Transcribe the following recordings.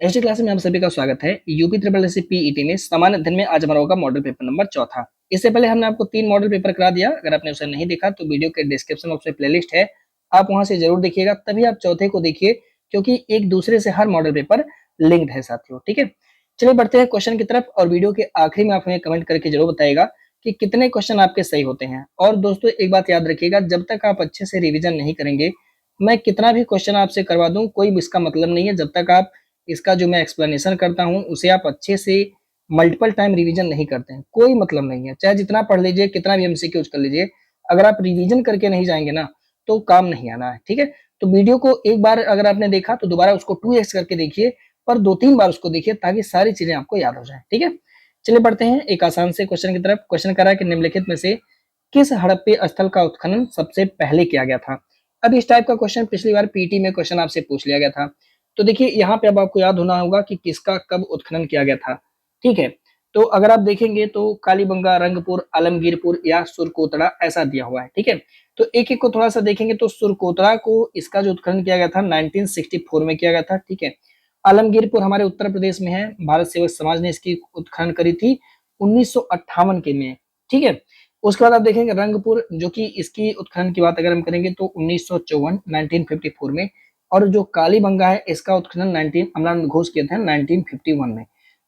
ST class में आप सभी का स्वागत है। यूपी ट्रिपल एस पीईटी में सामान्य अध्ययन में आज हमारा होगा मॉडल पेपर नंबर चौथा। इससे पहले हमने आपको 3 मॉडल पेपर करा दिया। अगर आपने उसे नहीं देखा तो वीडियो के डिस्क्रिप्शन बॉक्स में प्लेलिस्ट है, आप वहां से जरूर देखिएगा, तभी आप चौथे को देखिए, क्योंकि एक दूसरे से हर मॉडल पेपर लिंक्ड है साथियों। ठीक है, चलिए बढ़ते हैं क्वेश्चन की तरफ और वीडियो के आखिरी में आप हमें कमेंट करके जरूर बताएगा कि कितने क्वेश्चन आपके सही होते हैं। और दोस्तों एक बात याद रखिएगा, जब तक आप अच्छे से रिविजन नहीं करेंगे, मैं कितना भी क्वेश्चन आपसे करवा दूं कोई इसका मतलब नहीं है। जब तक आप इसका जो मैं एक्सप्लेनेशन करता हूं उसे आप अच्छे से मल्टीपल टाइम रिवीजन नहीं करते हैं, कोई मतलब नहीं है। चाहे जितना पढ़ लीजिए, कितना भी एमसीक्यूज कर लीजिए, अगर आप रिवीजन करके नहीं जाएंगे ना तो काम नहीं आना है। ठीक है, तो वीडियो को एक बार अगर आपने देखा तो दोबारा उसको 2x करके देखिए, पर 2-3 बार उसको देखिए ताकि सारी चीजें आपको याद हो जाए। ठीक है, चलिए बढ़ते हैं एक आसान से क्वेश्चन की तरफ। क्वेश्चन कह रहा है कि निम्नलिखित में से किस हड़प्पे स्थल का उत्खनन सबसे पहले किया गया था। अब इस टाइप का क्वेश्चन पिछली बार पीटी में क्वेश्चन आपसे पूछ लिया गया था। तो देखिए यहाँ पे अब आपको याद होना होगा कि किसका कब उत्खनन किया गया था। ठीक है, तो अगर आप देखेंगे तो कालीबंगा, रंगपुर, आलमगीरपुर या सुरकोतड़ा ऐसा दिया हुआ है। ठीक है, तो एक एक को थोड़ा सा देखेंगे तो सुरकोतड़ा को इसका जो उत्खनन किया गया था 1964 में किया गया था। ठीक है, आलमगीरपुर हमारे उत्तर प्रदेश में है, भारत सेवक समाज ने इसकी उत्खनन करी थी 1958 के में। ठीक है, उसके बाद आप देखेंगे रंगपुर, जो कि इसकी उत्खनन की बात अगर हम करेंगे तो 1954 में। और जो कालीबंगा है इसका उत्खनन 19 अमलानंद घोष किए थे 1951 में।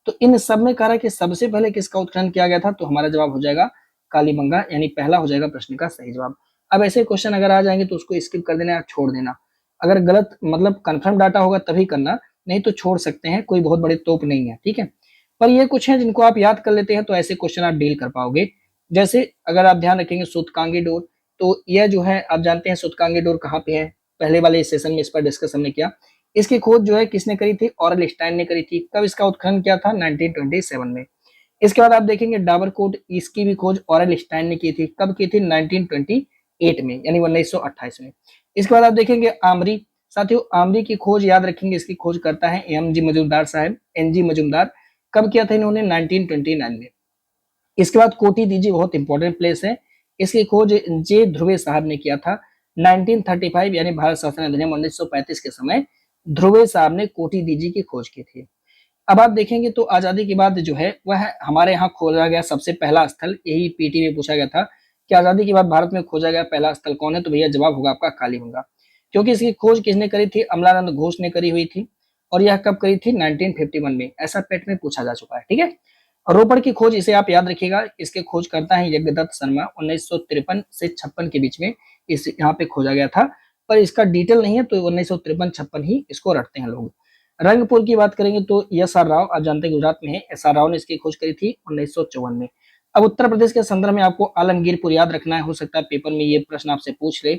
तो इन सब में कह रहा है कि सबसे पहले किसका उत्खनन किया गया था, तो हमारा जवाब हो जाएगा कालीबंगा, यानी पहला हो जाएगा प्रश्न का सही जवाब। अब ऐसे क्वेश्चन अगर आ जाएंगे तो उसको स्किप कर देना या छोड़ देना। अगर गलत मतलब कंफर्म डाटा होगा तभी करना, नहीं तो छोड़ सकते हैं, कोई बहुत बड़े तोप नहीं है। ठीक है, पर ये कुछ है जिनको आप याद कर लेते हैं तो ऐसे क्वेश्चन आप डील कर पाओगे। जैसे अगर आप ध्यान रखेंगे सूतकांगी डोर, तो यह जो है आप जानते हैं सूतकांगी डोर कहाँ पे है, पहले वाले सेशन में इस पर डिस्कस हमने किया। इसकी खोज जो है किसने करी थी, ऑरल स्टाइन ने करी थी। कब इसका उत्खनन किया था, 1927 में। इसके बाद आप देखेंगे डाबरकोट, इसकी भी खोज ऑरल स्टाइन ने की थी। कब की थी, 1928 में, यानी 1928 में। इसके बाद आप देखेंगे आमरी, साथियों आमरी की खोज याद रखेंगे, इसकी खोज करता है एम जी मजूमदार साहब, एन जी मजूमदार। कब किया था इन्होंने, 1929 में। इसके बाद कोटी दीजी बहुत इंपॉर्टेंट प्लेस है, इसकी खोज जे ध्रुवे साहब ने किया था 1935, यानी भारत शासन अधिनियम 1935 के समय ध्रुवे साहब ने कोटी दीजी की खोज की थी। अब आप देखेंगे तो आजादी के बाद जो है वह हमारे यहाँ खोजा गया सबसे पहला स्थल, यही पीटी में पूछा गया था कि आजादी के बाद भारत में खोजा गया पहला स्थल कौन है, तो भैया जवाब होगा आपका कालीबंगा। क्योंकि इसकी खोज किसने करी थी, अमलानंद घोष ने करी हुई थी। और यह कब करी थी, 1951 में। ऐसा पेट में पूछा जा चुका है। ठीक है, रोपड़ की खोज इसे आप याद रखिएगा, इसके खोज करता है यज्ञदत्त शर्मा, 1953 से 56 के बीच में इस यहाँ पे खोजा गया था। पर इसका डिटेल नहीं है तो 1953-56 ही इसको रखते हैं लोग। रंगपुर की बात करेंगे तो एस आर राव, आप जानते हैं गुजरात में है, एस आर राव ने इसकी खोज करी थी 1954 में। अब उत्तर प्रदेश के संदर्भ में आपको आलमगीरपुर याद रखना है, हो सकता है पेपर में ये प्रश्न आपसे पूछ ले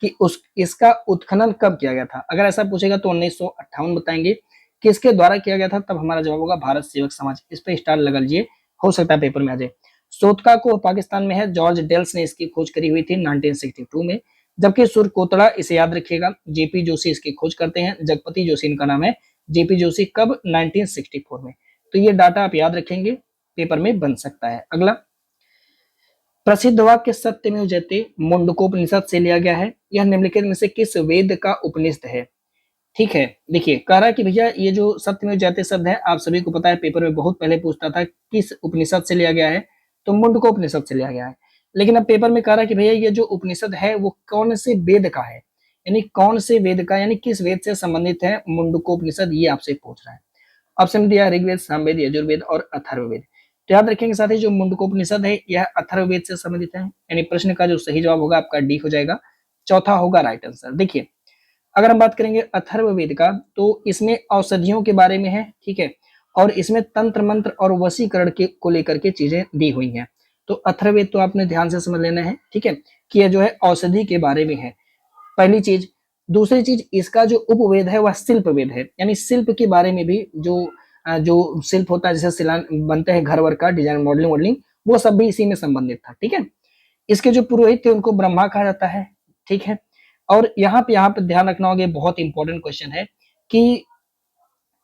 कि उस इसका उत्खनन कब किया गया था। अगर ऐसा पूछेगा तो 1958 बताएंगे, किसके द्वारा किया गया था, तब हमारा जवाब होगा भारत सेवक समाज। इस पे स्टार लगा लीजिए, हो सकता है पेपर में आ जाए। सोतका को पाकिस्तान में है, जॉर्ज डेल्स ने इसकी खोज करी हुई थी 1962 में। जबकि सुरकोतड़ा इसे याद रखिएगा, जेपी जोशी इसकी खोज करते हैं, जगपति जोशी इनका नाम है, जेपी जोशी कब, 1964 में। तो ये डाटा आप याद रखेंगे, पेपर में बन सकता है। अगला प्रसिद्ध वाक्य सत्यमेव जयते मुंडकोपनिषद से लिया गया है, यह निम्नलिखित में से किस वेद का उपनिषद है। ठीक है, देखिए कह रहा है कि भैया ये जो सत्यमेव जयते शब्द है, आप सभी को पता है पेपर में बहुत पहले पूछता था किस उपनिषद से लिया गया है, तो मुंडको उपनिषद से लिया गया है। लेकिन अब पेपर में कह रहा है कि भैया ये जो उपनिषद है वो कौन से वेद का है, यानी कौन से वेद का, यानी किस वेद से संबंधित है मुंडको उपनिषद, ये आपसे पूछ रहा है। ऑप्शन दिया ऋग्वेद, सामवेद, यजुर्वेद और अथर्ववेद। तो याद रखेंगे साथ ही जो मुंडकोपनिषद है यह अथर्ववेद से संबंधित है, यानी प्रश्न का जो सही जवाब होगा आपका डी हो जाएगा, चौथा होगा राइट आंसर। देखिए अगर हम बात करेंगे अथर्ववेद का तो इसमें औषधियों के बारे में है। ठीक है, और इसमें तंत्र मंत्र और वशीकरण के को लेकर के चीजें दी हुई हैं। तो अथर्ववेद तो आपने ध्यान से समझ लेना है। ठीक है, कि यह जो है औषधि के बारे में है, पहली चीज। दूसरी चीज, इसका जो उपवेद है वह शिल्प वेद है, यानी शिल्प के बारे में भी जो शिल्प होता है, जैसे शिला बनते हैं घर वर का डिजाइन, मॉडलिंग वॉडलिंग, वो सब भी इसी में संबंधित था। ठीक है, इसके जो पुरोहित थे उनको ब्रह्मा कहा जाता है। ठीक है, और यहाँ पे ध्यान रखना होगा, बहुत इंपॉर्टेंट क्वेश्चन है कि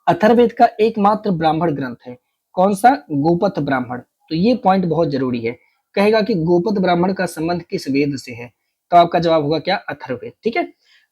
अथर्ववेद का एकमात्र ब्राह्मण ग्रंथ है, कौन सा, गोपथ ब्राह्मण। तो ये पॉइंट बहुत जरूरी है, कहेगा कि गोपथ ब्राह्मण का संबंध किस वेद से है, तो आपका जवाब होगा क्या, अथर्ववेद। ठीक है,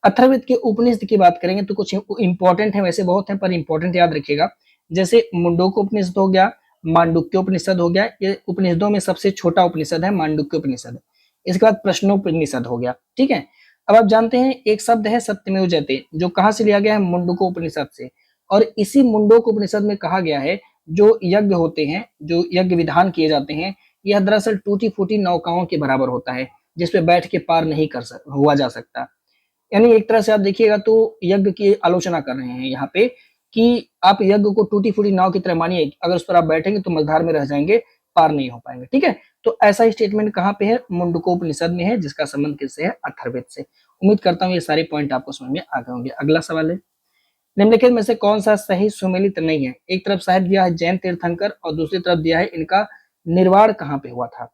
अथर्ववेद के उपनिषद की बात करेंगे तो कुछ इंपॉर्टेंट है, वैसे बहुत है पर इंपॉर्टेंट याद रखिएगा। जैसे मुंडोक उपनिषद हो गया, मांडुक्य उपनिषद हो गया, ये उपनिषदों में सबसे छोटा उपनिषद है मांडुक्य उपनिषद। इसके बाद प्रश्नोपनिषद हो गया, ठीक है। अब आप जानते हैं एक शब्द है सत्यमेव जयते, जो कहाँ से लिया गया है, मुंडुक उपनिषद से। और इसी मुंडोक उपनिषद में कहा गया है जो यज्ञ होते हैं, जो यज्ञ विधान किए जाते हैं, यह दरअसल टूटी फूटी नौकाओं के बराबर होता है, जिसपे बैठ के पार नहीं हुआ जा सकता। यानी एक तरह से आप देखिएगा तो यज्ञ की आलोचना कर रहे हैं यहाँ पे कि आप यज्ञ को टूटी फूटी नाव की तरह मानिए, अगर उस पर आप बैठेंगे तो मझधार में रह जाएंगे, पार नहीं हो पाएंगे, ठीक है। तो ऐसा ही स्टेटमेंट कहाँ पे है, मुंडकोपनिषद में है, जिसका संबंध किससे है, अथर्ववेद से। उम्मीद करता हूँ ये सारे पॉइंट आपको समझ में आ गए होंगे। अगला सवाल है, निम्नलिखित में से कौन सा सही सुमेलित नहीं है। एक तरफ साहिब दिया है जैन तीर्थंकर और दूसरी तरफ दिया है इनका निर्वाण कहाँ पे हुआ था।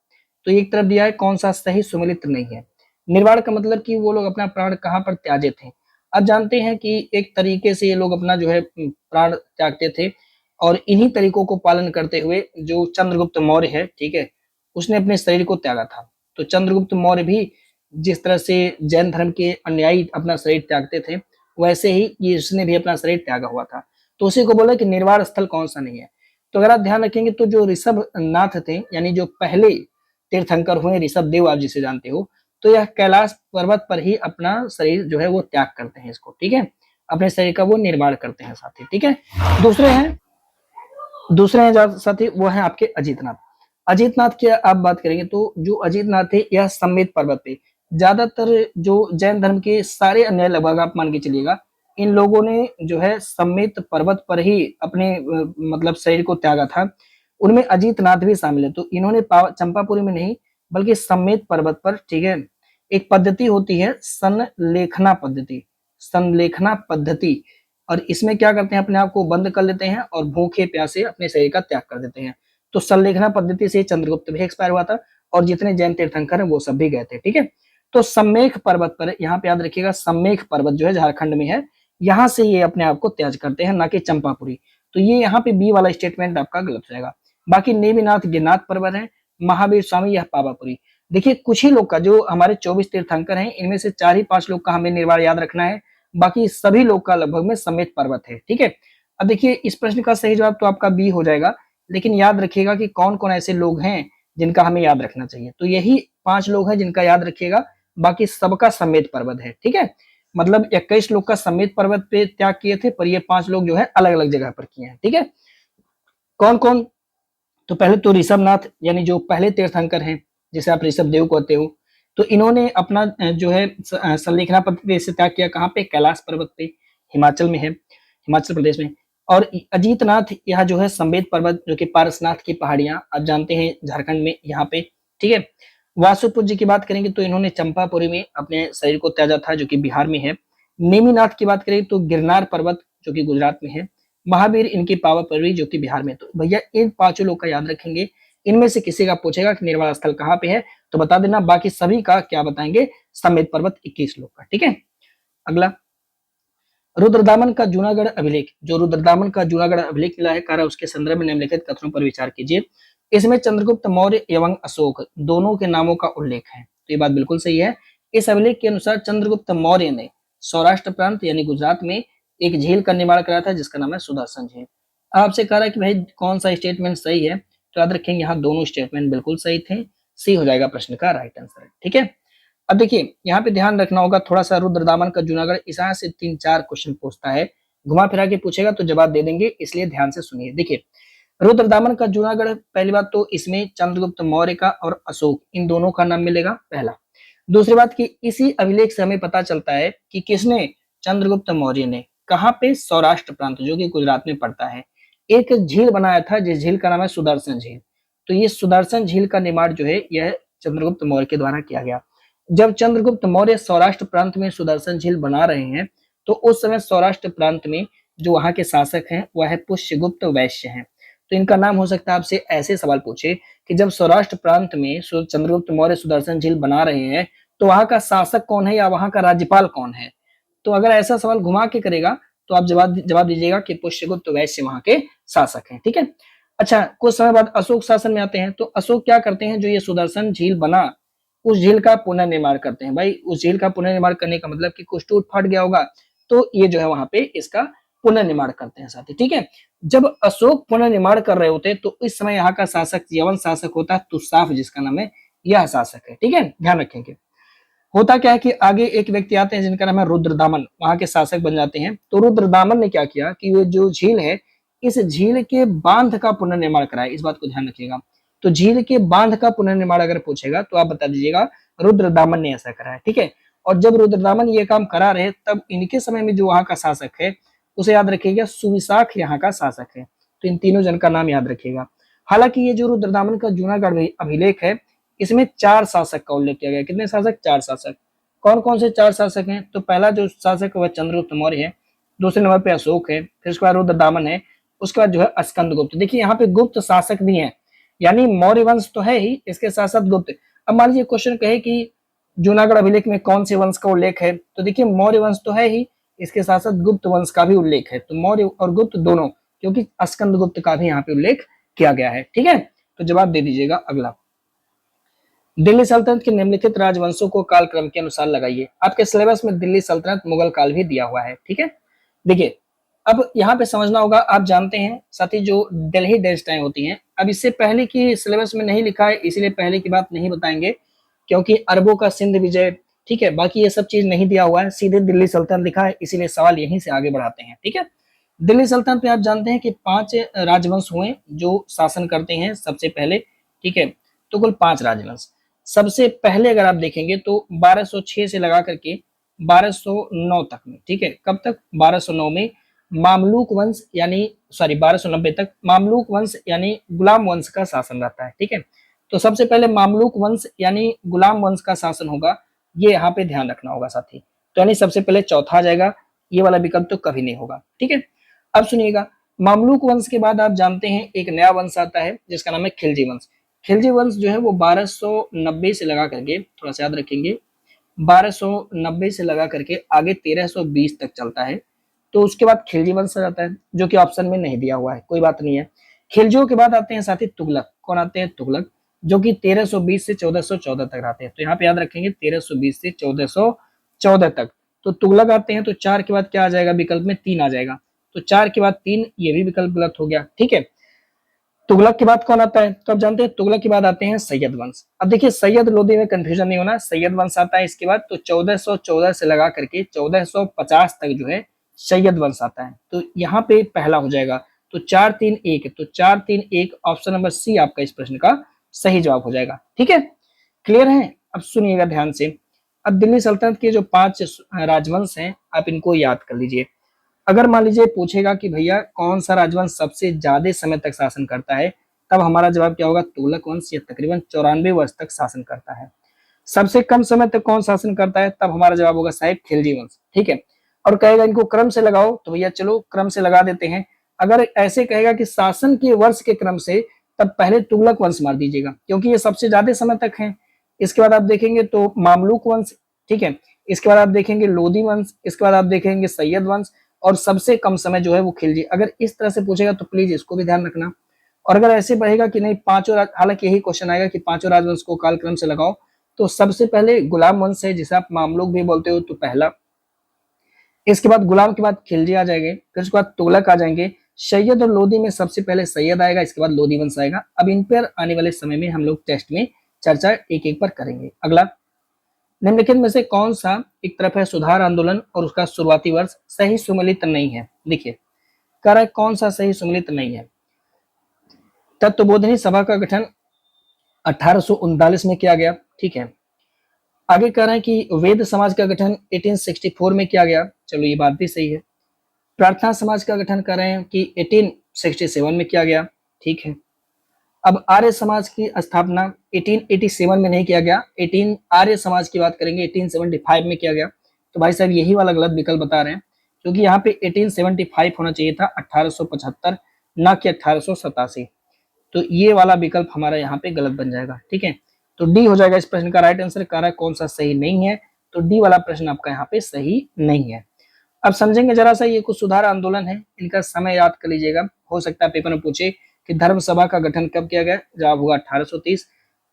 तो एक तरफ दिया है कौन सा सही सुमेलित नहीं है। निर्वाण का मतलब कि वो लोग अपना प्राण कहाँ पर त्याजे थे। अब जानते हैं कि एक तरीके से ये लोग अपना जो है प्राण त्यागते थे, और इन्हीं तरीकों को पालन करते हुए जो चंद्रगुप्त मौर्य है, ठीक है, उसने अपने शरीर को त्यागा था। तो चंद्रगुप्त मौर्य भी जिस तरह से जैन धर्म के अनुयायी अपना शरीर त्यागते थे, वैसे ही ये इसने भी अपना शरीर त्यागा हुआ था। तो उसी को बोला कि निर्वाण स्थल कौन सा नहीं है। तो अगर आप ध्यान रखेंगे तो जो ऋषभ नाथ थे, यानी जो पहले तीर्थंकर हुए ऋषभ देव, आप जिसे जानते हो, तो यह कैलाश पर्वत पर ही अपना शरीर जो है वो त्याग करते हैं इसको, ठीक है, अपने शरीर का वो निर्माण करते हैं साथी, ठीक है। दूसरे हैं साथी, वो है आपके अजीतनाथ। अजीतनाथ की आप बात करेंगे तो जो अजीतनाथ है यह सम्मेद पर्वत पे, ज्यादातर जो जैन धर्म के सारे अन्य लगभग आप मान के चलिएगा, इन लोगों ने जो है सम्मेद पर्वत पर ही अपने मतलब शरीर को त्यागा था। उनमें अजीतनाथ भी शामिल है। तो इन्होंने चंपापुरी में नहीं बल्कि सम्मेद पर्वत पर, ठीक है, एक पद्धति होती है संलेखना पद्धति, संलेखना पद्धति, और इसमें क्या करते हैं, अपने आप को बंद कर लेते हैं और भूखे प्यासे अपने शरीर का त्याग कर देते हैं। तो संलेखना पद्धति से चंद्रगुप्त भी एक्सपायर हुआ था, और जितने जैन तीर्थंकर हैं वो सब भी गए थे, ठीक है। तो सम्मेख पर्वत पर, यहाँ पे याद रखिएगा सम्मेख पर्वत जो है झारखंड में है, यहाँ से ये अपने आप को त्याज करते हैं, ना कि चंपापुरी। तो ये यहाँ पे बी वाला स्टेटमेंट आपका गलत जाएगा। बाकी नेमिनाथ गिरनाथ पर्वत है, महावीर स्वामी यह पावापुरी। देखिए कुछ ही लोग का, जो हमारे 24 तीर्थंकर हैं, इनमें से 4 ही 5 लोग का हमें निर्वाण याद रखना है, बाकी सभी लोग का लगभग में सम्मेद पर्वत है, ठीक है। अब देखिए इस प्रश्न का सही जवाब तो आपका बी हो जाएगा, लेकिन याद रखिएगा कि कौन कौन ऐसे लोग हैं जिनका हमें याद रखना चाहिए। तो यही 5 लोग हैं जिनका याद रखिएगा, बाकी सबका सम्मेद पर्वत है, ठीक है। मतलब 21 लोग का सम्मेद पर्वत पे त्याग किए थे, पर ये 5 लोग जो है अलग अलग जगह पर किए हैं, ठीक है। कौन कौन, तो पहले तो ऋषभनाथ, यानी जो पहले तीर्थंकर हैं, जिसे आप ऋषभ देव कहते हो, तो इन्होंने अपना जो है संलेखना पद्धति से त्याग किया, कहाँ पे, कैलाश पर्वत पे, हिमाचल में है, हिमाचल प्रदेश में। और अजीतनाथ यह जो है सम्मेद पर्वत, जो कि पारसनाथ की पहाड़ियां आप जानते हैं झारखंड में, यहाँ पे, ठीक है। वासुपुर जी की बात करेंगे तो इन्होंने चंपापुरी में अपने शरीर को त्याजा था, जो कि बिहार में है। नेमिनाथ की बात करें तो गिरनार पर्वत, जो कि गुजरात में है। महावीर इनकी पावापुरी, जो कि बिहार में। तो भैया इन 5 लोग का याद रखेंगे, इनमें से किसी का पूछेगा कि निर्वाण स्थल कहाँ पे है तो बता देना, बाकी सभी का क्या बताएंगे, सम्मेद पर्वत 21 लोग का, ठीक है। अगला, रुद्रदामन का जूनागढ़ अभिलेख, जो रुद्रदामन का जूनागढ़ अभिलेख मिला है, कार्य उसके संदर्भ में निम्नलिखित कथनों पर विचार कीजिए। इसमें चंद्रगुप्त मौर्य एवं अशोक दोनों के नामों का उल्लेख है, तो ये बात बिल्कुल सही है। इस अभिलेख के अनुसार चंद्रगुप्त मौर्य ने सौराष्ट्र प्रांत यानी गुजरात में एक झील का निर्माण कराया था, जिसका नाम है सुदर्शन झील। आपसे कह रहा है कि भाई कौन सा स्टेटमेंट सही है, तो याद रखेंगे यहाँ दोनों स्टेटमेंट बिल्कुल सही थे, सी हो जाएगा प्रश्न का राइट आंसर, ठीक है। अब देखिए यहाँ पे ध्यान रखना होगा थोड़ा सा, रुद्रदामन का जूनागढ़ इस से 3-4 क्वेश्चन पूछता है, घुमा फिरा के पूछेगा तो जवाब दे देंगे, इसलिए ध्यान से सुनिए। देखिए रुद्रदामन का जूनागढ़, पहली बात तो इसमें चंद्रगुप्त मौर्य का और अशोक इन दोनों का नाम मिलेगा, पहला। दूसरी बात कि इसी अभिलेख से हमें पता चलता है कि किसने, चंद्रगुप्त मौर्य ने, कहाँ पे, सौराष्ट्र प्रांत, जो कि गुजरात में पड़ता है, एक झील बनाया था, जिस झील का नाम है सुदर्शन झील। तो ये सुदर्शन झील का निर्माण जो है यह चंद्रगुप्त मौर्य के द्वारा किया गया। जब चंद्रगुप्त मौर्य सौराष्ट्र प्रांत में सुदर्शन झील बना रहे हैं, तो उस समय सौराष्ट्र प्रांत में जो वहां के शासक हैं वह है पुष्यगुप्त वैश्य हैं। तो इनका नाम हो सकता है आपसे ऐसे सवाल पूछे कि जब सौराष्ट्र प्रांत में चंद्रगुप्त मौर्य सुदर्शन झील बना रहे हैं, तो वहां का शासक कौन है या वहां का राज्यपाल कौन है। तो अगर ऐसा सवाल घुमा के करेगा तो आप जवाब दीजिएगा कि पुष्यगुप्त वैश्य वहां के शासक हैं, ठीक है। अच्छा, कुछ समय बाद अशोक शासन में आते हैं, तो अशोक क्या करते हैं, जो ये सुदर्शन झील बना उस झील का पुनर्निर्माण करते हैं। भाई उस झील का पुनर्निर्माण करने का मतलब कि कुछ टूट फट गया होगा, तो ये जो है वहां पे इसका पुनर्निर्माण करते हैं साथी। ठीक है, जब अशोक पुनर्निर्माण कर रहे होते तो इस समय यहाँ का शासक यवन शासक होता है तुसाफ, जिसका नाम है, यह शासक है। ठीक है, ध्यान रखेंगे। होता क्या है कि आगे एक व्यक्ति आते हैं जिनका नाम है रुद्रदामन, वहां के शासक बन जाते हैं। तो रुद्रदामन ने क्या किया कि वो जो झील है, इस झील के बांध का पुनर्निर्माण कराया। इस बात को ध्यान रखिएगा। तो झील के बांध का पुनर्निर्माण अगर पूछेगा तो आप बता दीजिएगा रुद्रदामन ने ऐसा कराया। ठीक है, और जब रुद्रदामन ये काम करा रहे तब इनके समय में जो वहां का शासक है उसे याद रखिएगा सुविशाख यहाँ का शासक है। तो इन तीनों जन का नाम याद रखिएगा। हालांकि ये जो रुद्रदामन का जूनागढ़ अभिलेख है, इसमें 4 शासक का उल्लेख किया गया। कितने शासक? 4 शासक। कौन कौन से 4 शासक हैं? तो पहला जो शासक है वह चंद्रगुप्त मौर्य है, दूसरे नंबर पे अशोक है, फिर उसके बाद रुद्रदामन है, उसके बाद जो है स्कंदगुप्त। देखिए यहाँ पे गुप्त शासक भी हैं, यानी मौर्य वंश तो है ही, इसके साथ साथ गुप्त। अब मान लीजिए क्वेश्चन कहे कि जूनागढ़ अभिलेख में कौन से वंश का उल्लेख है, तो देखिए मौर्य वंश तो है ही, इसके साथ साथ गुप्त वंश का भी उल्लेख है। तो मौर्य और गुप्त दोनों, क्योंकि स्कंदगुप्त का भी यहाँ पे उल्लेख किया गया है। ठीक है, तो जवाब दे दीजिएगा अगला। दिल्ली सल्तनत के निम्नलिखित राजवंशों को कालक्रम के अनुसार लगाइए। आपके सिलेबस में दिल्ली सल्तनत, मुगल काल भी दिया हुआ है। ठीक है, देखिए अब यहाँ पे समझना होगा, आप जानते हैं साथी जो दिल्ली डेस्टाएं होती हैं, अब इससे पहले की सिलेबस में नहीं लिखा है, इसलिए पहले की बात नहीं बताएंगे, क्योंकि अरबों का सिंध विजय, ठीक है, बाकी ये सब चीज नहीं दिया हुआ है, सीधे दिल्ली सल्तनत लिखा है, इसीलिए सवाल यहीं से आगे बढ़ाते हैं। ठीक है, दिल्ली सल्तनत में आप जानते हैं कि 5 राजवंश हुए जो शासन करते हैं सबसे पहले। ठीक है, तो कुल 5 राजवंश। सबसे पहले अगर आप देखेंगे तो 1206 से लगा करके 1209 तक में, ठीक है, कब तक? 1209 में मामलूक वंश यानी 1290 तक मामलूक वंश यानी गुलाम वंश का शासन रहता है। ठीक है, तो सबसे पहले मामलूक वंश यानी गुलाम वंश का शासन होगा, ये यहाँ पे ध्यान रखना होगा साथी। तो यानी सबसे पहले चौथा आ जाएगा, ये वाला विकल्प तो कभी नहीं होगा। ठीक है, अब सुनिएगा, मामलूक वंश के बाद आप जानते हैं एक नया वंश आता है जिसका नाम है खिलजी वंश। खिलजी वंश जो है वो 1290 से लगा करके, थोड़ा सा याद रखेंगे, 1290 से लगा करके आगे 1320 तक चलता है। तो उसके बाद खिलजी वंश आ जाता है, जो कि ऑप्शन में नहीं दिया हुआ है, कोई बात नहीं है। खिलजियों के बाद आते हैं साथी तुगलक। कौन आते हैं? तुगलक, जो कि 1320 से 1414 तक आते हैं। तो यहाँ पे याद रखेंगे 1320 से 1414 तक। तो तुगलक आते हैं, तो 4 के बाद क्या आ जाएगा विकल्प में? 3 आ जाएगा। तो 4 के बाद 3, ये भी विकल्प गलत हो गया। ठीक है, तुगलक के बाद कौन आता है? तो अब जानते हैं तुगलक के बाद आते हैं सैयद वंश। अब देखिए सैयद लोदी में कंफ्यूजन नहीं होना, सैयद वंश आता है इसके बाद। तो 1414 से लगा करके 1450 तक जो है सैयद वंश आता है। तो यहाँ पे पहला हो जाएगा, तो 431, तो 431 ऑप्शन नंबर सी आपका इस प्रश्न का सही जवाब हो जाएगा। ठीक है, क्लियर है? अब सुनिएगा ध्यान से। अब दिल्ली सल्तनत के जो 5 राजवंश हैं आप इनको याद कर लीजिए। अगर मान लीजिए पूछेगा कि भैया कौन सा राजवंश सबसे ज्यादा समय तक शासन करता है, तब हमारा जवाब क्या होगा? तुगलक वंश, ये तकरीबन 94 वर्ष तक शासन करता है। सबसे कम समय तक कौन शासन करता है, तब हमारा जवाब होगा साहिब खिलजी वंश। ठीक है, और कहेगा इनको क्रम से लगाओ, तो भैया चलो क्रम से लगा देते हैं। अगर ऐसे कहेगा कि शासन के वर्ष के क्रम से, तब पहले तुगलक वंश मार दीजिएगा, क्योंकि ये सबसे ज्यादा समय तक है। इसके बाद आप देखेंगे तो मामलूक वंश, ठीक है, इसके बाद आप देखेंगे लोदी वंश, इसके बाद आप देखेंगे सैयद वंश, और सबसे कम समय जो है वो खिलजी। अगर इस तरह से पूछेगा तो प्लीज इसको भी ध्यान रखना। और अगर ऐसे बढ़ेगा कि नहीं पांचों, हालांकि यही क्वेश्चन आएगा कि पांचों राजवंश को कालक्रम से लगाओ, तो सबसे पहले गुलाम वंश है जिसे आप मामलूक भी बोलते हो, तो पहला। इसके बाद गुलाम के बाद खिलजी आ जाएंगे, फिर उसके बाद तुगलक आ जाएंगे, सैयद और लोदी में सबसे पहले सैयद आएगा, इसके बाद लोदी वंश आएगा। अब इन पर आने वाले समय में हम लोग टेस्ट में चर्चा एक एक पर करेंगे। अगला, निम्नलिखित में से कौन सा एक तरफ है सुधार आंदोलन और उसका शुरुआती वर्ष सही सुमेलित नहीं है? देखिए कह रहा है कौन सा सही सुमेलित नहीं है। तत्वबोधिनी सभा का गठन 1839 में किया गया। ठीक है, आगे कह रहे हैं कि वेद समाज का गठन 1864 में किया गया। चलो ये बात भी सही है। प्रार्थना समाज का गठन कर रहे हैं कि 1867 में किया गया। ठीक है, अब आर्य समाज की स्थापना 1887 में नहीं किया गया, आर्य समाज की बात करेंगे 1875 में किया गया। तो भाई साहब यही वाला गलत विकल्प बता रहे हैं, क्योंकि यहाँ पे 1875 होना चाहिए था, 1875 ना कि 1887। तो ये वाला विकल्प हमारा यहाँ पे गलत बन जाएगा। ठीक है, तो डी हो जाएगा इस प्रश्न का राइट आंसर। कह रहा है कौन सा सही नहीं है, तो डी वाला प्रश्न आपका यहाँ पे सही नहीं है। अब समझेंगे जरा सा, ये कुछ सुधार आंदोलन है, इनका समय याद कर लीजिएगा। हो सकता है पेपर में पूछे कि धर्म सभा का गठन कब किया गया, जवाब होगा 1830।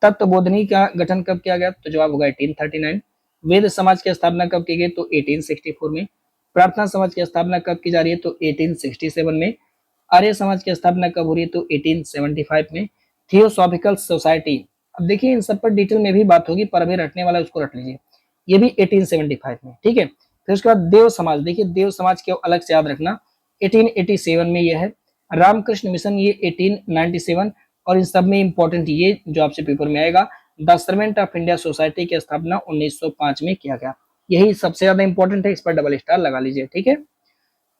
तत्वबोधिनी का गठन कब किया गया? तो जवाब होगा 1839। वेद समाज की स्थापना कब की गई? तो 1864 में। प्रार्थना समाज की स्थापना कब की जा रही है? तो 1867 में। आर्य समाज की स्थापना कब हो रही है? तो 1875 में। थियोसॉफिकल सोसाइटी, अब देखिए इन सब पर डिटेल में भी बात होगी, पर अभी रटने वाला उसको रट लीजिए, ये भी 1875 में, ठीक है। फिर उसके बाद देव समाज, देखिए देव समाज को अलग से याद रखना, 1887 में ये है। रामकृष्ण मिशन ये 1897, और इन सब में इंपॉर्टेंट ये जो आपसे पेपर में आएगा, the servant of India society की स्थापना 1905 में किया गया। यही सबसे ज्यादा इंपॉर्टेंट है, इस पर डबल स्टार लगा लीजिए, ठीक है।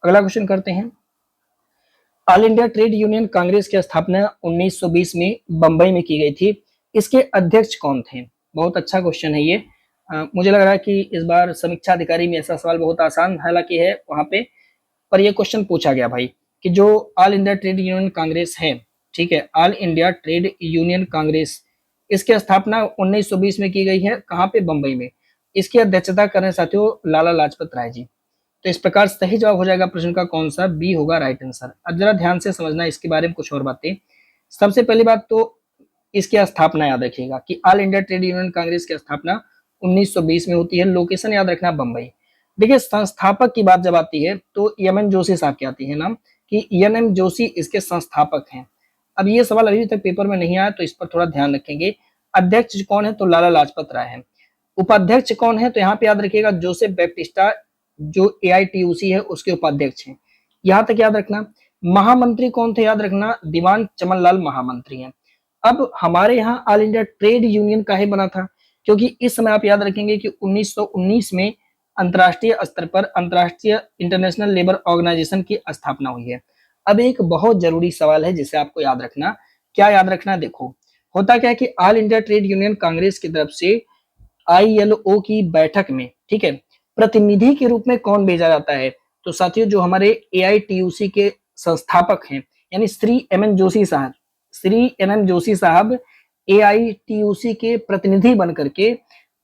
अगला क्वेश्चन करते हैं। All India trade union Congress की स्थापना 1920 में बंबई में की गई थी। इसके अध्यक्ष कौन थे? बहुत अच्छा क्वेश्चन है ये। मुझे लग रहा है कि इस बार समीक्षा अधिकारी में ऐसा सवाल बहुत आसान हालांकि है वहां पे, पर ये क्वेश्चन पूछा गया भाई कि जो all India trade union Congress है, ठीक है, all India trade union Congress, इसकी स्थापना 1920 में की गई है। कहाँ पे? बंबई में। इसकी अध्यक्षता कर रहे साथियों लाला लाजपत राय जी। तो इस प्रकार सही जवाब हो जाएगा प्रश्न का कौन सा? बी होगा राइट आंसर। अब जरा ध्यान से समझना इसके बारे में कुछ और बातें। सबसे पहली बात तो इसकी स्थापना याद रखिएगा कि all India trade union Congress की स्थापना 1920 में होती है। लोकेशन याद रखना बंबई। देखिए संस्थापक की बात जब आती है तो एम एन जोशी साहब की आती है नाम, कि एन एम जोशी इसके संस्थापक हैं। अब ये सवाल अभी तक पेपर में नहीं आया तो इस पर थोड़ा ध्यान रखेंगे। अध्यक्ष कौन है? तो लाला लाजपत राय है। उपाध्यक्ष कौन है? तो यहाँ पे याद रखिएगा जोसेफ बैप्टिस्टा, जो एआईटीयूसी है उसके उपाध्यक्ष हैं। यहां तक याद रखना। महामंत्री कौन थे? याद रखना दीवान चमनलाल महामंत्री हैं। अब हमारे यहाँ ऑल इंडिया ट्रेड यूनियन काहे बना था? क्योंकि इस समय आप याद रखेंगे कि 1919 में अंतरराष्ट्रीय स्तर पर अंतरराष्ट्रीय इंटरनेशनल लेबर ऑर्गेनाइजेशन की स्थापना हुई है। अब एक बहुत जरूरी सवाल है जिसे आपको याद रखना। क्या याद रखना? देखो होता क्या है कि all India trade union Congress की तरफ से आईएलओ की बैठक में, ठीक है, प्रतिनिधि के रूप में कौन भेजा जाता है? तो साथियों जो हमारे एआईटीयूसी के संस्थापक हैं, यानी श्री एम एन जोशी साहब, श्री एम एन जोशी साहब एआईटीयूसी के प्रतिनिधि बन करके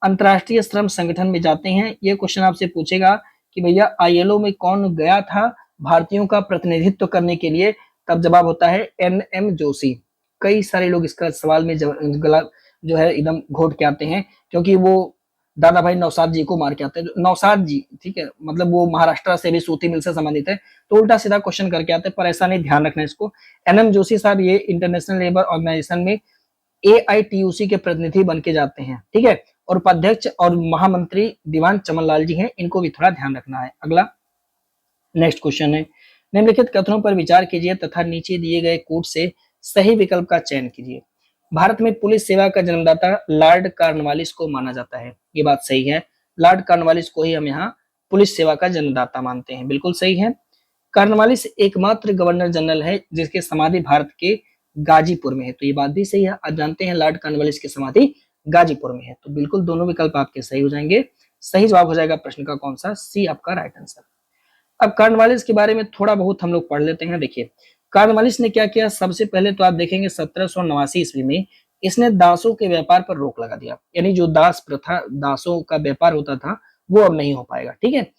अंतरराष्ट्रीय श्रम संगठन में जाते हैं। ये क्वेश्चन आपसे पूछेगा कि भैया आईएलओ में कौन गया था भारतीयों का प्रतिनिधित्व करने के लिए? तब जवाब होता है एन एम जोशी। कई सारे लोग इसका सवाल में गला जो है एकदम घोट के आते हैं, क्योंकि वो दादा भाई नौसाद जी को मार के आते हैं। नौसाद जी, ठीक है, मतलब वो महाराष्ट्र से भी सूती मिल से संबंधित है, तो उल्टा सीधा क्वेश्चन करके आते हैं, पर ऐसा नहीं, ध्यान रखना इसको। एनएम जोशी साहब ये इंटरनेशनल लेबर ऑर्गेनाइजेशन में एआईटीयूसी के प्रतिनिधि बन के जाते हैं, ठीक है। और उपाध्यक्ष और महामंत्री दीवान चमनलाल जी हैं, इनको भी थोड़ा ध्यान रखना है। अगला नेक्स्ट क्वेश्चन है, निम्नलिखित कथनों पर विचार कीजिए तथा नीचे दिए गए कोड से सही विकल्प का चयन कीजिए। भारत में पुलिस सेवा का जन्मदाता लॉर्ड कॉर्नवालिस को माना जाता है। ये बात सही है, लॉर्ड कॉर्नवालिस को ही हम यहाँ पुलिस सेवा का जन्मदाता मानते हैं, बिल्कुल सही है। कॉर्नवालिस एकमात्र गवर्नर जनरल है जिसकी समाधि भारत के गाजीपुर में है, तो ये बात भी सही है। आप जानते हैं लॉर्ड कॉर्नवालिस की समाधि गाजीपुर में है, तो बिल्कुल दोनों विकल्प आपके सही हो जाएंगे। सही जवाब हो जाएगा प्रश्न का कौन सा? सी आपका राइट आंसर। अब कॉर्नवालिस के बारे में थोड़ा बहुत हम लोग पढ़ लेते हैं। देखिए कॉर्नवालिस ने क्या किया, सबसे पहले तो आप देखेंगे 1789 ईस्वी में इसने दासों के व्यापार पर रोक लगा दिया, यानी जो दास प्रथा, दासों का व्यापार होता था वो अब नहीं हो पाएगा, ठीक है।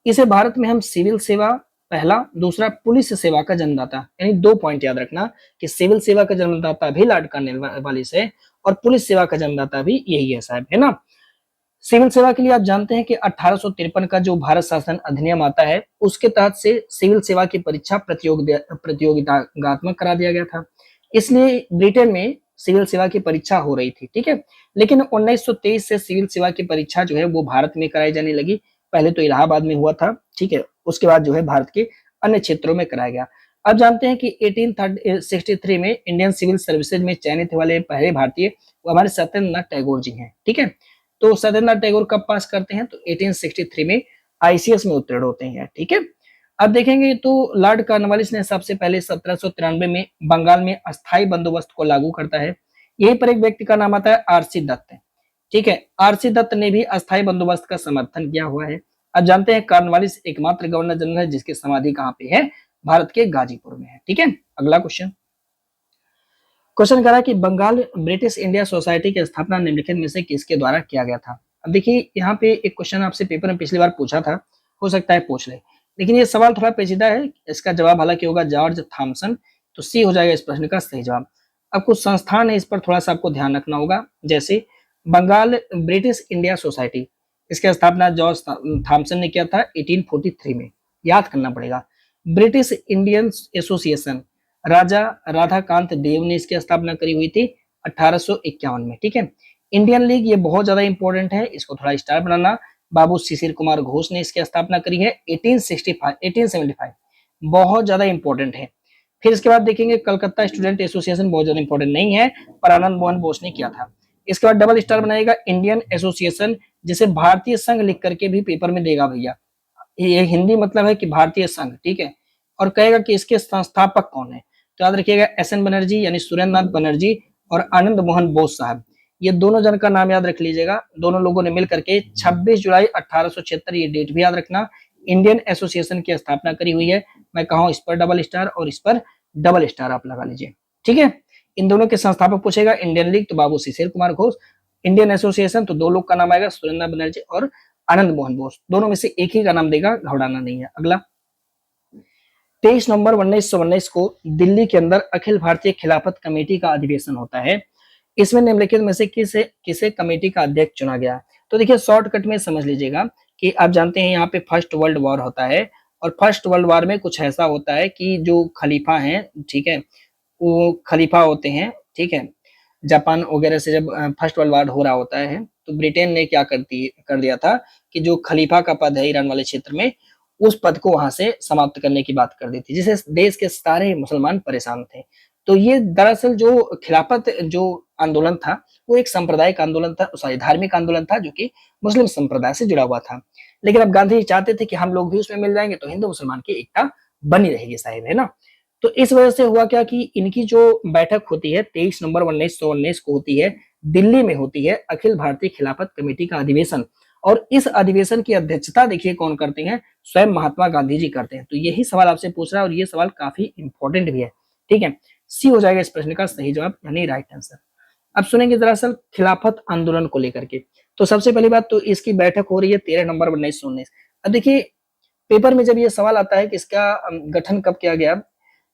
इसे भारत में हम सिविल सेवा पहला, दूसरा पुलिस सेवा का जन्मदाता, यानी 2 पॉइंट याद रखना कि सिविल सेवा का जन्मदाता भी लॉर्ड कॉर्नवालिस है और पुलिस सेवा का जन्मदाता भी यही है साहब, है ना। सिविल सेवा के लिए आप जानते हैं कि 1853 का जो भारत शासन अधिनियम आता है उसके तहत से सिविल सेवा की परीक्षा प्रतियोगितात्मक करा दिया गया था, इसलिए ब्रिटेन में सिविल सेवा की परीक्षा हो रही थी, ठीक है। लेकिन 1923 से सिविल सेवा की परीक्षा जो है वो भारत में कराई जाने लगी। पहले तो इलाहाबाद में हुआ था, ठीक है, उसके बाद जो है भारत के अन्य क्षेत्रों में कराया गया। अब जानते हैं कि 1863 में इंडियन सिविल सर्विसेज में चयनित वाले पहले भारतीय हमारे सत्येंद्रनाथ टैगोर जी हैं, ठीक है। तो सत्येंद्रनाथ टैगोर कब पास करते हैं? तो 1863 में आईसीएस में उत्तीर्ण होते हैं, ठीक है। अब देखेंगे तो लॉर्ड कॉर्नवालिस ने सबसे पहले 1793 में बंगाल में अस्थायी बंदोबस्त को लागू करता है। यहीं पर एक व्यक्ति का नाम आता है आरसी दत्त, ठीक है। आरसी दत्त ने भी अस्थायी बंदोबस्त का समर्थन किया हुआ है। अब जानते हैं कॉर्नवालिस एकमात्र गवर्नर जनरल है जिसकी समाधि कहाँ पे है? भारत के गाजीपुर में है, ठीक है। अगला क्वेश्चन कर रहा है कि बंगाल ब्रिटिश इंडिया सोसाइटी की स्थापना निम्नलिखित में से किसके द्वारा किया गया था? अब देखिए यहाँ पे एक क्वेश्चन आपसे पेपर में पिछली बार पूछा था, हो सकता है पूछ ले, लेकिन ये सवाल थोड़ा पेचीदा है। इसका जवाब हालांकि होगा जॉर्ज थॉमसन, तो सी हो जाएगा इस प्रश्न का सही जवाब। अब कुछ संस्थान है, इस पर थोड़ा सा आपको ध्यान रखना होगा। जैसे बंगाल ब्रिटिश इंडिया सोसाइटी, इसकी स्थापना जॉर्ज थॉमसन ने किया था 1843 में, याद करना पड़ेगा। ब्रिटिश इंडियन एसोसिएशन, राजा राधाकांत देव ने इसकी स्थापना करी हुई थी 1851 में, ठीक है। इंडियन लीग, ये बहुत ज्यादा इंपॉर्टेंट है, इसको थोड़ा स्टार बनाना। बाबू शिशिर कुमार घोष ने इसकी स्थापना करी है 1875, बहुत ज्यादा इंपॉर्टेंट है। फिर इसके बाद देखेंगे कलकत्ता स्टूडेंट एसोसिएशन, बहुत ज्यादा इंपॉर्टेंट नहीं है, पर आनंद मोहन बोस ने किया था। इसके बाद डबल स्टार बनाएगा इंडियन एसोसिएशन, जिसे भारतीय संघ लिख करके भी पेपर में देगा भैया, ये हिंदी मतलब है कि भारतीय संघ, ठीक है। और कहेगा कि इसके संस्थापक कौन है, तो याद रखिएगा एस.एन. बनर्जी यानी सुरेंद्र नाथ बनर्जी और आनंद मोहन बोस साहब, ये दोनों जन का नाम याद रख लीजिएगा। दोनों लोगों ने मिलकर के 26 जुलाई 1876, ये डेट भी याद रखना, इंडियन एसोसिएशन की स्थापना करी हुई है। मैं कहूँ इस पर डबल स्टार और इस पर डबल स्टार आप लगा लीजिए, ठीक है। इन दोनों के संस्थापक पूछेगा, इंडियन लीग तो बाबू शिशिर कुमार घोष, इंडियन एसोसिएशन तो दो लोग का नाम आएगा, सुरेंद्र बनर्जी और आनंद मोहन बोस, दोनों में से एक ही का नाम देगा, घबराना नहीं है। अगला 23 नवंबर 1919 को दिल्ली के अंदर अखिल भारतीय खिलाफत कमेटी का अधिवेशन होता है। इसमें निम्नलिखित में से किसे किसे कमेटी का अध्यक्ष चुना गया? तो देखिए शॉर्टकट में समझ लीजिएगा कि आप जानते हैं यहाँ पे फर्स्ट वर्ल्ड वॉर होता है, और फर्स्ट वर्ल्ड वॉर में कुछ ऐसा होता है कि जो खलीफा हैं, ठीक है, वो खलीफा होते हैं, ठीक है। जापान वगैरह से जब फर्स्ट वर्ल्ड वॉर हो रहा होता है, तो ब्रिटेन ने क्या कर दिया था कि जो खलीफा का पद है ईरान वाले क्षेत्र में, उस पद को वहां से समाप्त करने की बात कर दी थी, जिससे देश के सारे मुसलमान परेशान थे। तो ये दरअसल जो खिलाफत जो आंदोलन था, वो एक सांप्रदायिक आंदोलन था, सॉरी धार्मिक आंदोलन था, जो कि मुस्लिम संप्रदाय से जुड़ा हुआ था। लेकिन अब गांधी जी चाहते थे कि हम लोग भी उसमें मिल जाएंगे तो हिंदू मुसलमान की एकता बनी रहेगी साहिब, है ना। तो इस वजह से हुआ क्या कि इनकी जो बैठक होती है 23 नवंबर 1919 को होती है, दिल्ली में होती है अखिल भारतीय खिलाफत कमेटी का अधिवेशन। और इस अधिवेशन की अध्यक्षता देखिए कौन करते हैं, स्वयं महात्मा गांधी जी करते हैं। तो यही सवाल आपसे पूछ रहा है और ये सवाल काफी इंपॉर्टेंट भी है, ठीक है। सी हो जाएगा इस प्रश्न का सही जवाब, यानी राइट आंसर। अब सुनेंगे दरअसल खिलाफत आंदोलन को लेकर के। तो सबसे पहली बात तो इसकी बैठक हो रही है 13 नवंबर 1919। अब देखिए पेपर में जब ये सवाल आता है कि इसका गठन कब किया गया,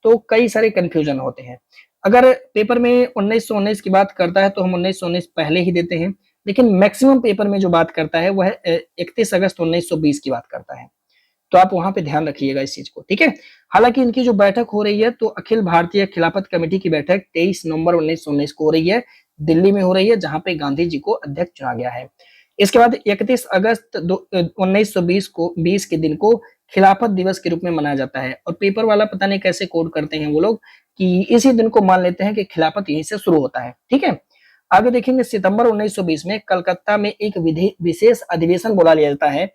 तो कई सारे कंफ्यूजन होते हैं। अगर पेपर में 1919 की बात करता है तो हम 1919 पहले ही देते हैं, लेकिन मैक्सिमम पेपर में जो बात करता है वह 31 अगस्त 1920 की बात करता है। तो आप वहां पे ध्यान रखिएगा इस चीज को, ठीक है। हालांकि इनकी जो बैठक हो रही है, तो अखिल भारतीय खिलाफत कमेटी की बैठक 23 नवंबर 1919 को हो रही है, दिल्ली में हो रही है, जहां पे गांधी जी को अध्यक्ष चुना गया है। इसके बाद 31 अगस्त 1920 के दिन को खिलाफत दिवस के रूप में मनाया जाता है। और पेपर वाला पता नहीं कैसे कोड करते हैं वो लोग कि इसी दिन को मान लेते हैं कि खिलाफत यहीं से शुरू होता है, ठीक है। आगे देखेंगे सितंबर 1920 में कलकत्ता में एक विशेष अधिवेशन बुला लिया जाता है।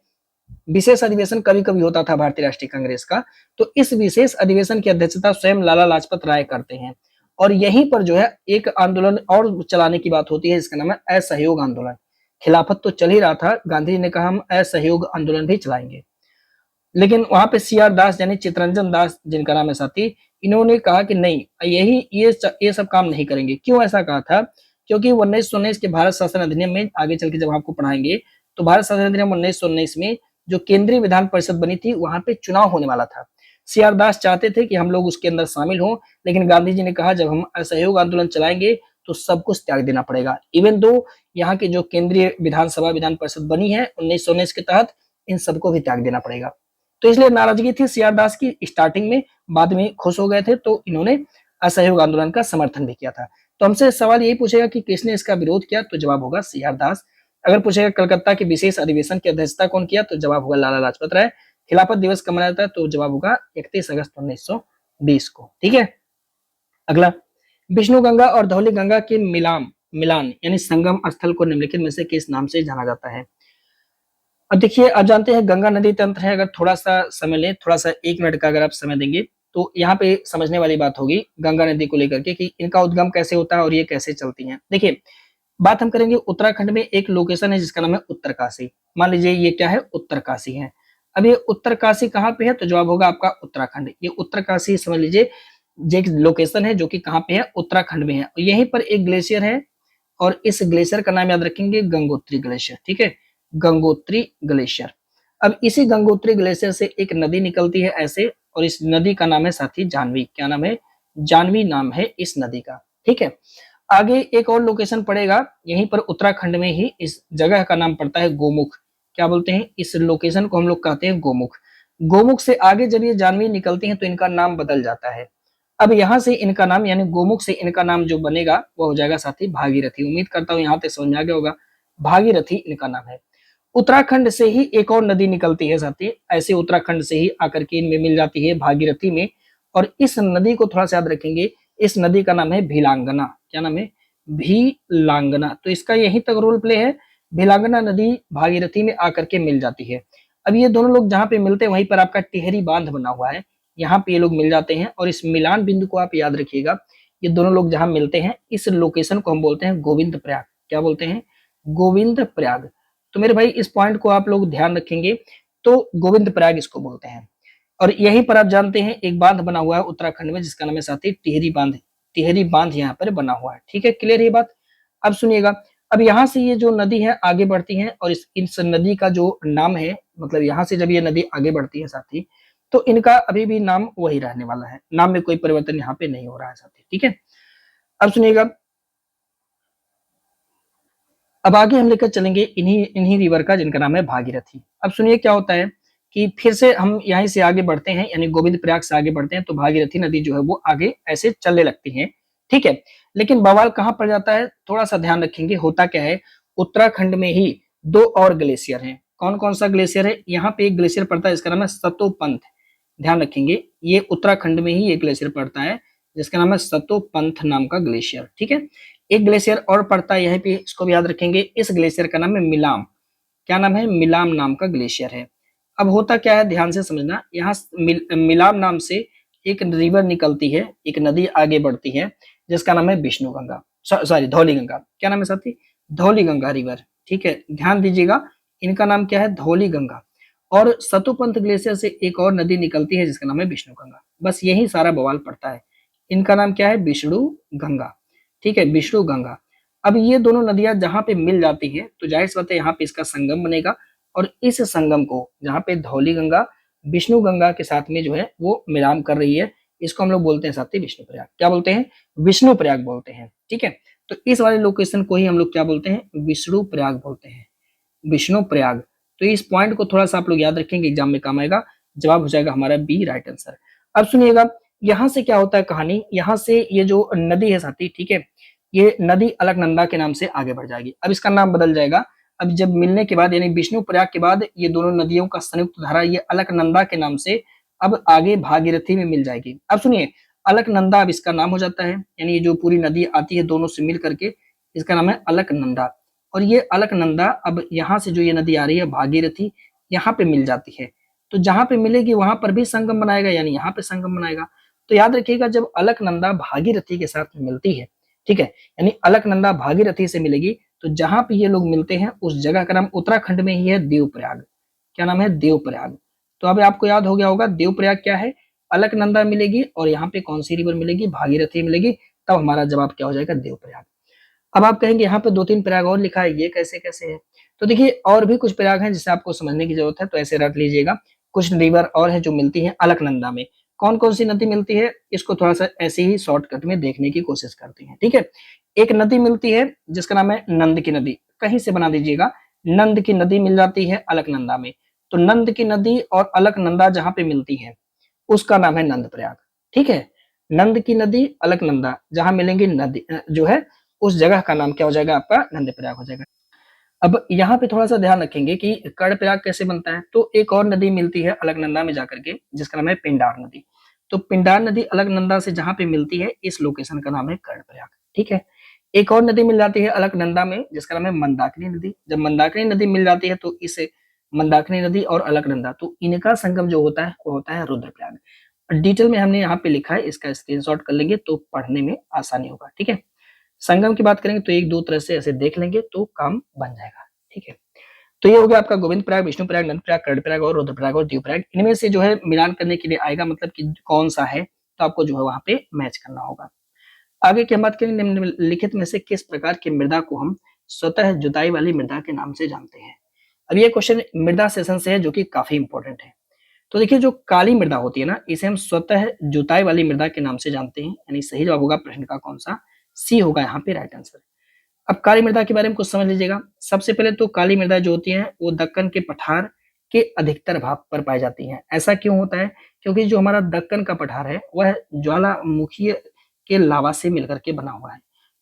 विशेष अधिवेशन कभी कभी होता था भारतीय राष्ट्रीय कांग्रेस का, तो इस विशेष अधिवेशन की अध्यक्षता स्वयं लाला लाजपत राय करते हैं। और यहीं पर जो है एक आंदोलन और चलाने की बात होती है, जिसका नाम है असहयोग आंदोलन। खिलाफत तो चल ही रहा था, गांधी जी ने कहा हम असहयोग आंदोलन भी चलाएंगे, लेकिन वहां पे सी आर दास यानी चितरंजन दास जिनका नाम है साथी, इन्होंने कहा कि नहीं, यही ये सब काम नहीं करेंगे। क्यों ऐसा कहा था? क्योंकि 1919 के भारत शासन अधिनियम में आगे चल के जब आपको पढ़ाएंगे, तो भारत शासन अधिनियम 1919 में जो केंद्रीय विधान परिषद बनी थी, वहां पे चुनाव होने वाला था। सी आर दास चाहते थे कि हम लोग उसके अंदर शामिल हों, लेकिन गांधी जी ने कहा जब हम असहयोग आंदोलन चलाएंगे तो सब कुछ त्याग देना पड़ेगा। इवन दो यहाँ की जो केंद्रीय विधानसभा विधान परिषद बनी है 1919 के तहत, इन सबको भी त्याग देना पड़ेगा। तो इसलिए नाराजगी थी सी आर दास की स्टार्टिंग में, बाद में खुश हो गए थे, तो इन्होंने असहयोग आंदोलन का समर्थन भी किया था। तो हमसे सवाल यही पूछेगा कि किसने इसका विरोध किया, तो जवाब होगा सी आर दास। अगर पूछेगा कलकत्ता के विशेष अधिवेशन की अध्यक्षता कौन किया, तो जवाब होगा लाला लाजपत राय। खिलाफत दिवस कब मनाया जाता है, तो जवाब होगा 31 अगस्त 1920 को, ठीक है। अगला, विष्णु गंगा और धौली गंगा के मिलान यानी संगम स्थल को निम्नलिखित में से किस नाम से जाना जाता है? अब देखिए आप जानते हैं गंगा नदी तंत्र है, अगर थोड़ा सा समय लें, थोड़ा सा 1 मिनट का अगर आप समय देंगे, तो यहाँ पे समझने वाली बात होगी गंगा नदी को लेकर के कि इनका उद्गम कैसे होता है और ये कैसे चलती हैं। देखिए बात हम करेंगे उत्तराखंड में एक लोकेशन है जिसका नाम है उत्तरकाशी। मान लीजिए ये क्या है, उत्तरकाशी है। अब ये उत्तरकाशी कहाँ पे है, तो जवाब होगा आपका उत्तराखंड। ये उत्तरकाशी समझ लीजिए एक लोकेशन है जो कि कहाँ पे है, उत्तराखंड में है। यहीं पर एक ग्लेशियर है और इस ग्लेशियर का नाम याद रखेंगे गंगोत्री ग्लेशियर, ठीक है, गंगोत्री ग्लेशियर। अब इसी गंगोत्री ग्लेशियर से एक नदी निकलती है ऐसे, और इस नदी का नाम है साथी जानवी। क्या नाम है? जानवी नाम है इस नदी का। ठीक है। आगे एक और लोकेशन पड़ेगा यहीं पर उत्तराखंड में ही, इस जगह का नाम पड़ता है गोमुख। क्या बोलते हैं इस लोकेशन को? हम लोग कहते हैं गोमुख। गोमुख से आगे जब ये जानवी निकलती हैं तो इनका नाम बदल जाता है। अब यहाँ से इनका नाम यानी गोमुख से इनका नाम जो बनेगा वो हो जाएगा साथी भागीरथी। उम्मीद करता हूँ यहाँ तक समझ में आ गया होगा। भागीरथी इनका नाम है। उत्तराखंड से ही एक और नदी निकलती है साथी, ऐसे उत्तराखंड से ही आकर के इनमें मिल जाती है भागीरथी में। और इस नदी को थोड़ा सा याद रखेंगे, इस नदी का नाम है भीलांगना। क्या नाम है? भीलांगना। तो इसका यहीं तक रोल प्ले है। भीलांगना नदी भागीरथी में आकर के मिल जाती है। अब ये दोनों लोग जहां पे मिलते हैं वहीं पर आपका टिहरी बांध बना हुआ है, यहाँ पे ये लोग मिल जाते हैं। और इस मिलान बिंदु को आप याद रखिएगा, ये दोनों लोग जहां मिलते हैं इस लोकेशन को हम बोलते हैं गोविंद प्रयाग। क्या बोलते हैं? गोविंद प्रयाग। तो मेरे भाई इस पॉइंट को आप लोग ध्यान रखेंगे, तो गोविंद प्रयाग इसको बोलते हैं। और यहीं पर आप जानते हैं एक बांध बना हुआ है उत्तराखंड में जिसका नाम है साथी टिहरी बांध। टिहरी बांध यहाँ पर बना हुआ है। ठीक है, क्लियर ये बात? अब सुनिएगा, अब यहाँ से ये जो नदी है आगे बढ़ती है और इस नदी का जो नाम है, मतलब यहाँ से जब ये नदी आगे बढ़ती है साथी, तो इनका अभी भी नाम वही रहने वाला है, नाम में कोई परिवर्तन यहाँ पे नहीं हो रहा है साथी। ठीक है, अब सुनिएगा, अब आगे हम लेकर चलेंगे इन्हीं इन्हीं रिवर का जिनका नाम है भागीरथी। अब सुनिए क्या होता है कि फिर से हम यहीं से आगे बढ़ते हैं, यानी गोविंद प्रयाग से आगे बढ़ते हैं तो भागीरथी नदी जो है वो आगे ऐसे चलने लगती है। ठीक है, लेकिन बवाल कहाँ पड़ जाता है, थोड़ा सा ध्यान रखेंगे। होता क्या है, उत्तराखंड में ही दो और ग्लेशियर हैं। कौन कौन सा ग्लेशियर है? यहाँ पे एक ग्लेशियर पड़ता है, इसका नाम है सतोपंथ। ध्यान रखेंगे, ये उत्तराखंड में ही एक ग्लेशियर पड़ता है जिसका नाम है सतोपंथ नाम का ग्लेशियर। ठीक है, एक ग्लेशियर और पड़ता है यहाँ पे, इसको भी याद रखेंगे। इस ग्लेशियर का नाम है मिलाम। क्या नाम है? मिलाम नाम का ग्लेशियर है। अब होता क्या है, ध्यान से समझना, यहाँ मिलाम नाम से एक रिवर निकलती है, एक नदी आगे बढ़ती है जिसका नाम है विष्णु गंगा, सॉरी धौली गंगा। क्या नाम है साथी? धौली गंगा रिवर। ठीक है, ध्यान दीजिएगा, इनका नाम क्या है? धौली गंगा। और सतुपंथ ग्लेशियर से एक और नदी निकलती है जिसका नाम है विष्णु गंगा। बस यही सारा बवाल पड़ता है। इनका नाम क्या है? विष्णु गंगा। ठीक है, विष्णु गंगा। अब ये दोनों नदियां जहां पे मिल जाती है तो जाहिर सी बात है यहाँ पे इसका संगम बनेगा। और इस संगम को जहाँ पे धौली गंगा विष्णु गंगा के साथ में जो है वो मिलान कर रही है, इसको हम लोग बोलते हैं साथी विष्णु प्रयाग। क्या बोलते हैं? विष्णु प्रयाग बोलते हैं। ठीक है, तो इस वाले लोकेशन को ही हम लोग क्या बोलते हैं? विष्णु प्रयाग बोलते हैं, विष्णु प्रयाग। तो इस पॉइंट को थोड़ा सा आप लोग याद रखेंगे, एग्जाम में काम आएगा। जवाब हो जाएगा हमारा बी, राइट आंसर। अब सुनिएगा, यहाँ से क्या होता है कहानी, यहाँ से ये जो नदी है साथी, ठीक है, ये नदी अलकनंदा के नाम से आगे बढ़ जाएगी। अब इसका नाम बदल जाएगा। अब जब मिलने के बाद यानी विष्णु प्रयाग के बाद ये दोनों नदियों का संयुक्त धारा ये अलकनंदा के नाम से अब आगे भागीरथी में मिल जाएगी। अब सुनिए, अलकनंदा अब इसका नाम हो जाता है, यानी ये जो पूरी नदी आती है दोनों से मिल करके इसका नाम है अलकनंदा। और ये अलकनंदा अब यहाँ से जो ये नदी आ रही है भागीरथी, यहाँ पे मिल जाती है। तो जहां पे मिलेगी वहां पर भी संगम बनाएगा, यानी यहाँ पे संगम बनाएगा। तो याद रखिएगा, जब अलकनंदा भागीरथी के साथ में मिलती है, ठीक है, यानी अलकनंदा भागीरथी से मिलेगी, तो जहां पे ये लोग मिलते हैं उस जगह का नाम उत्तराखंड में ही है देवप्रयाग। क्या नाम है? देवप्रयाग। तो अब आपको याद हो गया होगा देवप्रयाग क्या है, अलकनंदा मिलेगी और यहाँ पे कौन सी रिवर मिलेगी? भागीरथी मिलेगी। तब हमारा जवाब क्या हो जाएगा? देवप्रयाग। अब आप कहेंगे यहाँ पे दो तीन प्रयाग और लिखा है, ये कैसे कैसे है? तो देखिए, और भी कुछ प्रयाग हैं जिसे आपको समझने की जरूरत है, तो ऐसे रट लीजिएगा। कुछ रिवर और है जो मिलती है अलकनंदा में। कौन कौन सी नदी मिलती है, इसको थोड़ा सा ऐसे ही शॉर्टकट में देखने की कोशिश करते हैं। ठीक है, एक नदी मिलती है जिसका नाम है नंद की नदी, कहीं से बना दीजिएगा, नंद की नदी मिल जाती है अलकनंदा में। तो नंद की नदी और अलकनंदा जहां पे मिलती है उसका नाम है नंद प्रयाग। ठीक है, नंद की नदी अलकनंदा जहां मिलेंगी नदी जो है उस जगह का नाम क्या हो जाएगा? आपका नंद प्रयाग हो जाएगा। अब यहाँ पे थोड़ा सा ध्यान रखेंगे कि कर्ण प्रयाग कैसे बनता है। तो एक और नदी मिलती है अलकनंदा में जाकर के जिसका नाम है पिंडार नदी। तो पिंडार नदी अलकनंदा से जहां पे मिलती है इस लोकेशन का नाम है कर्ण प्रयाग। ठीक है, एक और नदी मिल जाती है अलकनंदा में जिसका नाम है मंदाकिनी नदी। जब मंदाकिनी नदी मिल जाती है तो इस मंदाकिनी नदी और अलकनंदा, तो इनका संगम जो होता है वो होता है रुद्रप्रयाग। डिटेल में हमने यहाँ पे लिखा है, इसका स्क्रीनशॉट कर लेंगे तो पढ़ने में आसानी होगा। ठीक है, संगम की बात करेंगे तो एक दो तरह से ऐसे देख लेंगे तो काम बन जाएगा। ठीक है, तो ये हो गया आपका गोविंद प्रयाग, विष्णु प्रयाग, नंद प्रयाग, कर्ण प्रयाग और रुद्रप्रयाग और देवप्रयाग। इनमें से जो है मिलान करने के लिए आएगा, मतलब कि कौन सा है, तो आपको जो है वहां पे मैच करना होगा। आगे की हम बात करेंगे, निम्नलिखित में से किस प्रकार की मृदा को हम स्वतः जुताई वाली मृदा के नाम से जानते हैं? अब ये क्वेश्चन मृदा सेशन से है जो कि काफी इंपॉर्टेंट है। तो देखिए, जो काली मृदा होती है ना, इसे हम स्वतः जुताई वाली मृदा के नाम से जानते हैं, यानी सही जवाब होगा प्रश्न का कौन सा? सी होगा यहाँ पे राइट आंसर। अब काली मृदा के बारे में कुछ समझ लीजिएगा। सबसे पहले तो काली मृदा जो होती है वो दक्कन के पठार के अधिकतर भाग पर पाई जाती है। ऐसा क्यों होता है? क्योंकि जो हमारा दक्कन का पठार है वह ज्वालामुखी के लावा से मिलकर के बना हुआ है।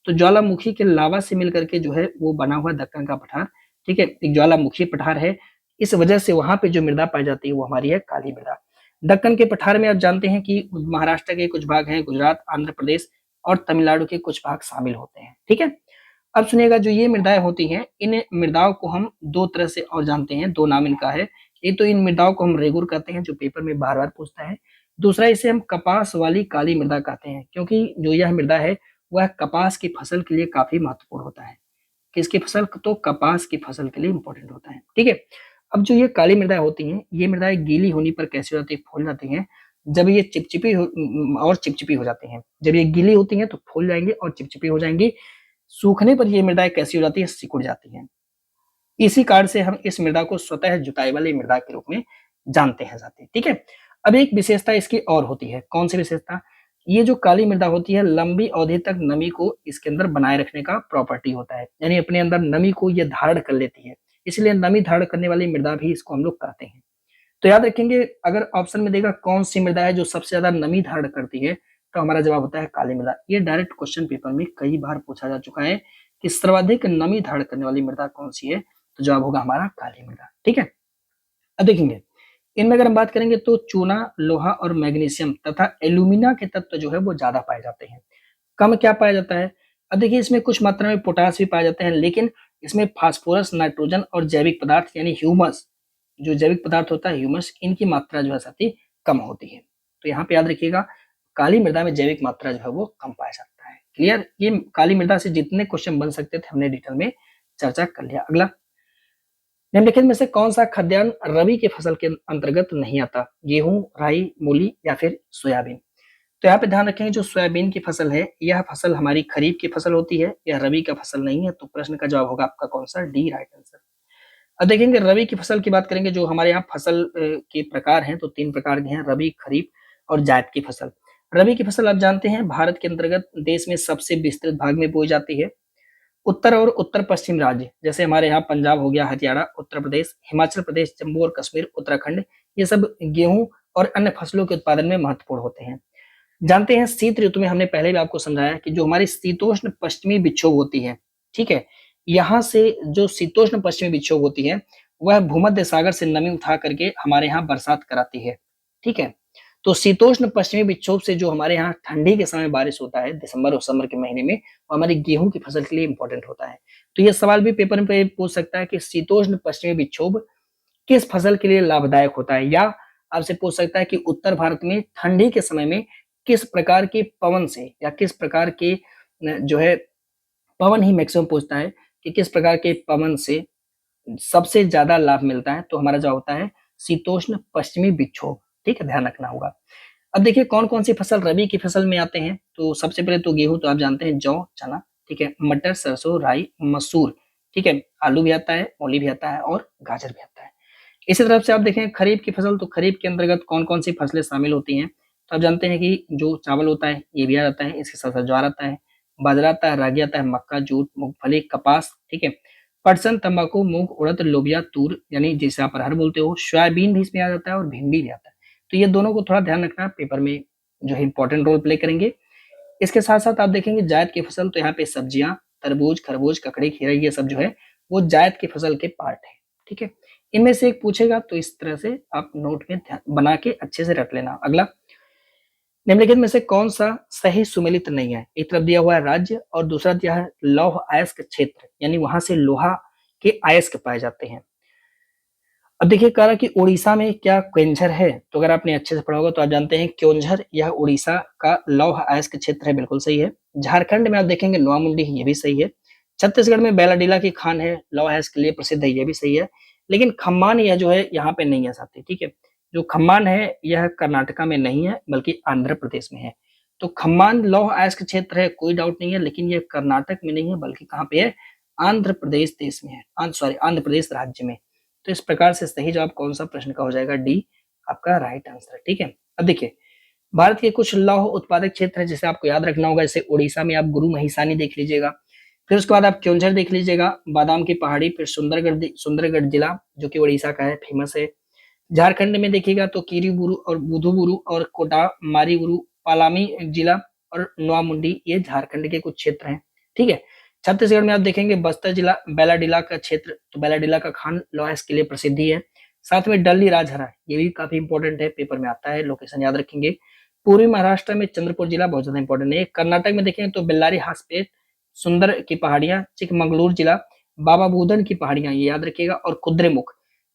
तो ज्वालामुखी के लावा से मिलकर के जो है वो बना हुआ दक्कन का पठार, ठीक है, एक ज्वालामुखी पठार है। इस वजह से वहां पे जो मृदा पाई जाती है वो हमारी है काली मृदा। दक्कन के पठार में आप जानते हैं कि महाराष्ट्र के कुछ भाग हैं, गुजरात, आंध्र प्रदेश और तमिलनाडु के कुछ भाग शामिल होते हैं, ठीक है। अब सुनिएगा, जो ये मृदाएं होती हैं, इन मृदाओं को हम दो तरह से और जानते हैं, दो नाम इनका है। एक तो इन मृदाओं को हम रेगुर कहते हैं, जो पेपर में बार बार पूछता है। दूसरा इसे हम कपास वाली काली मृदा कहते हैं, क्योंकि जो यह मृदा है वह कपास की फसल के लिए काफी महत्वपूर्ण होता है। किसकी फसल? तो कपास की फसल के लिए इंपॉर्टेंट होता है, ठीक है। अब जो ये काली मृदाएं होती हैं, ये मृदाएं गीली होने पर कैसे हो जाती है? फूल जाती हैं। जब ये चिपचिपी और चिपचिपी हो जाती हैं, जब ये गीली होती हैं तो फूल जाएंगे और चिपचिपी हो जाएंगी। सूखने पर ये मृदाएं कैसी हो जाती है? सिकुड़ जाती हैं। इसी कारण से हम इस मृदा को स्वतः जुताई वाली मृदा के रूप में जानते हैं जाते हैं, ठीक है। अब एक विशेषता इसकी और होती है। कौन सी विशेषता? ये जो काली मृदा होती है लंबी अवधि तक नमी को इसके अंदर बनाए रखने का प्रॉपर्टी होता है, यानी अपने अंदर नमी को ये धारण कर लेती है, इसलिए नमी धारण करने वाली मृदा भी इसको हम लोग कहते हैं। तो याद रखेंगे, अगर ऑप्शन में देगा कौन सी मृदा है जो सबसे ज्यादा नमी धारण करती है, तो हमारा जवाब होता है काली मृदा। ये डायरेक्ट क्वेश्चन पेपर में कई बार पूछा जा चुका है कि सर्वाधिक नमी धारण करने वाली मृदा कौन सी है, तो जवाब होगा हमारा काली मृदा, ठीक है। अब देखेंगे, इनमें अगर हम बात करेंगे तो चूना, लोहा और मैग्नीशियम तथा एल्यूमिना के तत्व जो है वो ज्यादा पाए जाते हैं। कम क्या पाया जाता है? अब देखिए, इसमें कुछ मात्रा में पोटास भी पाए जाते हैं, लेकिन इसमें फास्फोरस, नाइट्रोजन और जैविक पदार्थ यानी ह्यूमस, जो जैविक पदार्थ होता है ह्यूमस, इनकी मात्रा जो है साथी कम होती है। तो यहाँ पे याद रखिएगा, काली मृदा में जैविक मात्रा जो है वो कम पाया जाता है। क्लियर? ये काली मृदा से जितने क्वेश्चन बन सकते थे हमने डिटेल में चर्चा कर लिया। अगला, निम्नलिखित में से कौन सा खाद्यान्न रबी की फसल के अंतर्गत नहीं आता? गेहूं, राई, मूली या फिर सोयाबीन? तो यहाँ पे ध्यान रखेंगे, जो सोयाबीन की फसल है यह फसल हमारी खरीफ की फसल होती है, यह रबी का फसल नहीं है। तो प्रश्न का जवाब होगा आपका कौन सा? D right answer. अब देखेंगे, रबी की फसल की बात करेंगे। जो हमारे यहाँ फसल के प्रकार हैं तो तीन प्रकार के हैं, रबी, खरीफ और जायद की फसल। रबी की फसल आप जानते हैं भारत के अंतर्गत देश में सबसे विस्तृत भाग में बोई जाती है। उत्तर और उत्तर पश्चिम राज्य, जैसे हमारे यहाँ पंजाब हो गया, हरियाणा, उत्तर प्रदेश, हिमाचल प्रदेश, जम्मू और कश्मीर, उत्तराखंड, ये सब गेहूं और अन्य फसलों के उत्पादन में महत्वपूर्ण होते हैं। जानते हैं, शीत ऋतु में हमने पहले भी आपको समझाया कि जो हमारी शीतोष्ण पश्चिमी विक्षोभ होती है, ठीक है, यहाँ से जो शीतोष्ण पश्चिमी विक्षोभ होती है वह भूमध्य सागर से नमी उठा करके हमारे यहाँ बरसात कराती है, ठीक है। तो शीतोष्ण पश्चिमी विक्षोभ से जो हमारे यहाँ ठंडी के समय बारिश होता है दिसंबर और दिसंबर के महीने में, वो हमारी गेहूं की फसल के लिए इंपॉर्टेंट होता है। तो ये सवाल भी पेपर में पूछ सकता है कि शीतोष्ण पश्चिमी विक्षोभ किस फसल के लिए लाभदायक होता है, या आपसे पूछ सकता है कि उत्तर भारत में ठंडी के समय में किस प्रकार के पवन से या किस प्रकार के जो है पवन ही मैक्सिमम पूछता है कि किस प्रकार के पवन से सबसे ज्यादा लाभ मिलता है। तो हमारा जवाब होता है शीतोष्ण पश्चिमी विक्षोभ, ठीक है, ध्यान रखना होगा। अब देखिए, कौन कौन सी फसल रबी की फसल में आते हैं। तो सबसे पहले तो गेहूं, तो आप जानते हैं, जौ, चना, ठीक है, मटर, सरसों, राई, मसूर, ठीक है, आलू भी आता है, मूली भी आता है और गाजर भी आता है। इसी तरफ से आप देखें खरीफ की फसल, तो खरीफ के अंतर्गत कौन कौन सी फसलें शामिल होती हैं। तो आप जानते हैं कि जो चावल होता है ये भी आ जाता है, इसके साथ साथ ज्वार आता है, बाजरा आता है, रागी आता है, मक्का, जूट, मूंगफली, कपास, ठीक है, पटसन, तंबाकू, मूंग, उड़द, लोबिया, तूर यानी जिसे आप अरहर बोलते हो, सोयाबीन भी इसमें आ जाता है और भिंडी भी आता है। तो ये दोनों को थोड़ा ध्यान रखना, पेपर में जो है इंपॉर्टेंट रोल प्ले करेंगे। इसके साथ साथ आप देखेंगे जायद की फसल, तो यहाँ पे सब्जियां, तरबूज, खरबूज, ककड़ी, खीरा, ये सब जो है वो जायद की फसल के पार्ट है, ठीक है। इनमें से एक पूछेगा तो इस तरह से आप नोट में बना के अच्छे से रट लेना। अगला, निम्नलिखित में से कौन सा सही सुमेलित नहीं है। एक तरफ दिया हुआ है राज्य और दूसरा दिया है लौह अयस्क क्षेत्र, यानी वहां से लोहा के अयस्क पाए जाते हैं। अब देखिए, कह रहा कि उड़ीसा में क्या क्वेंझर है। तो अगर आपने अच्छे से पढ़ा होगा तो आप जानते हैं क्योंझर यह उड़ीसा का लौह अयस्क क्षेत्र है, बिल्कुल सही है। झारखंड में आप देखेंगे नोआमुंडी, ये भी सही है। छत्तीसगढ़ में बैलाडीला की खान है, लौह अयस्क के लिए प्रसिद्ध है, ये भी सही है। लेकिन खम्मान यह जो है यहाँ पे नहीं है साथी, ठीक है। जो खम्मान है यह कर्नाटका में नहीं है बल्कि आंध्र प्रदेश में है। तो खम्मान लौह अयस्क क्षेत्र है, कोई डाउट नहीं है, लेकिन यह कर्नाटक में नहीं है बल्कि कहाँ पे है? आंध्र प्रदेश देश में है, आंध्र प्रदेश राज्य में। तो इस प्रकार से सही जवाब कौन सा प्रश्न का हो जाएगा? डी आपका राइट आंसर है, ठीक है। अब देखिए, भारत के कुछ लौह उत्पादक क्षेत्र हैं जिसे आपको याद रखना होगा, जैसे उड़ीसा में आप गुरु महिसानी देख लीजिएगा, फिर उसके बाद आप क्योंझर देख लीजिएगा, बादाम की पहाड़ी, फिर सुंदरगढ़ जिला जो कि उड़ीसा का है, फेमस है। झारखंड में देखिएगा तो किरीबुरु और बुधुबुरु और कोटामारीबुरु, पालामी जिला और नोआमुंडी, ये झारखंड के कुछ क्षेत्र हैं। ठीक है। छत्तीसगढ़ में आप देखेंगे बस्तर जिला, बैलाडीला का क्षेत्र, तो बैलाडीला का खान लोहा इसके लिए प्रसिद्धि है। साथ में डल्ली राजहरा, ये भी काफी इंपॉर्टेंट है, पेपर में आता है, लोकेशन याद रखेंगे। पूर्वी महाराष्ट्र में चंद्रपुर जिला बहुत ज्यादा इंपॉर्टेंट है। कर्नाटक में देखेंगे तो बेल्लारी हासपेट, सुंदर की पहाड़ियां, चिकमंगलूर जिला, बाबा बुदन की पहाड़ियां, ये याद रखिएगा। और कुद्रेमुख,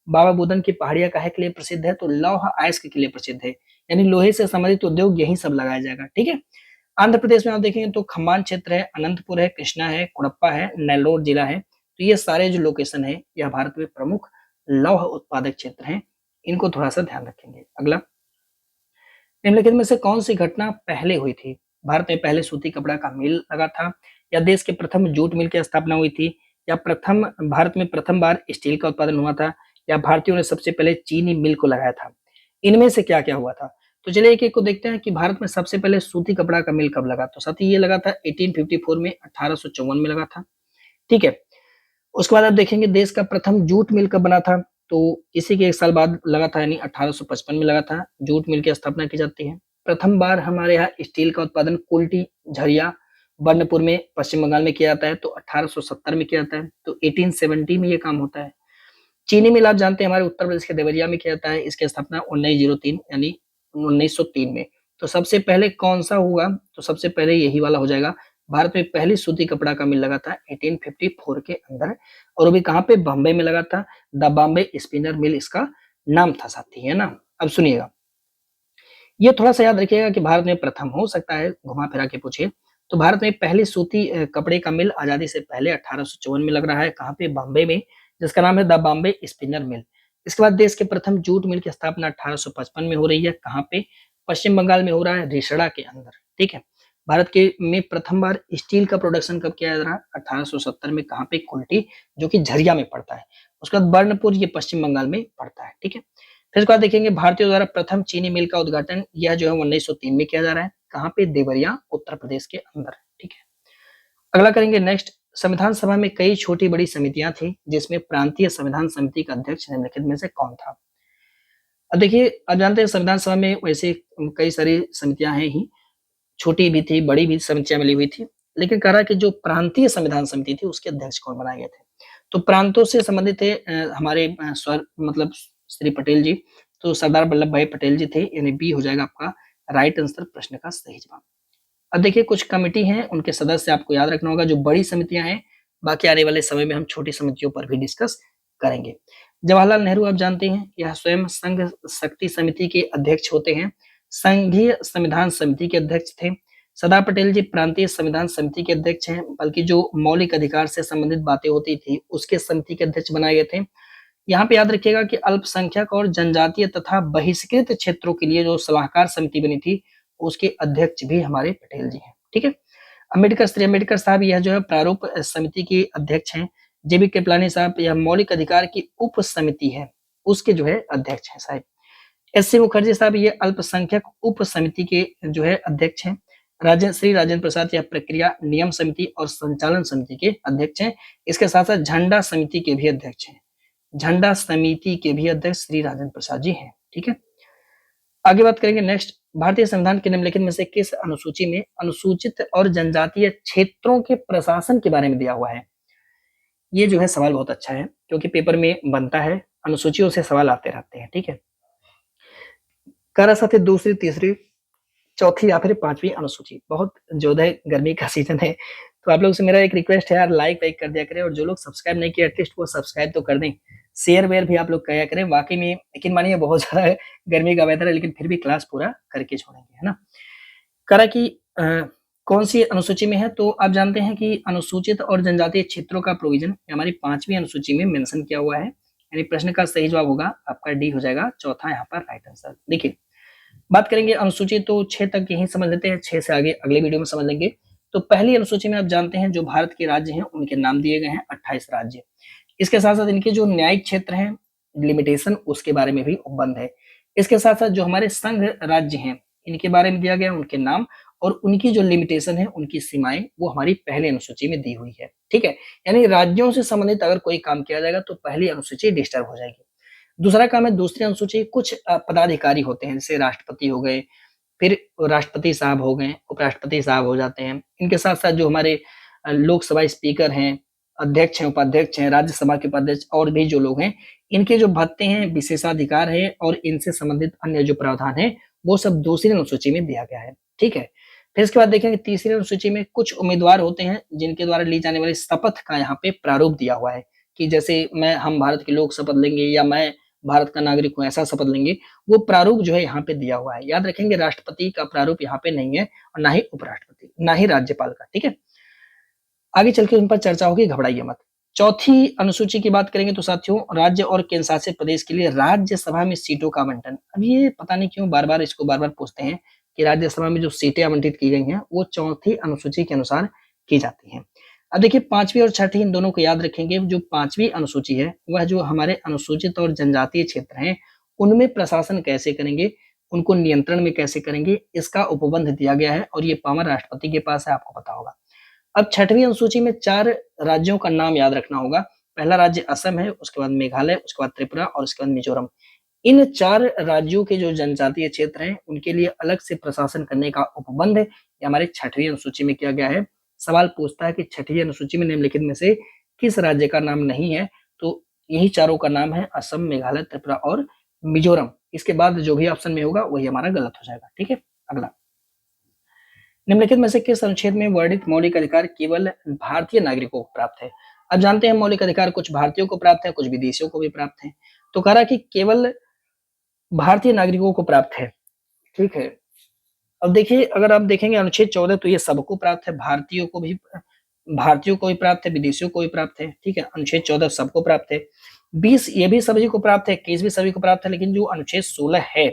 बाबा बुदन की पहाड़ियां काहे के लिए प्रसिद्ध है, तो लौह अयस्क के लिए प्रसिद्ध है, यानी लोहे से संबंधित उद्योग यही सब लगाया जाएगा। ठीक है। आंध्र प्रदेश में आप देखेंगे तो खम्बान क्षेत्र है, अनंतपुर है, कृष्णा है, कुड़प्पा है, नेल्लोर जिला है। तो ये सारे जो लोकेशन है यह भारत में प्रमुख लौह उत्पादक क्षेत्र हैं, इनको थोड़ा सा ध्यान रखेंगे। अगला, निम्नलिखित में से कौन सी घटना पहले हुई थी? भारत में पहले सूती कपड़ा का मिल लगा था, या देश के प्रथम जूट मिल की स्थापना हुई थी, या भारत में प्रथम बार स्टील का उत्पादन हुआ था, या भारतीयों ने सबसे पहले चीनी मिल को लगाया था? इनमें से क्या क्या हुआ था? तो चलिए एक एक को देखते हैं कि भारत में सबसे पहले सूती कपड़ा का मिल कब लगा। तो साथी ये लगा था 1854 में, 1854 में लगा था। ठीक है। उसके बाद आप देखेंगे देश का प्रथम जूट मिल कब बना था, तो इसी के एक साल बाद लगा था, यानी 1855 में लगा था। जूट मिल की स्थापना की जाती है। प्रथम बार हमारे यहाँ स्टील का उत्पादन कुल्टी झरिया बर्नपुर में पश्चिम बंगाल में किया जाता है, तो 1870 में किया जाता है, तो 1870 में ये काम होता है। चीनी मिल आप जानते हैं हमारे उत्तर प्रदेश के देवरिया में किया जाता है, इसकी स्थापना 1903 यानी 1903 में। तो सबसे पहले कौन सा हुआ, तो सबसे पहले यही वाला हो जाएगा। भारत में पहली सूती कपड़ा का मिल लगा था 1854 के अंदर, और वो भी कहाँ पे, बॉम्बे में लगा था। द बॉम्बे स्पिनर मिल इसका नाम था साथी, है ना। अब सुनिएगा, ये थोड़ा सा याद रखिएगा कि भारत में प्रथम, हो सकता है घुमा फिरा के पूछे। तो भारत में पहली सूती कपड़े का मिल आजादी से पहले 1854 में लग रहा है, कहाँ पे, बॉम्बे में, जिसका नाम है द बॉम्बे स्पिनर मिल। इसके बाद देश के प्रथम जूट मिल की स्थापना 1855 में हो रही है, कहाँ पे, पश्चिम बंगाल में हो रहा है, रिसड़ा के अंदर। ठीक है। भारत के में प्रथम बार स्टील का प्रोडक्शन कब किया जा रहा है, 1870 में, कहाँ पे, कुल्टी, जो कि झरिया में पड़ता है। उसके बाद बर्नपुर, ये पश्चिम बंगाल में पड़ता है। ठीक है। फिर उसके बाद देखेंगे भारतीयों द्वारा प्रथम चीनी मिल का उद्घाटन, यह जो है 1903 में किया जा रहा है, कहाँ पे, देवरिया उत्तर प्रदेश के अंदर। ठीक है। अगला करेंगे नेक्स्ट, संविधान सभा में कई छोटी बड़ी समितियां थी, जिसमें प्रांतीय संविधान समिति का अध्यक्ष निम्नलिखित में से कौन था? अब देखिए, आप जानते हैं संविधान सभा में वैसे कई सारी समितियां हैं ही, छोटी भी थी, बड़ी भी समितियां मिली हुई थी, लेकिन कह रहा है कि जो प्रांतीय संविधान समिति थी उसके अध्यक्ष कौन बनाए गए थे? तो प्रांतों से संबंधित थे हमारे स्वर मतलब श्री पटेल जी, तो सरदार वल्लभ भाई पटेल जी थे, यानी बी हो जाएगा आपका राइट आंसर, प्रश्न का सही जवाब। अब देखिए कुछ कमेटी हैं, उनके सदस्य आपको याद रखना होगा, जो बड़ी समितियां हैं, बाकी आने वाले समय में हम छोटी समितियों पर भी डिस्कस करेंगे। जवाहरलाल नेहरू आप जानते हैं, यह स्वयं संघ शक्ति समिति के अध्यक्ष होते हैं, संघीय संविधान समिति के अध्यक्ष थे। सरदार पटेल जी प्रांतीय संविधान समिति के अध्यक्ष हैं, बल्कि जो मौलिक अधिकार से संबंधित बातें होती थी उसके समिति के अध्यक्ष बनाए गए थे। यहाँ पे याद रखिएगा कि अल्पसंख्यक और जनजातीय तथा बहिष्कृत क्षेत्रों के लिए जो सलाहकार समिति बनी थी उसके अध्यक्ष भी हमारे पटेल जी हैं। ठीक है। अम्बेडकर, श्री अम्बेडकर साहब यह जो है प्रारूप समिति के अध्यक्ष हैं। जेबी कृपलानी साहब यह मौलिक अधिकार की उप समिति है, उसके जो है अध्यक्ष हैं साहब। एस.सी. मुखर्जी साहब ये अल्पसंख्यक उप समिति के जो है अध्यक्ष हैं। श्री राजेंद्र प्रसाद यह प्रक्रिया नियम समिति और संचालन समिति के अध्यक्ष हैं। इसके साथ साथ झंडा समिति के भी अध्यक्ष हैं। झंडा समिति के भी अध्यक्ष श्री राजेंद्र प्रसाद जी हैं। ठीक है। आगे बात करेंगे नेक्स्ट, भारतीय संविधान के निम्नलिखित में से किस अनुसूची में अनुसूचित और जनजातीय क्षेत्रों के प्रशासन के बारे में दिया हुआ है? ये जो है सवाल बहुत अच्छा है, क्योंकि पेपर में बनता है, अनुसूचियों से सवाल आते रहते हैं। ठीक है। कह रहा साथी दूसरी, तीसरी, चौथी या फिर पांचवी अनुसूची, बहुत जो है गर्मी का सीजन है, तो आप लोग से मेरा एक रिक्वेस्ट है यार, लाइक वाइक कर दिया करें, और जो लोग सब्सक्राइब नहीं किए एटलीस्ट वो सब्सक्राइब तो कर दें, शेयर वेयर भी आप लोग किया करें। वाकई में यकीन मानिए बहुत ज्यादा गर्मी का वेदर है, लेकिन फिर भी क्लास पूरा करके छोड़ेंगे, है ना। करा कि कौन सी अनुसूची में है, तो आप जानते हैं कि अनुसूचित और जनजातीय क्षेत्रों का प्रोविजन हमारी 5वीं अनुसूची में मेंशन किया हुआ है, यानी प्रश्न का सही जवाब होगा आपका डी हो जाएगा, चौथा यहाँ पर राइट आंसर। देखिए बात करेंगे अनुसूची, तो 6 तक यही समझ लेते हैं, 6 से आगे अगले वीडियो में समझ लेंगे। तो पहली अनुसूची में आप जानते हैं जो भारत के राज्य हैं उनके नाम दिए गए हैं, 28 राज्य। इसके साथ साथ इनके जो न्यायिक क्षेत्र हैं, लिमिटेशन, उसके बारे में भी उपबंध है। इसके साथ साथ जो हमारे संघ राज्य हैं, इनके बारे में दिया गया है, उनके नाम और उनकी जो लिमिटेशन है, उनकी सीमाएं वो हमारी पहली अनुसूची में दी हुई है। ठीक है, यानी राज्यों से संबंधित अगर कोई काम किया जाएगा तो पहली अनुसूची डिस्टर्ब हो जाएगी। दूसरा काम है दूसरी अनुसूची, कुछ पदाधिकारी होते हैं जैसे राष्ट्रपति हो गए, फिर राष्ट्रपति साहब हो गए, उपराष्ट्रपति साहब हो जाते हैं। इनके साथ-साथ जो हमारे लोकसभा स्पीकर हैं, अध्यक्ष हैं, उपाध्यक्ष हैं, राज्यसभा के उपाध्यक्ष और भी जो लोग हैं, इनके जो भत्ते हैं, विशेषाधिकार हैं और इनसे संबंधित अन्य जो प्रावधान हैं, वो सब दूसरी अनुसूची में दिया गया है। ठीक है? फिर इसके बाद देखेंगे तीसरी अनुसूची में कुछ उम्मीदवार होते हैं, जिनके द्वारा ली जाने वाली शपथ का यहाँ पे प्रारूप दिया हुआ है कि जैसे हम भारत के लोग शपथ लेंगे या मैं भारत का नागरिक हूँ, ऐसा शपथ लेंगे। वो प्रारूप जो है यहाँ पे दिया हुआ है। याद रखेंगे राष्ट्रपति का प्रारूप यहाँ पे नहीं है और ना ही उपराष्ट्रपति, ना ही राज्यपाल का। ठीक है? आगे चल के उन पर चर्चा होगी, घबराइए मत। चौथी अनुसूची की बात करेंगे तो साथियों, राज्य और केंद्र शासित प्रदेश के लिए राज्यसभा में सीटों का आवंटन। अब ये पता नहीं क्यों बार-बार इसको बार-बार पूछते हैं कि राज्यसभा में जो सीटें आवंटित की गई हैं, वो चौथी अनुसूची के अनुसार की जाती हैं। अब देखिए 5वीं और 6ठी इन दोनों को याद रखेंगे। जो 5वीं अनुसूची है, वह जो हमारे अनुसूचित और जनजातीय क्षेत्र हैं, उनमें प्रशासन कैसे करेंगे, उनको नियंत्रण में कैसे करेंगे, इसका उपबंध दिया गया है और ये पावर राष्ट्रपति के पास है, आपको पता होगा। अब 6वीं अनुसूची में 4 राज्यों का नाम याद रखना होगा। पहला राज्य असम है, उसके बाद मेघालय, उसके बाद त्रिपुरा और उसके बाद मिजोरम। इन 4 राज्यों के जो जनजातीय क्षेत्र हैं, उनके लिए अलग से प्रशासन करने का उपबंध ये हमारे 6वीं अनुसूची में किया गया है। सवाल पूछता है कि 6वीं अनुसूची में निम्नलिखित में से किस राज्य का नाम नहीं है? तो यही चारों का नाम है असम, मेघालय, त्रिपुरा और मिजोरम। इसके बाद जो भी ऑप्शन में होगा वही हमारा गलत हो जाएगा। ठीक है? अगला, निम्नलिखित में से किस अनुच्छेद में वर्णित मौलिक अधिकार केवल भारतीय नागरिकों को प्राप्त है? अब जानते हैं मौलिक अधिकार कुछ भारतीयों को प्राप्त है, कुछ विदेशियों को भी प्राप्त है। तो कह रहा कि केवल भारतीय नागरिकों को प्राप्त है। ठीक है? अब देखिए अगर आप देखेंगे अनुच्छेद 14 तो ये सबको प्राप्त है, भारतीयों को भी प्राप्त है, विदेशियों को भी प्राप्त है। ठीक है? अनुच्छेद 14 सबको प्राप्त है। 20 ये भी सभी को प्राप्त है, 21 भी सभी को प्राप्त है, लेकिन जो अनुच्छेद 16 है,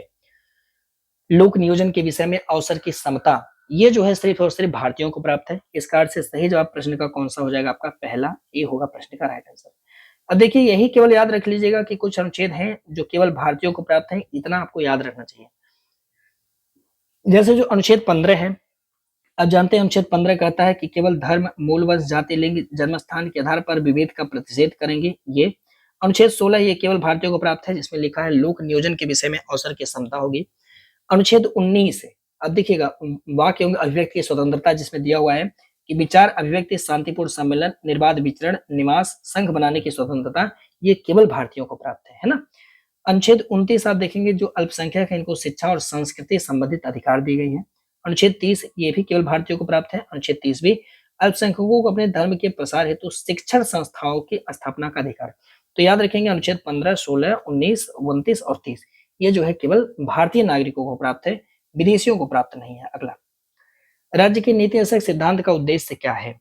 लोक नियोजन के विषय में अवसर की समता, ये जो है सिर्फ और सिर्फ भारतीयों को प्राप्त है। इस कार्ड से सही जवाब प्रश्न का कौन सा हो जाएगा? आपका पहला ए होगा प्रश्न का राइट आंसर। अब देखिए यही केवल याद रख लीजिएगा कि कुछ अनुच्छेद हैं जो केवल भारतीयों को प्राप्त है, इतना आपको याद रखना चाहिए। जैसे जो अनुच्छेद 15 है, अब जानते हैं अनुच्छेद 15 कहता है कि केवल धर्म, मूल वंश, जाति, लिंग, जन्मस्थान के आधार पर विभेद का प्रतिषेध करेंगे। ये अनुच्छेद 16 ये केवल भारतीयों को प्राप्त है, जिसमें लिखा है लोक नियोजन के विषय में अवसर की समता होगी। अनुच्छेद 19 है, अब देखिएगा वाक्य एवं अभिव्यक्ति की स्वतंत्रता, जिसमें दिया हुआ है कि विचार, अभिव्यक्ति, शांतिपूर्ण सम्मेलन, निर्बाध विचरण, निवास, संघ बनाने की स्वतंत्रता, ये केवल भारतीयों को प्राप्त है ना? अनुच्छेद 29 आप देखेंगे जो अल्पसंख्यक है, इनको शिक्षा और संस्कृति संबंधित अधिकार दी गई है। अनुच्छेद 30 ये भी केवल भारतीयों को प्राप्त है। अनुच्छेद 30 भी अल्पसंख्यकों को अपने धर्म के प्रसार हेतु शिक्षण संस्थाओं की स्थापना का अधिकार। तो याद रखेंगे अनुच्छेद 15, 16, 19, 29 और 30 ये जो है केवल भारतीय नागरिकों को प्राप्त है, विदेशियों को प्राप्त नहीं है। अगला, राज्य के नीति निर्देशक सिद्धांत का उद्देश्य क्या है?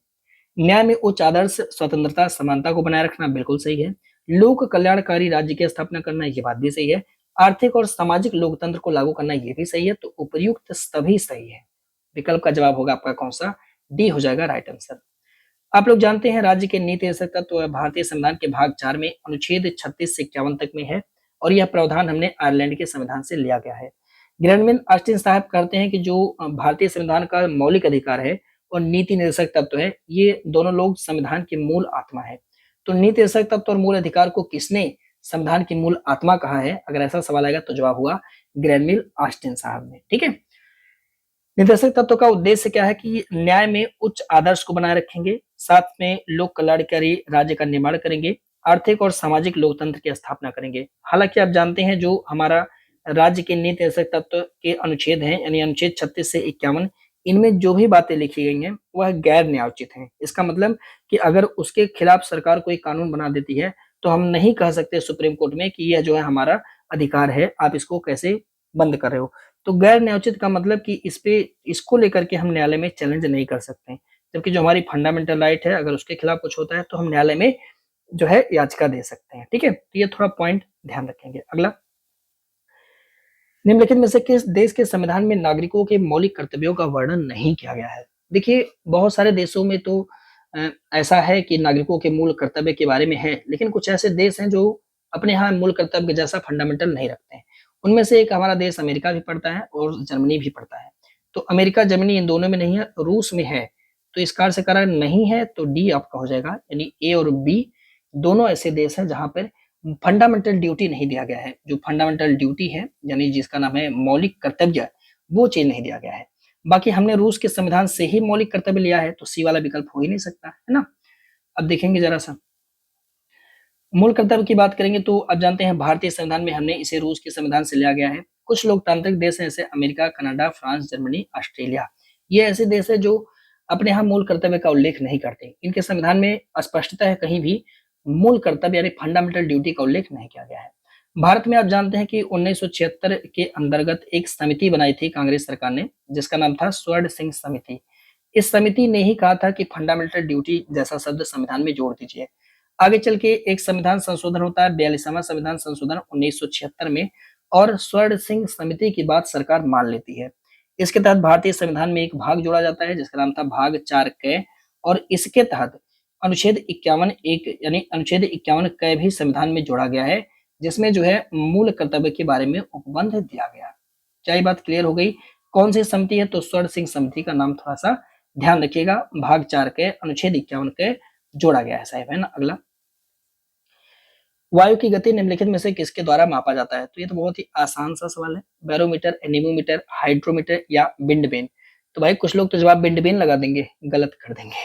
न्याय में उच्च आदर्श, स्वतंत्रता, समानता को बनाए रखना, बिल्कुल सही है। लोक कल्याणकारी राज्य की स्थापना करना, ये बात भी सही है। आर्थिक और सामाजिक लोकतंत्र को लागू करना, ये भी सही है। तो उपयुक्त सभी सही है। विकल्प का जवाब होगा आपका कौन सा? डी हो जाएगा राइट आंसर। आप लोग जानते हैं राज्य के नीति निर्देशक तत्व भारतीय संविधान के भाग 4 में अनुच्छेद 36 से 51 तक में है और यह प्रावधान हमने आयरलैंड के संविधान से लिया गया है। ग्रैंडमैन ऑस्टिन साहब कहते हैं कि जो भारतीय संविधान का मौलिक अधिकार है और नीति निर्देशक तत्व है, ये दोनों लोग संविधान की मूल आत्मा है। तो नीति निर्देशक तत्व और मूल अधिकार को किसने संविधान की मूल आत्मा कहा है? अगर ऐसा सवाल आएगा तो जवाब हुआ ग्रैंडमैन ऑस्टिन साहब ने। ठीक है? निर्देशक तत्व का उद्देश्य क्या है कि न्याय में उच्च आदर्श को बनाए रखेंगे, साथ में लोक कल्याणकारी राज्य का निर्माण करेंगे, आर्थिक और सामाजिक लोकतंत्र की स्थापना करेंगे। हालांकि आप जानते हैं जो हमारा राज्य के नीति निर्देशक तत्व के अनुच्छेद हैं, यानी अनुच्छेद 36 से 51, इनमें जो भी बातें लिखी गई हैं वह गैर न्यायोचित हैं। इसका मतलब कि अगर उसके खिलाफ सरकार कोई कानून बना देती है तो हम नहीं कह सकते सुप्रीम कोर्ट में कि यह जो है हमारा अधिकार है, आप इसको कैसे बंद कर रहे हो। तो गैर न्यायोचित का मतलब कि इसको लेकर के हम न्यायालय में चैलेंज नहीं कर सकते, जबकि जो हमारी फंडामेंटल राइट है अगर उसके खिलाफ कुछ होता है तो हम न्यायालय में जो है याचिका दे सकते हैं। ठीक है? तो ये थोड़ा पॉइंट ध्यान रखेंगे। अगला, निम्नलिखित में से किस देश के संविधान में नागरिकों के मौलिक कर्तव्यों का वर्णन नहीं किया गया है? देखिए बहुत सारे देशों में तो ऐसा है कि नागरिकों के मूल कर्तव्य के बारे में है, लेकिन कुछ ऐसे देश हैं जो अपने यहाँ मूल कर्तव्य जैसा फंडामेंटल नहीं रखते हैं। उनमें से एक हमारा देश अमेरिका भी पड़ता है और जर्मनी भी पड़ता है। तो अमेरिका, जर्मनी इन दोनों में नहीं है, रूस में है। तो इस कार्य से कारण नहीं है तो डी आपका हो जाएगा, यानी ए और बी दोनों ऐसे देश हैं जहां पर फंडामेंटल ड्यूटी नहीं दिया गया है। जो फंडामेंटल ड्यूटी है, यानी जिसका नाम है मौलिक कर्तव्य, वो चीज नहीं दिया गया है। बाकी हमने रूस के संविधान से ही मौलिक कर्तव्य लिया है, तो सी वाला विकल्प हो ही नहीं सकता, है ना। अब देखेंगे जरा सा मूल कर्तव्य की बात करेंगे तो अब जानते हैं भारतीय संविधान में हमने इसे रूस के संविधान से लिया गया है। कुछ लोकतांत्रिक देश हैं जैसे America, Canada, France, Germany, Australia, ये ऐसे देश है जो अपने यहाँ मूल कर्तव्य का उल्लेख नहीं करते। इनके संविधान में स्पष्टता है कहीं भी मूल कर्तव्य यानी फंडामेंटल ड्यूटी का उल्लेख नहीं किया गया है। भारत में आप जानते हैं कि 1976 के अंतर्गत एक समिति बनाई थी कांग्रेस सरकार ने, जिसका नाम था स्वर्ण सिंह समिति। इस समिति ने ही कहा था कि फंडामेंटल ड्यूटी जैसा शब्द संविधान में जोड़ दीजिए। आगे चल के एक संविधान संशोधन होता है, 42वां संविधान संशोधन 1976 में, और स्वर्ण सिंह समिति की बात सरकार मान लेती है। इसके तहत भारतीय संविधान में एक भाग जोड़ा जाता है जिसका नाम था भाग 4 क, और इसके तहत अनुच्छेद 51 एक यानी अनुच्छेद 51 क भी संविधान में जोड़ा गया है, जिसमें जो है मूल कर्तव्य के बारे में उपबंध दिया गया। क्या ये बात क्लियर हो गई? कौन सी समिति है? तो स्वर्ण सिंह समिति का नाम थोड़ा सा ध्यान रखिएगा। भाग 4 के अनुच्छेद 51 के जोड़ा गया है साहब, है ना। अगला, वायु की गति निम्नलिखित में से किसके द्वारा मापा जाता है? तो ये तो बहुत ही आसान सा सवाल है। बैरोमीटर, एनीमोमीटर, हाइड्रोमीटर या विंडवेन। तो भाई कुछ लोग तो जवाब विंडवेन लगा देंगे, गलत कर देंगे,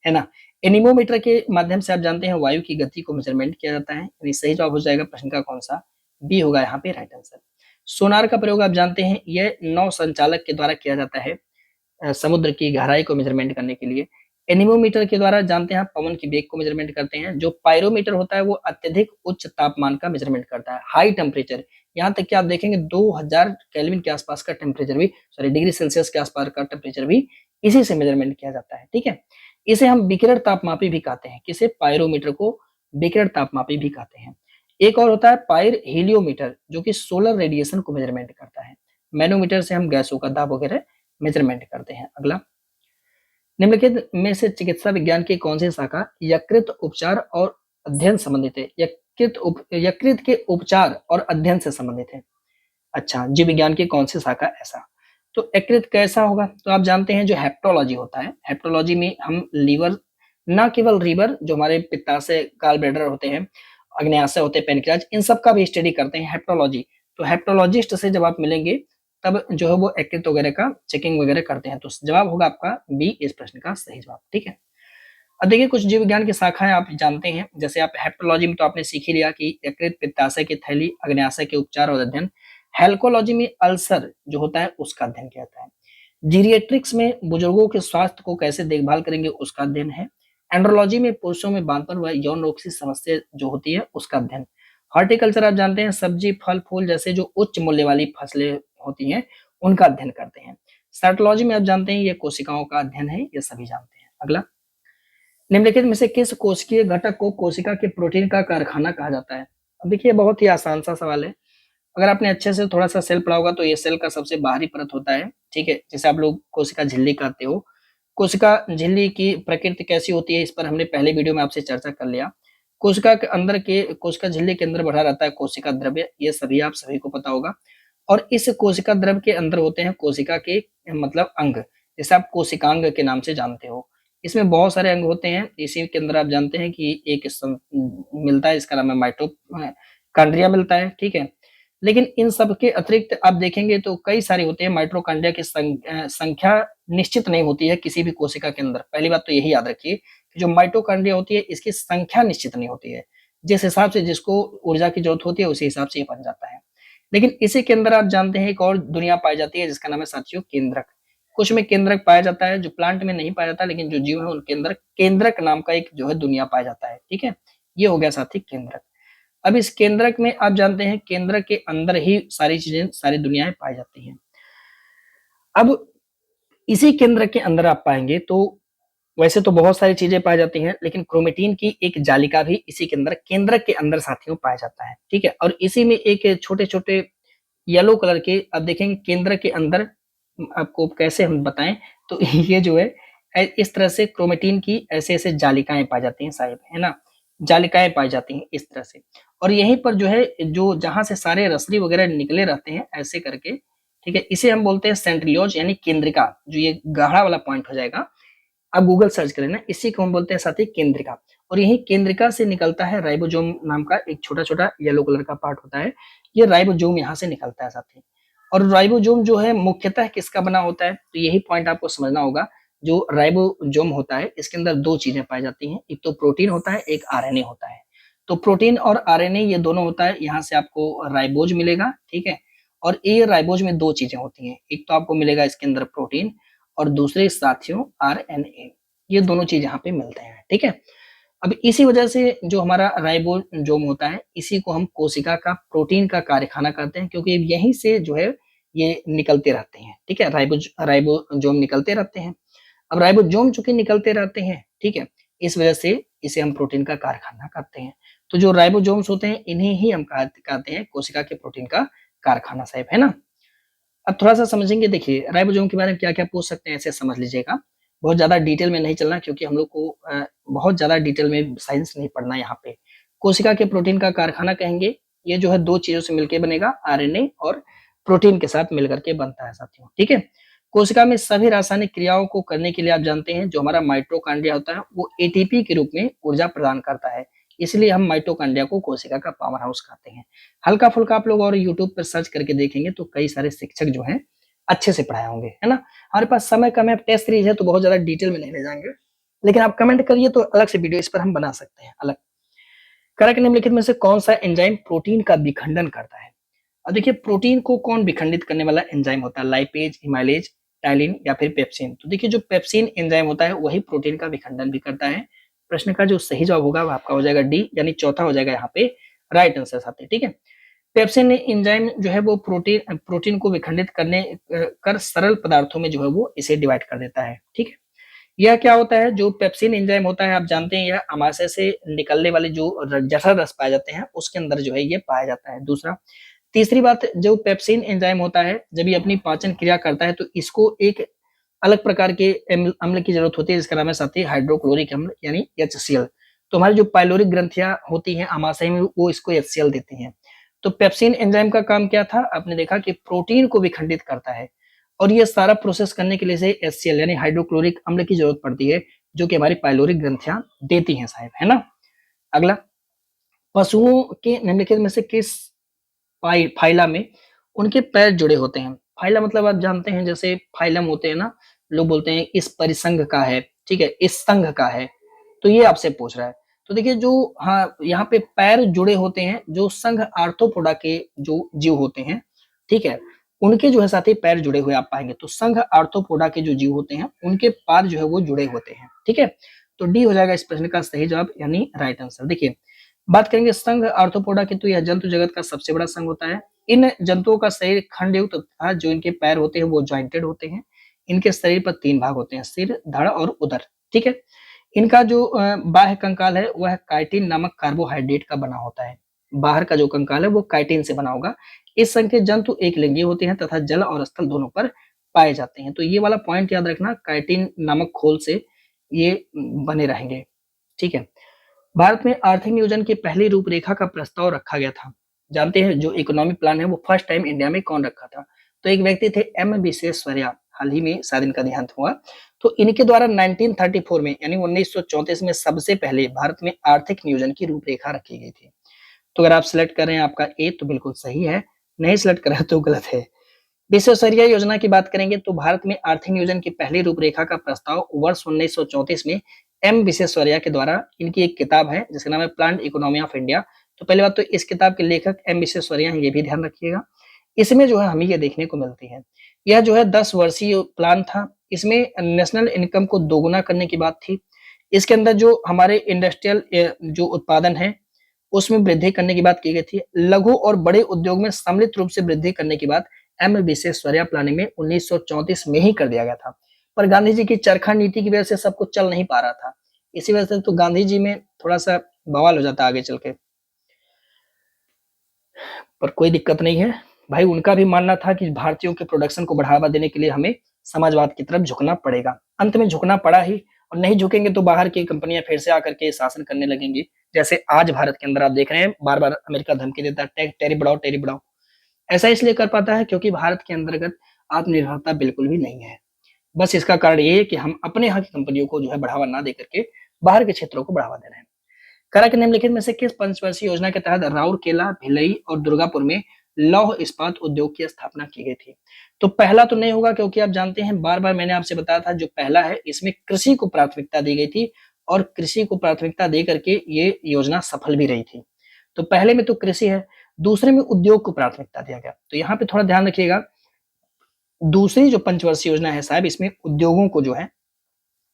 है ना। एनीमोमीटर के माध्यम से आप जानते हैं वायु की गति को मेजरमेंट किया जाता है, यानी सही जवाब हो जाएगा प्रश्न का कौन सा? बी होगा यहाँ पे राइट आंसर। सोनार का प्रयोग आप जानते हैं यह नौ संचालक के द्वारा किया जाता है समुद्र की गहराई को मेजरमेंट करने के लिए। एनीमोमीटर के द्वारा जानते हैं आप पवन की वेग को मेजरमेंट करते हैं। जो पायरोमीटर होता है वो अत्यधिक उच्च तापमान का मेजरमेंट करता है, हाई टेम्परेचर। यहाँ तक कि आप देखेंगे 2000 केल्विन के आसपास का टेम्परेचर भी, सॉरी डिग्री सेल्सियस के आसपास का टेम्परेचर भी इसी से मेजरमेंट किया जाता है, ठीक है। इसे हम विकिरण तापमापी भी कहते हैं। किसे? पायरोमीटर को विकिरण तापमापी भी कहते हैं। एक और होता है पायर हीलियोमीटर, जो कि सोलर रेडिएशन को मेजरमेंट करता है। मैनोमीटर से हम गैसों का दाब वगैरह मेजरमेंट करते हैं। अगला, निम्नलिखित में से चिकित्सा विज्ञान की कौन सी शाखा यकृत उपचार और अध्ययन संबंधित है? यकृत के उपचार और अध्ययन से संबंधित है। अच्छा, जीव विज्ञान की कौन सी शाखा? ऐसा तो यकृत कैसा होगा? तो आप जानते हैं जो हेप्टोलॉजी होता है, हेप्टोलॉजी में हम लीवर, ना केवल लीवर, जो हमारे पित्ताशय, गॉल ब्लैडर होते हैं, अग्न्याशय होते हैं, पेनक्रियाज, इन सब का भी स्टडी करते हैं, हेप्टोलॉजी। तो हेप्टोलॉजिस्ट से जब आप मिलेंगे तब जो है वो यकृत वगैरह का चेकिंग वगैरह करते हैं। तो जवाब होगा आपका बी इस प्रश्न का सही जवाब, ठीक है। अब देखिए कुछ जीव विज्ञान की शाखाएं आप जानते हैं, जैसे आप हेप्टोलॉजी में तो आपने सीख ही लिया कि यकृत, पित्ताशय की थैली, अग्न्याशय के उपचार और अध्ययन। हेल्कोलॉजी में अल्सर जो होता है उसका अध्ययन किया जाता है। जीरिएट्रिक्स में बुजुर्गों के स्वास्थ्य को कैसे देखभाल करेंगे उसका अध्ययन है। एंड्रोलॉजी में पुरुषों में बांधपन व यौन रोग की समस्या जो होती है उसका अध्ययन। हॉर्टिकल्चर आप जानते हैं सब्जी, फल, फूल जैसे जो उच्च मूल्य वाली फसलें होती हैं उनका अध्ययन करते हैं। साइटोलॉजी में आप जानते हैं ये कोशिकाओं का अध्ययन है, ये सभी जानते हैं। अगला, निम्नलिखित में से किस कोशिकीय घटक को कोशिका के प्रोटीन का कारखाना कहा जाता है? अब देखिए बहुत ही आसान सा सवाल है। अगर आपने अच्छे से थोड़ा सा सेल पढ़ा होगा तो ये सेल का सबसे बाहरी परत होता है, ठीक है, जिसे आप लोग कोशिका झिल्ली कहते हो। कोशिका झिल्ली की प्रकृति कैसी होती है इस पर हमने पहले वीडियो में आपसे चर्चा कर लिया। कोशिका झिल्ली के अंदर भरा रहता है कोशिका द्रव्य, ये सभी आप सभी को पता होगा। और इस कोशिका द्रव्य के अंदर होते हैं कोशिका के मतलब अंग, जैसे आप कोशिकांग के नाम से जानते हो। इसमें बहुत सारे अंग होते हैं। इसी के अंदर आप जानते हैं कि एक मिलता है, इसका नाम है माइटोकॉन्ड्रिया मिलता है, ठीक है। लेकिन इन सब के अतिरिक्त आप देखेंगे तो कई सारे होते हैं। माइटोकॉन्ड्रिया की संख्या निश्चित नहीं होती है किसी भी कोशिका के अंदर। पहली बात तो यही याद रखिए कि जो माइटोकॉन्ड्रिया होती है इसकी संख्या निश्चित नहीं होती है। जिस हिसाब से जिसको ऊर्जा की जरूरत होती है उसी हिसाब से ये बन जाता है। लेकिन इसी के अंदर आप जानते हैं एक और दुनिया पाई जाती है जिसका नाम है साथियों केंद्रक। कुछ में केंद्रक पाया जाता है जो प्लांट में नहीं पाया जाता, लेकिन जो जीव है उनके अंदर केंद्रक नाम का एक जो है दुनिया पाया जाता है, ठीक है। ये हो गया साथी केंद्रक। अब इस केंद्रक में आप जानते हैं केंद्रक के अंदर ही सारी चीजें, सारी दुनियाएं पाई जाती हैं। अब इसी केंद्रक के अंदर आप पाएंगे तो वैसे तो बहुत सारी चीजें पाई जाती हैं, लेकिन क्रोमेटिन की एक जालिका भी इसी के अंदर केंद्रक के अंदर साथियों पाया जाता है, ठीक है। और इसी में एक छोटे छोटे येलो कलर के आप देखेंगे केंद्र के अंदर, आपको कैसे हम बताएं तो ये जो है इस तरह से क्रोमेटिन की ऐसे ऐसे जालिकाएं पाई जाती हैं साहिब, है ना, जालिकाएं पाई जाती हैं इस तरह से। और यहीं पर जो है जो जहां से सारे रसली वगैरह निकले रहते हैं ऐसे करके, ठीक है, इसे हम बोलते हैं सेंट्रियोज यानी केंद्रिका, जो ये गाढ़ा वाला पॉइंट हो जाएगा, आप गूगल सर्च कर लेना, इसी को हम बोलते हैं साथी केंद्रिका। और यही केंद्रिका से निकलता है राइबोसोम नाम का एक छोटा छोटा येलो कलर का पार्ट होता है, ये राइबोसोम यहाँ से निकलता है साथी। और राइबोसोम जो है मुख्यतः किसका बना होता है, तो यही पॉइंट आपको समझना होगा। जो राइबोसोम होता है इसके अंदर दो चीजें पाई जाती हैं, एक तो प्रोटीन होता है, एक आरएनए होता है। तो प्रोटीन और आरएनए ये दोनों होता है, यहाँ से आपको राइबोज मिलेगा, ठीक है। और ये राइबोज में दो चीजें होती हैं, एक तो आपको मिलेगा इसके अंदर प्रोटीन और दूसरे साथियों आरएनए, ये दोनों चीज यहाँ पे मिलते हैं, ठीक है। अब इसी वजह से जो हमारा राइबोसोम होता है इसी को हम कोशिका का प्रोटीन का कारखाना कहते हैं, क्योंकि यहीं से जो है ये निकलते रहते हैं, ठीक है, राइबोसोम निकलते रहते हैं। अब राइबोसोम चूंकि निकलते रहते हैं, ठीक है, इस वजह से इसे हम प्रोटीन का कारखाना कहते हैं। तो जो राइबोसोम्स होते हैं इन्हें ही हम कहते हैं कोशिका के प्रोटीन का कारखाना साहब, है ना। अब थोड़ा सा समझेंगे, देखिए राइबोसोम के बारे में क्या क्या पूछ सकते हैं ऐसे समझ लीजिएगा। बहुत ज्यादा डिटेल में नहीं चलना, क्योंकि हम लोग को बहुत ज्यादा डिटेल में साइंस नहीं पढ़ना यहाँ पे। कोशिका के प्रोटीन का कारखाना कहेंगे, ये जो है दो चीजों से मिलकर बनेगा, आरएनए और प्रोटीन के साथ मिलकर के बनता है साथियों, ठीक है। कोशिका में सभी रासायनिक क्रियाओं को करने के लिए आप जानते हैं जो हमारा माइटोकॉन्ड्रिया होता है वो एटीपी के रूप में ऊर्जा प्रदान करता है, इसलिए हम माइटोकॉन्ड्रिया को कोशिका का पावर हाउस कहते हैं। हल्का फुल्का आप लोग और यूट्यूब पर सर्च करके देखेंगे तो कई सारे शिक्षक जो हैं अच्छे से पढ़ाए होंगे, है ना। हमारे पास समय कम है, टेस्ट सीरीज है तो बहुत ज्यादा डिटेल में नहीं ले जाएंगे, लेकिन आप कमेंट करिए तो अलग से वीडियो इस पर हम बना सकते हैं अलग। करक निम्नलिखित में से कौन सा एंजाइम प्रोटीन का विखंडन करता है। अब देखिए प्रोटीन को कौन विखंडित करने वाला एंजाइम होता है, लाइपेज, हिमाइलेज, टाइलिन या फिर पेप्सिन। तो देखिए जो पेप्सिन एंजाइम होता है वही प्रोटीन का विखंडन भी करता है। प्रश्न का जो सही जवाब होगा वो आपका हो जाएगा डी, यानी चौथा हो जाएगा यहाँ पे राइट आंसर साथी, ठीक है। पेप्सिन एंजाइम जो है वो प्रोटीन को विखंडित करने कर सरल पदार्थों में जो है वो इसे डिवाइड कर देता है, ठीक है। यह क्या होता है, जो पेप्सिन एंजाइम होता है आप जानते हैं यह अमाशय से निकलने वाले जो जठर रस पाए जाते हैं उसके अंदर जो है ये पाया जाता है। दूसरा, तीसरी बात, जो पेप्सिन एंजाइम होता है जब ये अपनी पाचन क्रिया करता है तो इसको एक अलग प्रकार के अम्ल की जरूरत होती है जिसका नाम है साथी हाइड्रोक्लोरिक अम्ल यानी HCl। तो हमारी जो पाइलोरिक ग्रंथियां होती हैं आमाशय में वो इसको HCl देती हैं। तो पेप्सिन एंजाइम का काम क्या था, आपने देखा कि प्रोटीन को विखंडित करता है, और ये सारा प्रोसेस करने के लिए से HCl यानी हाइड्रोक्लोरिक अम्ल की जरूरत पड़ती है जो कि हमारी पाइलोरिक ग्रंथियां देती हैं साहब, है ना। अगला, पशुओं के निम्नलिखित में से किस फाइला में उनके पैर जुड़े होते हैं। फाइला मतलब आप जानते हैं जैसे फाइलम होते हैं ना, लोग बोलते हैं इस परिसंघ का है, ठीक है, इस संघ का है, तो ये आपसे पूछ रहा है। तो देखिए जो हाँ यहाँ पे पैर जुड़े होते हैं जो संघ आर्थ्रोपोडा के जो जीव होते हैं, ठीक है, उनके जो है साथ ही पैर जुड़े हुए आप पाएंगे। तो संघ आर्थ्रोपोडा के जो जीव होते हैं उनके पैर जो है वो जुड़े होते हैं, ठीक है। तो डी हो जाएगा इस प्रश्न का सही जवाब यानी राइट आंसर। देखिए बात करेंगे संघ आर्थ्रोपोडा की, तो यह जंतु जगत का सबसे बड़ा संघ होता है। इन जंतुओं का शरीर खंडयुक्त तथा जो इनके पैर होते हैं वो ज्वाइंटेड होते हैं। इनके शरीर पर तीन भाग होते हैं, सिर, धड़ और उदर, ठीक है। इनका जो बाह्य कंकाल है वह काइटिन नामक कार्बोहाइड्रेट का बना होता है। बाहर का जो कंकाल है वो काइटिन से बना होगा। इस संघ के जंतु एक लिंगी होते हैं तथा जल और स्थल दोनों पर पाए जाते हैं। तो ये वाला पॉइंट याद रखना, काइटिन नामक खोल से ये बने रहेंगे, ठीक है। भारत में आर्थिक नियोजन की पहली रूपरेखा का प्रस्ताव रखा गया था। जानते हैं जो इकोनॉमिक प्लान है वो फर्स्ट टाइम इंडिया में कौन रखा था, तो एक व्यक्ति थे एम विश्वेश्वरैया, हाल ही में शायद इनका देहांत हुआ। तो इनके द्वारा 1934 में यानी 1934 में सबसे पहले भारत में आर्थिक नियोजन की रूपरेखा रखी गई थी। तो अगर आप सिलेक्ट कर रहे हैं आपका ए तो बिल्कुल सही है, नहीं सिलेक्ट कर रहे तो गलत है। विश्वेश्वरैया योजना की बात करेंगे तो भारत में आर्थिक नियोजन की पहली रूपरेखा का प्रस्ताव वर्ष 1934 में एम विश्वेश्वरैया के द्वारा, इनकी एक किताब है जिसका नाम है प्लान्ड इकोनॉमी ऑफ इंडिया। तो पहली बात तो इस किताब के लेखक एम विश्वेश्वरैया ये भी ध्यान रखिएगा। इसमें जो है हमें ये देखने को मिलती है, यह जो है 10 वर्षीय प्लान था। इसमें नेशनल इनकम को दोगुना करने की बात थी। इसके अंदर जो हमारे इंडस्ट्रियल जो उत्पादन है उसमें वृद्धि करने की बात की गई थी। लघु और बड़े उद्योग में सम्मिलित रूप से वृद्धि करने की बात एम विश्वेश्वरैया प्लानिंग में 1934 में ही कर दिया गया था। पर गांधी जी की चरखा नीति की वजह से सब कुछ चल नहीं पा रहा था, इसी वजह से तो गांधी जी में थोड़ा सा बवाल हो जाता आगे चल के। पर कोई दिक्कत नहीं है भाई, उनका भी मानना था कि भारतीयों के प्रोडक्शन को बढ़ावा देने के लिए हमें समाजवाद की तरफ झुकना पड़ेगा। अंत में झुकना पड़ा ही, और नहीं झुकेंगे तो बाहर की कंपनियां फिर से आकर के शासन करने लगेंगी, जैसे आज भारत के अंदर आप देख रहे हैं बार बार अमेरिका धमकी देता है टेरिफ बढ़ाओ। ऐसा इसलिए कर पाता है क्योंकि भारत के अंतर्गत आत्मनिर्भरता बिल्कुल भी नहीं है। बस इसका कारण ये है कि हम अपने यहाँ की कंपनियों को जो है बढ़ावा ना देकर के बाहर के क्षेत्रों को बढ़ावा दे रहे हैं। करा के निम्नलिखित में से किस पंचवर्षीय योजना के तहत राउरकेला, भिलई और दुर्गापुर में लौह इस्पात उद्योग की स्थापना की गई थी? तो पहला तो नहीं होगा क्योंकि आप जानते हैं बार बार मैंने आपसे बताया था जो पहला है इसमें कृषि को प्राथमिकता दी गई थी और कृषि को प्राथमिकता दे करके ये योजना सफल भी रही थी। तो पहले में तो कृषि है, दूसरे में उद्योग को प्राथमिकता दिया गया। तो यहाँ पे थोड़ा ध्यान रखिएगा, दूसरी जो पंचवर्षीय योजना है साहब इसमें उद्योगों को जो है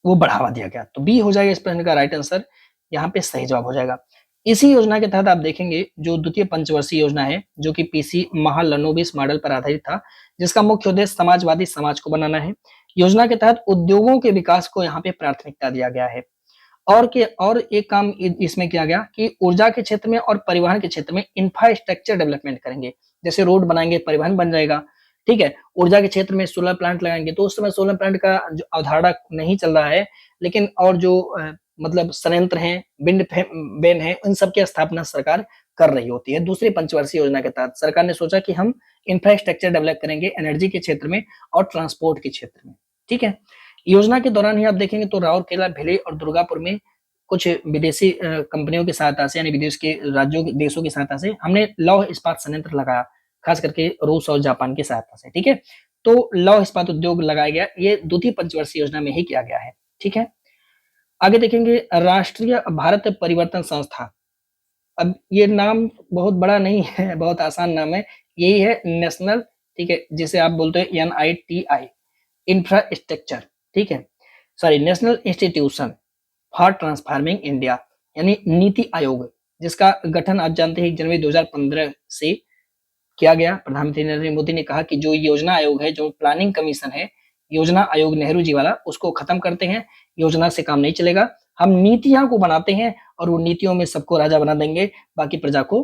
वो बढ़ावा दिया गया। तो बी हो जाएगा इस प्रश्न का राइट आंसर, यहाँ पे सही जवाब हो जाएगा। इसी योजना के तहत आप देखेंगे जो द्वितीय पंचवर्षीय योजना है जो कि पीसी महालनोबिस मॉडल पर आधारित था, जिसका मुख्य उद्देश्य समाजवादी समाज को बनाना है। योजना के तहत उद्योगों के विकास को यहाँ पे प्राथमिकता दिया गया है। और एक काम इसमें किया गया कि ऊर्जा के क्षेत्र में और परिवहन के क्षेत्र में इंफ्रास्ट्रक्चर डेवलपमेंट करेंगे, जैसे रोड बनाएंगे, परिवहन बन जाएगा। ठीक है, ऊर्जा के क्षेत्र में सोलर प्लांट लगाएंगे, तो उस समय सोलर प्लांट का जो अवधारणा नहीं चल रहा है, लेकिन और जो मतलब संयंत्र हैं, विंड वेन है, इन सब की स्थापना सरकार कर रही होती है। दूसरी पंचवर्षीय योजना के तहत सरकार ने सोचा कि हम इंफ्रास्ट्रक्चर डेवलप करेंगे एनर्जी के क्षेत्र में और ट्रांसपोर्ट के क्षेत्र में। ठीक है, योजना के दौरान ही आप देखेंगे तो राउरकेला, भिलई और दुर्गापुर में कुछ विदेशी कंपनियों की सहायता से यानी विदेश के राज्यों देशों की सहायता से हमने लौह इस्पात संयंत्र लगाया, खास करके रूस और जापान की सहायता से। ठीक है, तो लौह इस्पात उद्योग लगाया गया, ये द्वितीय पंचवर्षीय योजना में ही किया गया है। ठीक है, आगे देखेंगे राष्ट्रीय भारत परिवर्तन संस्था। अब ये नाम बहुत बड़ा नहीं है, बहुत आसान नाम है, यही है नेशनल, ठीक है, जिसे आप बोलते हैं NITI इंफ्रास्ट्रक्चर, ठीक है, sorry national institution for transforming India यानी नीति आयोग, जिसका गठन आप जानते हैं 1 जनवरी 2015 से किया गया। प्रधानमंत्री नरेंद्र मोदी ने कहा कि जो योजना आयोग है, जो प्लानिंग कमीशन है, योजना आयोग नेहरू जी वाला, उसको खत्म करते हैं, योजना से काम नहीं चलेगा, हम नीतियां को बनाते हैं और वो नीतियों में सबको राजा बना देंगे, बाकी प्रजा को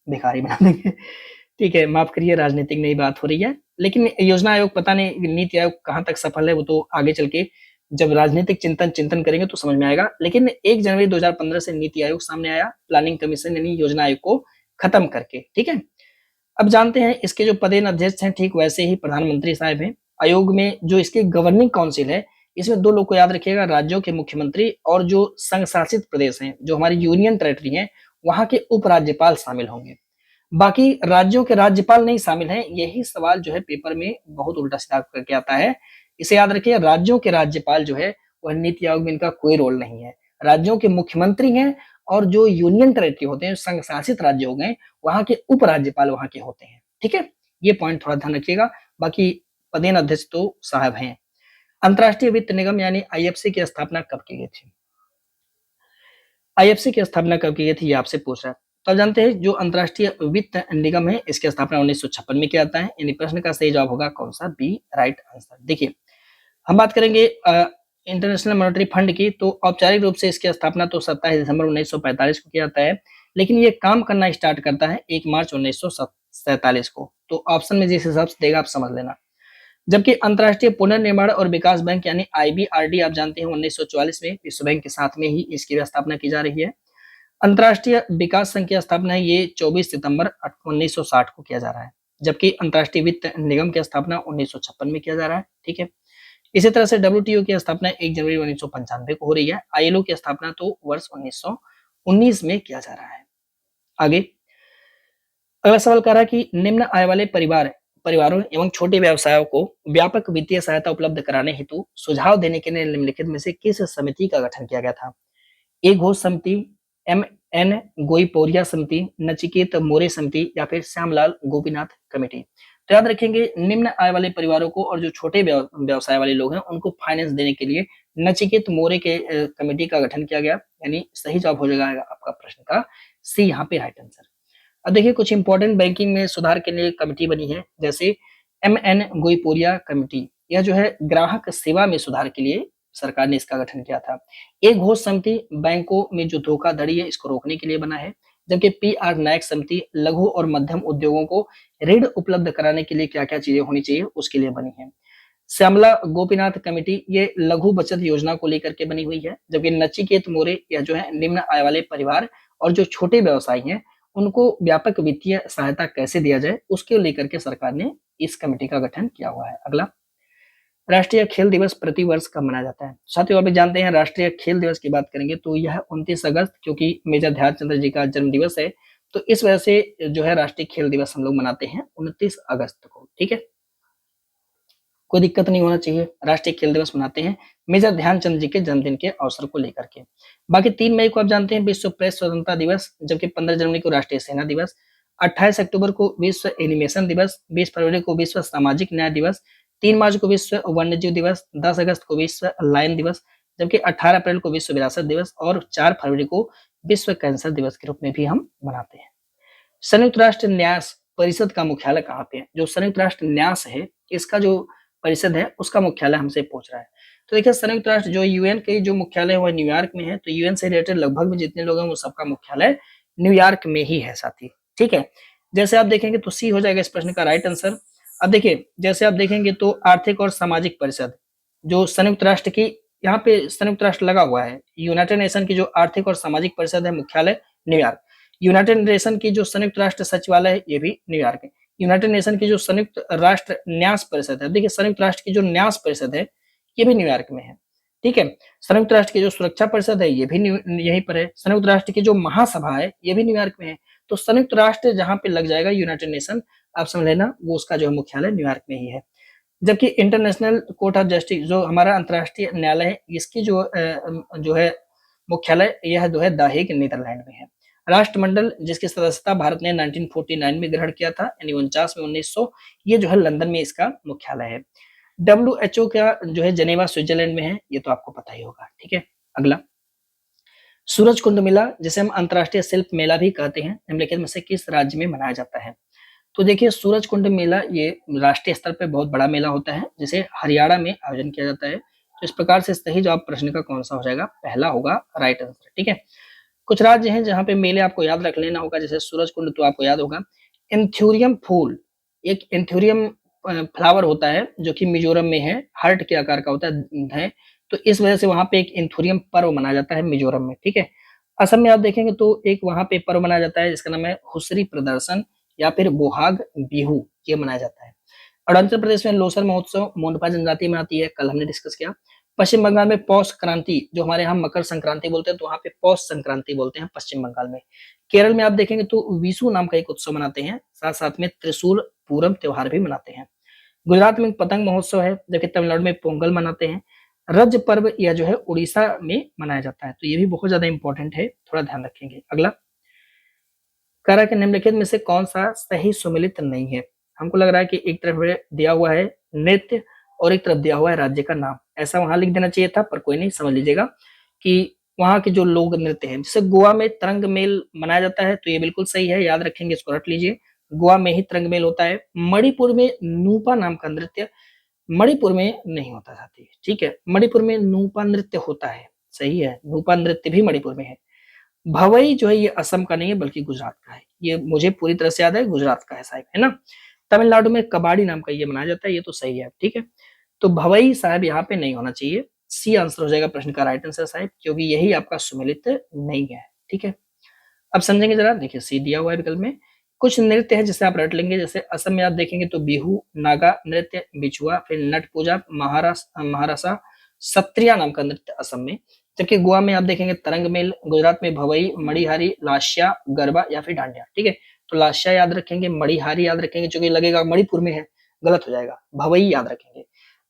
भिखारी बना देंगे। ठीक है, माफ करिए राजनीतिक नई बात हो रही है, लेकिन योजना आयोग पता नहीं नीति आयोग कहां तक सफल है, वो तो आगे चल के जब राजनीतिक चिंतन करेंगे तो समझ में आएगा। लेकिन 1 जनवरी 2015 से नीति आयोग सामने आया, प्लानिंग कमीशन यानी योजना आयोग को खत्म करके। ठीक है, अब जानते हैं इसके जो पदेन अध्यक्ष हैं ठीक वैसे ही प्रधानमंत्री साहब हैं। आयोग में जो इसके गवर्निंग काउंसिल है, इसमें 2 लोग को याद रखिएगा, राज्यों के मुख्यमंत्री और जो संघ शासित प्रदेश हैं, जो हमारी यूनियन टेरिटरी है, वहां के उपराज्यपाल शामिल होंगे। बाकी राज्यों के राज्यपाल नहीं शामिल हैं। यही सवाल जो है पेपर में बहुत उल्टा सीधा करके आता है, इसे याद रखिए। राज्यों के राज्यपाल जो है वह नीति आयोग में इनका कोई रोल नहीं है। राज्यों के मुख्यमंत्री हैं और जो यूनियन टेरिटरी होते हैं, संघ शासित राज्य हो गए, वहां के उपराज्यपाल वहां के होते हैं। ठीक है, ये पॉइंट थोड़ा ध्यान रखिएगा। बाकी पदेन अध्यक्ष तो साहब हैं। अंतर्राष्ट्रीय वित्त निगम यानी IFC की स्थापना कब की गई थी? IFC की स्थापना कब की गई थी, ये आपसे पूछ रहा है। तो आप जानते हैं जो अंतर्राष्ट्रीय वित्त निगम है, इसकी स्थापना 1956 में किया जाता है। यानी प्रश्न का सही जवाब होगा कौन सा? B right answer. देखिए, हम बात करेंगे इंटरनेशनल मॉनेटरी फंड की, तो औपचारिक रूप से इसकी स्थापना तो 27 दिसंबर 1945 को किया जाता है, लेकिन ये काम करना स्टार्ट करता है 1 मार्च 1947 को। तो ऑप्शन में जिस हिसाब से देगा आप समझ लेना। जबकि अंतर्राष्ट्रीय पुनर्निर्माण और विकास बैंक यानी IBRD आप जानते हैं 1944 में विश्व बैंक के साथ में ही इसकी स्थापना की जा रही है। अंतर्राष्ट्रीय विकास संघ की स्थापना है ये 24 सितंबर 1960 को किया जा रहा है, जबकि अंतर्राष्ट्रीय वित्त निगम की स्थापना 1956 में किया जा रहा है। ठीक है, इसी तरह से WTO की स्थापना 1 जनवरी 1995 को हो रही है। ILO की स्थापना तो वर्ष 1919 में किया जा रहा है। आगे अगला सवाल कह रहा है कि निम्न आय वाले परिवारों एवं छोटे व्यवसायों को व्यापक वित्तीय सहायता उपलब्ध कराने हेतु सुझाव देने के लिए निम्नलिखित में से किस समिति का गठन किया गया था? ए घोष समिति, MN गोईपोरिया समिति, नचिकेत मोरे समिति या फिर श्यामलाल गोपीनाथ कमेटी। तो याद रखेंगे निम्न आय वाले परिवारों को और जो छोटे व्यवसाय वाले लोग हैं उनको फाइनेंस देने के लिए नचिकेत मोरे के कमेटी का गठन किया गया। यानी सही जवाब हो जाएगा आपका प्रश्न का सी यहाँ पे राइट आंसर। अब देखिए कुछ इंपॉर्टेंट बैंकिंग में सुधार के लिए कमेटी बनी है, जैसे MN गोईपोरिया कमेटी, यह जो है ग्राहक सेवा में सुधार के लिए सरकार ने इसका गठन किया था। एक घोष समिति बैंकों में जो धोखाधड़ी है इसको रोकने के लिए बना है, जबकि PR नायक समिति लघु और मध्यम उद्योगों को ऋण उपलब्ध कराने के लिए क्या क्या चीजें होनी चाहिए उसके लिए बनी है। श्यामला गोपीनाथ कमेटी ये लघु बचत योजना को लेकर के बनी हुई है, जबकि नचिकेत मोरे यह जो है निम्न आय वाले परिवार और जो छोटे व्यवसायी हैं उनको व्यापक वित्तीय सहायता कैसे दिया जाए उसके लेकर के सरकार ने इस कमेटी का गठन किया हुआ है। अगला, राष्ट्रीय खेल दिवस प्रति वर्ष कब मनाया जाता है? साथियों, अभी जानते हैं राष्ट्रीय खेल दिवस की बात करेंगे तो यह 29 अगस्त, क्योंकि मेजर ध्यानचंद जी का जन्म दिवस है, तो इस वजह से जो है राष्ट्रीय खेल दिवस हम लोग मनाते हैं 29 अगस्त को। ठीक है, कोई दिक्कत नहीं होना चाहिए, राष्ट्रीय खेल दिवस मनाते हैं मेजर ध्यानचंद जी के जन्मदिन के अवसर को लेकर के। बाकी 3 मई को आप जानते हैं विश्व प्रेस स्वतंत्रता दिवस, जबकि 15 जनवरी को राष्ट्रीय सेना दिवस, 28 अक्टूबर को विश्व एनिमेशन दिवस, 20 फरवरी को विश्व सामाजिक न्याय दिवस, 3 मार्च को विश्व वन्यजीव दिवस, 10 अगस्त को विश्व लायन दिवस, जबकि 18 अप्रैल को विश्व विरासत दिवस और 4 फरवरी को विश्व कैंसर दिवस के रूप में भी हम मनाते हैं। संयुक्त राष्ट्र न्यास परिषद का मुख्यालय कहाँ पे है? जो संयुक्त राष्ट्र न्यास है इसका जो परिषद है उसका मुख्यालय हमसे पूछ रहा है। तो देखिए, संयुक्त राष्ट्र जो यूएन के जो मुख्यालय है वो न्यूयॉर्क में है, तो यूएन से रिलेटेड लगभग में जितने लोग हैं वो सबका मुख्यालय न्यूयॉर्क में ही है साथी। ठीक है, जैसे आप देखेंगे तो सी हो जाएगा इस प्रश्न का राइट आंसर। अब देखिए, जैसे आप देखेंगे तो आर्थिक और सामाजिक परिषद जो संयुक्त राष्ट्र की, यहाँ पे संयुक्त राष्ट्र लगा हुआ है, यूनाइटेड नेशन की जो आर्थिक और सामाजिक परिषद है मुख्यालय न्यूयॉर्क। यूनाइटेड नेशन की जो संयुक्त राष्ट्र सचिवालय है ये भी न्यूयॉर्क है। यूनाइटेड नेशन की जो संयुक्त राष्ट्र न्यास परिषद है, देखिए संयुक्त राष्ट्र की जो न्यास परिषद है ये भी न्यूयॉर्क में है। ठीक है, संयुक्त राष्ट्र की जो सुरक्षा परिषद है ये भी यहीं पर है। संयुक्त राष्ट्र की जो महासभा है ये भी न्यूयॉर्क में है। तो संयुक्त राष्ट्र जहां पे लग जाएगा यूनाइटेड नेशन, आप समझ लेना वो उसका जो है मुख्यालय न्यूयॉर्क में ही है। जबकि इंटरनेशनल कोर्ट ऑफ जस्टिस जो हमारा अंतर्राष्ट्रीय न्यायालय है इसकी जो है मुख्यालय यह जो है द हेग नीदरलैंड में है। राष्ट्रमंडल जिसकी सदस्यता भारत ने 1949 में ग्रहण किया था, यानी 49 में 1900, ये जो है लंदन में इसका मुख्यालय है। WHO का जो है जेनेवा स्विट्जरलैंड में है, ये तो आपको पता ही होगा। ठीक है, अगला, सूरज कुंड मेला जिसे हम अंतर्राष्ट्रीय शिल्प मेला भी कहते हैं निम्नलिखित में से किस राज्य में मनाया जाता है? तो देखिए, सूरज कुंड मेला ये राष्ट्रीय स्तर पे बहुत बड़ा मेला होता है जिसे हरियाणा में आयोजन किया जाता है। तो इस प्रकार से सही जवाब प्रश्न का कौन सा हो जाएगा? पहला होगा राइट आंसर। ठीक है, कुछ राज्य हैं जहां पे मेले आपको याद रख लेना होगा, जैसे सूरज कुंड तो आपको याद होगा। एंथ्यूरियम फूल, एक एंथ्यूरियम फ्लावर होता है जो कि मिजोरम में है, हार्ट के आकार का होता है, तो इस वजह से वहां पे एक एंथ्यूरियम पर्व मनाया जाता है मिजोरम में। ठीक है, असम में आप देखेंगे तो एक वहां पे पर्व मनाया जाता है जिसका नाम है हुसरी प्रदर्शन या फिर बोहाग बिहू, ये मनाया जाता है। अरुणाचल प्रदेश में लोसर महोत्सव मोनपा जनजाति में आती है, कल हमने डिस्कस किया। पश्चिम बंगाल में पौष क्रांति, जो हमारे यहाँ मकर संक्रांति बोलते हैं तो वहां पे पौष संक्रांति बोलते हैं पश्चिम बंगाल में। केरल में आप देखेंगे तो विशु नाम का एक उत्सव मनाते हैं, साथ साथ में त्रिशूल पूरम त्योहार भी मनाते हैं। गुजरात में पतंग महोत्सव है, जबकि तमिलनाडु में पोंगल मनाते हैं। रज पर्व यह जो है उड़ीसा में मनाया जाता है, तो ये भी बहुत ज्यादा इंपॉर्टेंट है, थोड़ा ध्यान रखेंगे। अगला, कह के निम्नलिखित में से कौन सा सही सुमेलित नहीं है? हमको लग रहा है कि एक तरफ दिया हुआ है नृत्य और एक तरफ दिया हुआ है राज्य का नाम, ऐसा वहां लिख देना चाहिए था, पर कोई नहीं, समझ लीजिएगा कि वहां के जो लोक नृत्य है, जैसे गोवा में तरंग मेल मनाया जाता है, तो ये बिल्कुल सही है, याद रखेंगे, इसको रट लीजिए, गोवा में ही तरंग मेल होता है। मणिपुर में नूपा नाम का नृत्य मणिपुर में नहीं होता साथी। ठीक है, मणिपुर में नूपा नृत्य होता है, सही है, नूपा नृत्य भी मणिपुर में है। भवई जो है ये असम का नहीं है बल्कि गुजरात का है, ये मुझे पूरी तरह से याद है, गुजरात का है साहब, है ना। तमिलनाडु में कबाड़ी नाम का ये मनाया जाता है, ये तो सही है। ठीक है, तो भवई साहब यहाँ पे नहीं होना चाहिए, सी आंसर हो जाएगा प्रश्न का राइट आंसर साहब, क्योंकि यही आपका सुमेलित नहीं है। ठीक है, अब समझेंगे जरा, देखिए सी दिया हुआ है विकल्प में। कुछ नृत्य है जिसे आप रट लेंगे, जैसे असम में आप देखेंगे तो बिहू, नागा नृत्य, बिछुआ, फिर नट पूजा, महारासा, सत्रिया नाम का नृत्य असम में। जबकि गोवा में आप देखेंगे तरंग मेल, गुजरात में भवई, मणिहारी, लास्या, गरबा या फिर डांडिया। ठीक है, तो लास्या याद रखेंगे, मणिहारी याद रखेंगे, क्योंकि लगेगा मणिपुर में है, गलत हो जाएगा, भवई याद रखेंगे।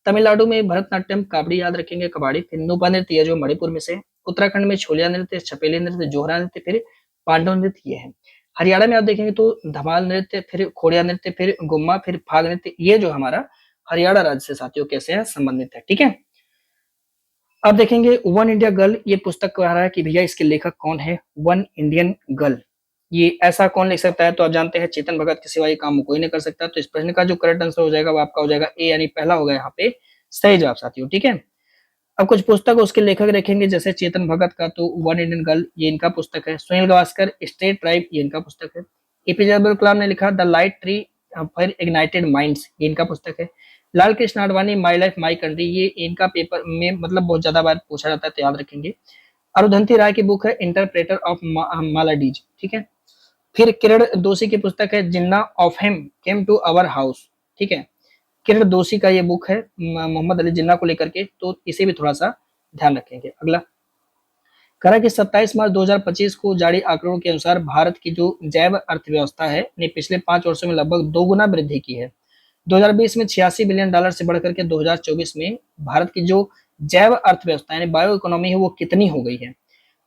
तमिलनाडु में भरतनाट्यम, काबड़ी याद रखेंगे, कबाड़ी, फिर नूपा नृत्य जो मणिपुर में से। उत्तराखंड में छोलिया नृत्य, छपेली नृत्य, जोहरा नृत्य, फिर पांडव नृत्य ये है। हरियाणा में आप देखेंगे तो धमाल नृत्य, फिर खोड़िया नृत्य, फिर गुम्मा, फिर फाग नृत्य, ये जो हमारा हरियाणा राज्य से साथियों कैसे है संबंधित है। ठीक है, अब देखेंगे वन इंडिया गर्ल, ये पुस्तक कह रहा है कि भैया इसके लेखक कौन है, वन इंडियन गर्ल, ये ऐसा कौन लिख सकता है? तो आप जानते हैं चेतन भगत के सिवा ये काम कोई नहीं कर सकता। तो इस प्रश्न का जो करेक्ट आंसर हो जाएगा वो आपका हो जाएगा ए, यानी पहला होगा यहाँ पे सही जवाब साथियों। ठीक है, अब कुछ पुस्तक उसके लेखक देखेंगे, जैसे चेतन भगत का तो वन इंडियन गर्ल ये इनका पुस्तक है, सुनील गावस्कर स्टेट ट्राइब ये इनका पुस्तक है, एपीजे अब्दुल कलाम ने लिखा the light tree for ignited minds ये इनका पुस्तक है, Lal Krishna Advani, my life my country, ये इनका पेपर में मतलब बहुत ज्यादा बार पूछा जाता है, तो याद रखेंगे। अरुंधति राय की बुक है इंटरप्रेटर ऑफ मालाडीज, ठीक है। फिर किरण दोषी की पुस्तक है Jinnah of him came to our house, ठीक है। किरण दोषी का ये बुक है मोहम्मद अली जिन्ना को लेकर के, तो इसे भी थोड़ा सा ध्यान रखेंगे। अगला करा कि 27 मार्च 2025 को जारी आंकड़ों के अनुसार भारत की जो जैव अर्थव्यवस्था है ने पिछले 5 वर्षों में लगभग 2 गुना वृद्धि की है। 2020 में 86 बिलियन डॉलर से बढ़कर के 2024 में भारत की जो जैव अर्थव्यवस्था यानी बायो इकोनॉमी है वो कितनी हो गई है।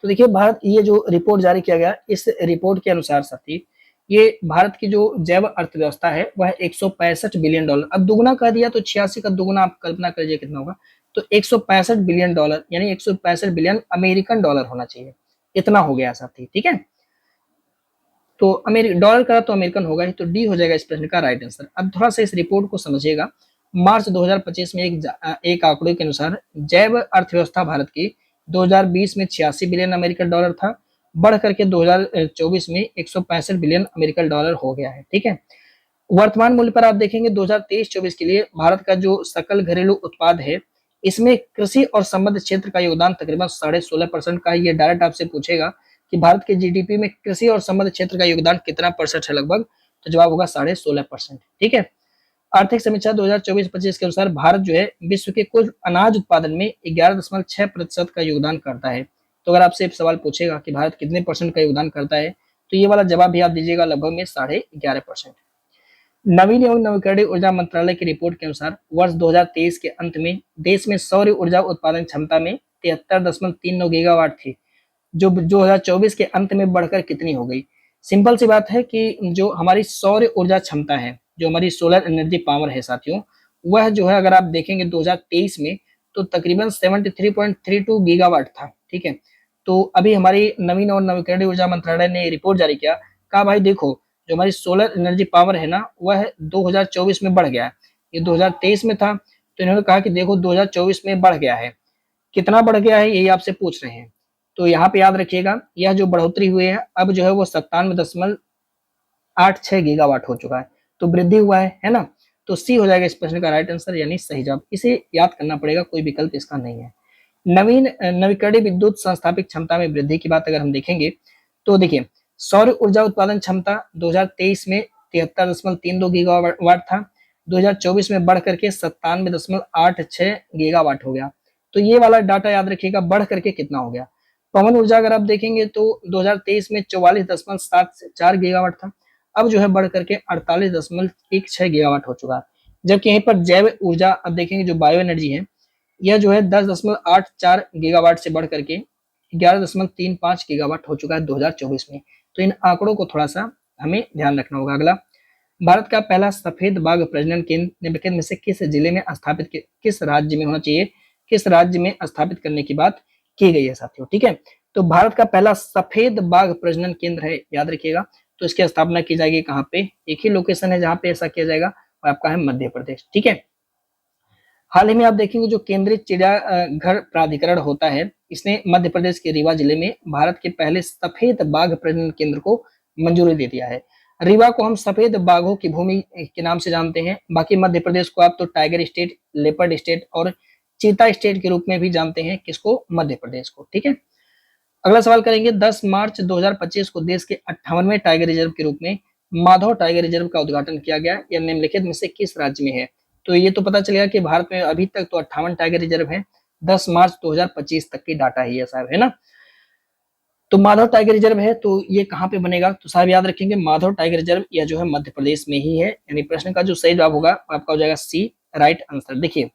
तो देखिए भारत, ये जो रिपोर्ट जारी किया गया, इस रिपोर्ट के अनुसार साथी ये भारत की जो जैव अर्थव्यवस्था है वह 165 बिलियन डॉलर, अब दुगुना कर दिया तो 86 का दुगुना आप कल्पना करिए कितना होगा, तो 165 बिलियन डॉलर यानी 165 बिलियन अमेरिकन डॉलर होना चाहिए, इतना हो गया साथी, ठीक है। तो डॉलर का तो अमेरिकन होगा ही, तो डी हो जाएगा इस प्रश्न का राइट आंसर। अब थोड़ा सा इस रिपोर्ट को समझिएगा। मार्च 2025 में एक आंकड़े के अनुसार जैव अर्थव्यवस्था भारत की 2020 में 86 बिलियन अमेरिकन डॉलर था, बढ़ करके 2024 में 165 बिलियन अमेरिकन डॉलर हो गया है, ठीक है। वर्तमान मूल्य पर आप देखेंगे 2023-24 के लिए भारत का जो सकल घरेलू उत्पाद है, इसमें कृषि और संबद्ध क्षेत्र का योगदान तकरीबन 16.5% का है। ये डायरेक्ट आपसे पूछेगा कि भारत के जीडीपी में कृषि और संबद्ध क्षेत्र का योगदान कितना परसेंट है लगभग, तो जवाब होगा 16.5%, ठीक है। आर्थिक समीक्षा 2024-25 के अनुसार भारत जो है विश्व के कुल अनाज उत्पादन में 11.6% का योगदान करता है। तो अगर आपसे सवाल पूछेगा कि भारत कितने परसेंट का योगदान करता है, तो ये वाला जवाब भी आप दीजिएगा लगभग में 11.5%। नवीन एवं नवीकरणीय ऊर्जा मंत्रालय की रिपोर्ट के अनुसार वर्ष 2023 के अंत में देश में सौर ऊर्जा उत्पादन क्षमता में 73.39 गीगावाट थी, जो 2024 के अंत में बढ़कर कितनी हो गई। सिंपल सी बात है कि जो हमारी सौर ऊर्जा क्षमता है, जो हमारी सोलर एनर्जी पावर है साथियों, वह जो है अगर आप देखेंगे 2023 में तो तकरीबन 73.32 गीगावाट था, ठीक है। तो अभी हमारी नवीन और नवीकरणीय ऊर्जा मंत्रालय ने रिपोर्ट जारी किया, कहा भाई देखो जो हमारी सोलर एनर्जी पावर है ना वह 2024 में बढ़ गया है, ये 2023 में था, तो इन्होंने कहा कि देखो 2024 में बढ़ गया है, कितना बढ़ गया है यही आपसे पूछ रहे हैं। तो यहाँ पे याद रखिएगा यह जो बढ़ोतरी हुई है अब जो है वो 97.86 गीगावाट हो चुका है, तो वृद्धि हुआ है ना। तो सी हो जाएगा इस प्रश्न का राइट आंसर यानी सही जवाब, इसे याद करना पड़ेगा, कोई विकल्प इसका नहीं है। नवीन नवीकरणीय विद्युत संस्थापित क्षमता में वृद्धि की बात अगर हम देखेंगे तो देखिए सौर ऊर्जा उत्पादन क्षमता 2023 में 73.32 गीगावाट था, 2024 में बढ़ करके 97.86 गीगावाट हो गया। तो ये वाला डाटा याद रखिएगा बढ़ करके कितना हो गया। पवन ऊर्जा अगर आप देखेंगे तो 2023 में 44.74 गीगावाट था, अब जो है बढ़ करके 48.16 गीगावाट हो चुका है। जबकि यहीं पर जैव ऊर्जा अब देखेंगे जो बायो एनर्जी है यह जो है 10.84 गीगावाट से बढ़ करके 11.35 गीगावाट हो चुका है 2024 में। तो इन आंकड़ों को थोड़ा सा हमें ध्यान रखना होगा। अगला, भारत का पहला सफेद बाघ प्रजनन केंद्र निम्नलिखित में से किस जिले में स्थापित, किस राज्य में होना चाहिए, किस राज्य में स्थापित करने की बात की गई है साथियों, ठीक है। तो भारत का पहला सफेद बाघ प्रजनन केंद्र है, याद रखिएगा। तो इसकी स्थापना की जाएगी कहाँ पे, एक ही लोकेशन है जहाँ पे ऐसा किया जाएगा और आपका है मध्य प्रदेश, ठीक है। हाल ही में आप देखेंगे जो केंद्रीय चिड़ियाघर प्राधिकरण होता है इसने मध्य प्रदेश के रीवा जिले में भारत के पहले सफेद बाघ प्रजनन केंद्र को मंजूरी दे दिया है। रीवा को हम सफेद बाघों की भूमि के नाम से जानते हैं, बाकी मध्य प्रदेश को आप तो टाइगर स्टेट, लेपर्ड स्टेट और चीता स्टेट के रूप में भी जानते हैं, किसको, मध्य प्रदेश को, ठीक है। अगला सवाल करेंगे 10 मार्च 2025 को देश के 58वें टाइगर रिजर्व के रूप में माधव टाइगर रिजर्व का उद्घाटन किया गया, यह निम्नलिखित में से किस राज्य में है। तो ये तो पता चलेगा कि भारत में अभी तक तो 58 टाइगर रिजर्व है, 10 मार्च 2025 तक की डाटा ही है साहब, है ना। तो माधव टाइगर रिजर्व है तो ये कहाँ पे बनेगा, तो साहब याद रखेंगे माधव टाइगर रिजर्व यह जो है मध्य प्रदेश में ही है, यानी प्रश्न का जो सही जवाब होगा आपका हो जाएगा सी राइट आंसर। देखिए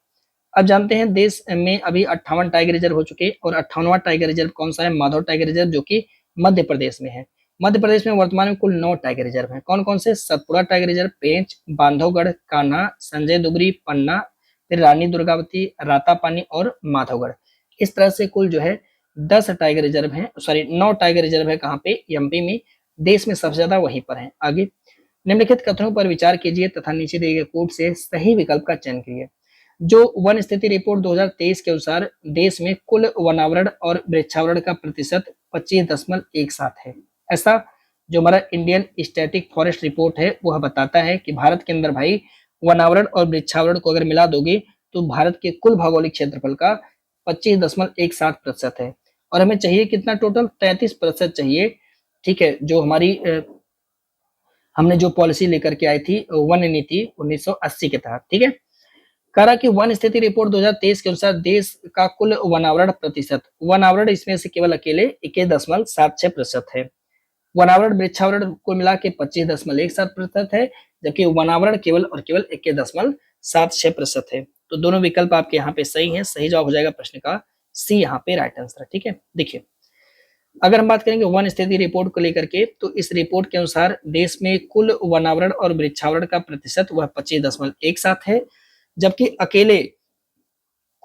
अब जानते हैं देश में अभी 58 टाइगर रिजर्व हो चुके और 58वां टाइगर रिजर्व कौन सा है, माधव टाइगर रिजर्व, जो कि मध्य प्रदेश में है। मध्य प्रदेश में वर्तमान में कुल 9 टाइगर रिजर्व हैं, कौन कौन से, सतपुड़ा टाइगर रिजर्व, पेंच, बांधवगढ़, कान्हा, संजय दुबरी, पन्ना, फिर रानी दुर्गावती, रातापानी और माधवगढ़। इस तरह से कुल जो है 10 टाइगर रिजर्व हैं, सॉरी 9 टाइगर रिजर्व है, कहाँ पे, एमपी में, देश में सबसे ज्यादा वहीं पर है। आगे निम्नलिखित कथनों पर विचार कीजिए तथा नीचे दिए गए कोड से सही विकल्प का चयन कीजिए। जो वन स्थिति रिपोर्ट 2023 के अनुसार देश में कुल वनावरण और वृक्षावरण का प्रतिशत 25.17 है, ऐसा जो हमारा इंडियन स्टैटिक फॉरेस्ट रिपोर्ट है वह बताता है कि भारत के अंदर भाई वनावरण और वृक्षावरण को अगर मिला दोगे तो भारत के कुल भौगोलिक क्षेत्रफल का 25.17% है। और हमें चाहिए कितना टोटल 33% चाहिए। ठीक है, जो हमारी हमने जो पॉलिसी लेकर के आई थी वन नीति 1980 के तहत। ठीक है, कह रहा कि वन स्थिति रिपोर्ट 2023 के अनुसार देश का कुल वनावरण प्रतिशत, वनावरण इसमें से केवल अकेले 21.76% है। वनावरण वृक्षावरण को मिला के 25.17% है, जबकि वनावरण केवल और केवल 21.76% है। तो दोनों विकल्प आपके यहाँ पे सही हैं। सही जवाब हो जाएगा प्रश्न का सी यहाँ पे राइट आंसर। ठीक है, देखिए अगर हम बात करेंगे वन स्थिति रिपोर्ट को लेकर के, तो इस रिपोर्ट के अनुसार देश में कुल वनावरण और वृक्षावरण का प्रतिशत वह 25.17 है, जबकि अकेले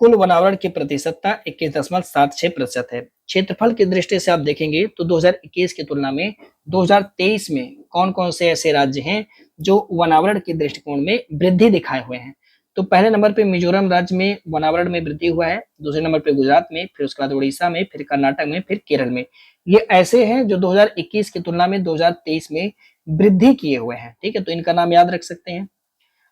कुल वनावरण की प्रतिशतता 21.76% है। क्षेत्रफल की दृष्टि से आप देखेंगे तो 2021 की तुलना में 2023 में कौन कौन से ऐसे राज्य हैं जो वनावरण के दृष्टिकोण में वृद्धि दिखाए हुए हैं। तो पहले नंबर पे मिजोरम राज्य में वनावरण में वृद्धि हुआ है, दूसरे नंबर पे गुजरात में, फिर उसके बाद उड़ीसा में, फिर कर्नाटक में, फिर केरल में। ये ऐसे हैं जो 2021 की तुलना में 2023 में वृद्धि किए हुए हैं। ठीक है, तो इनका नाम याद रख सकते हैं।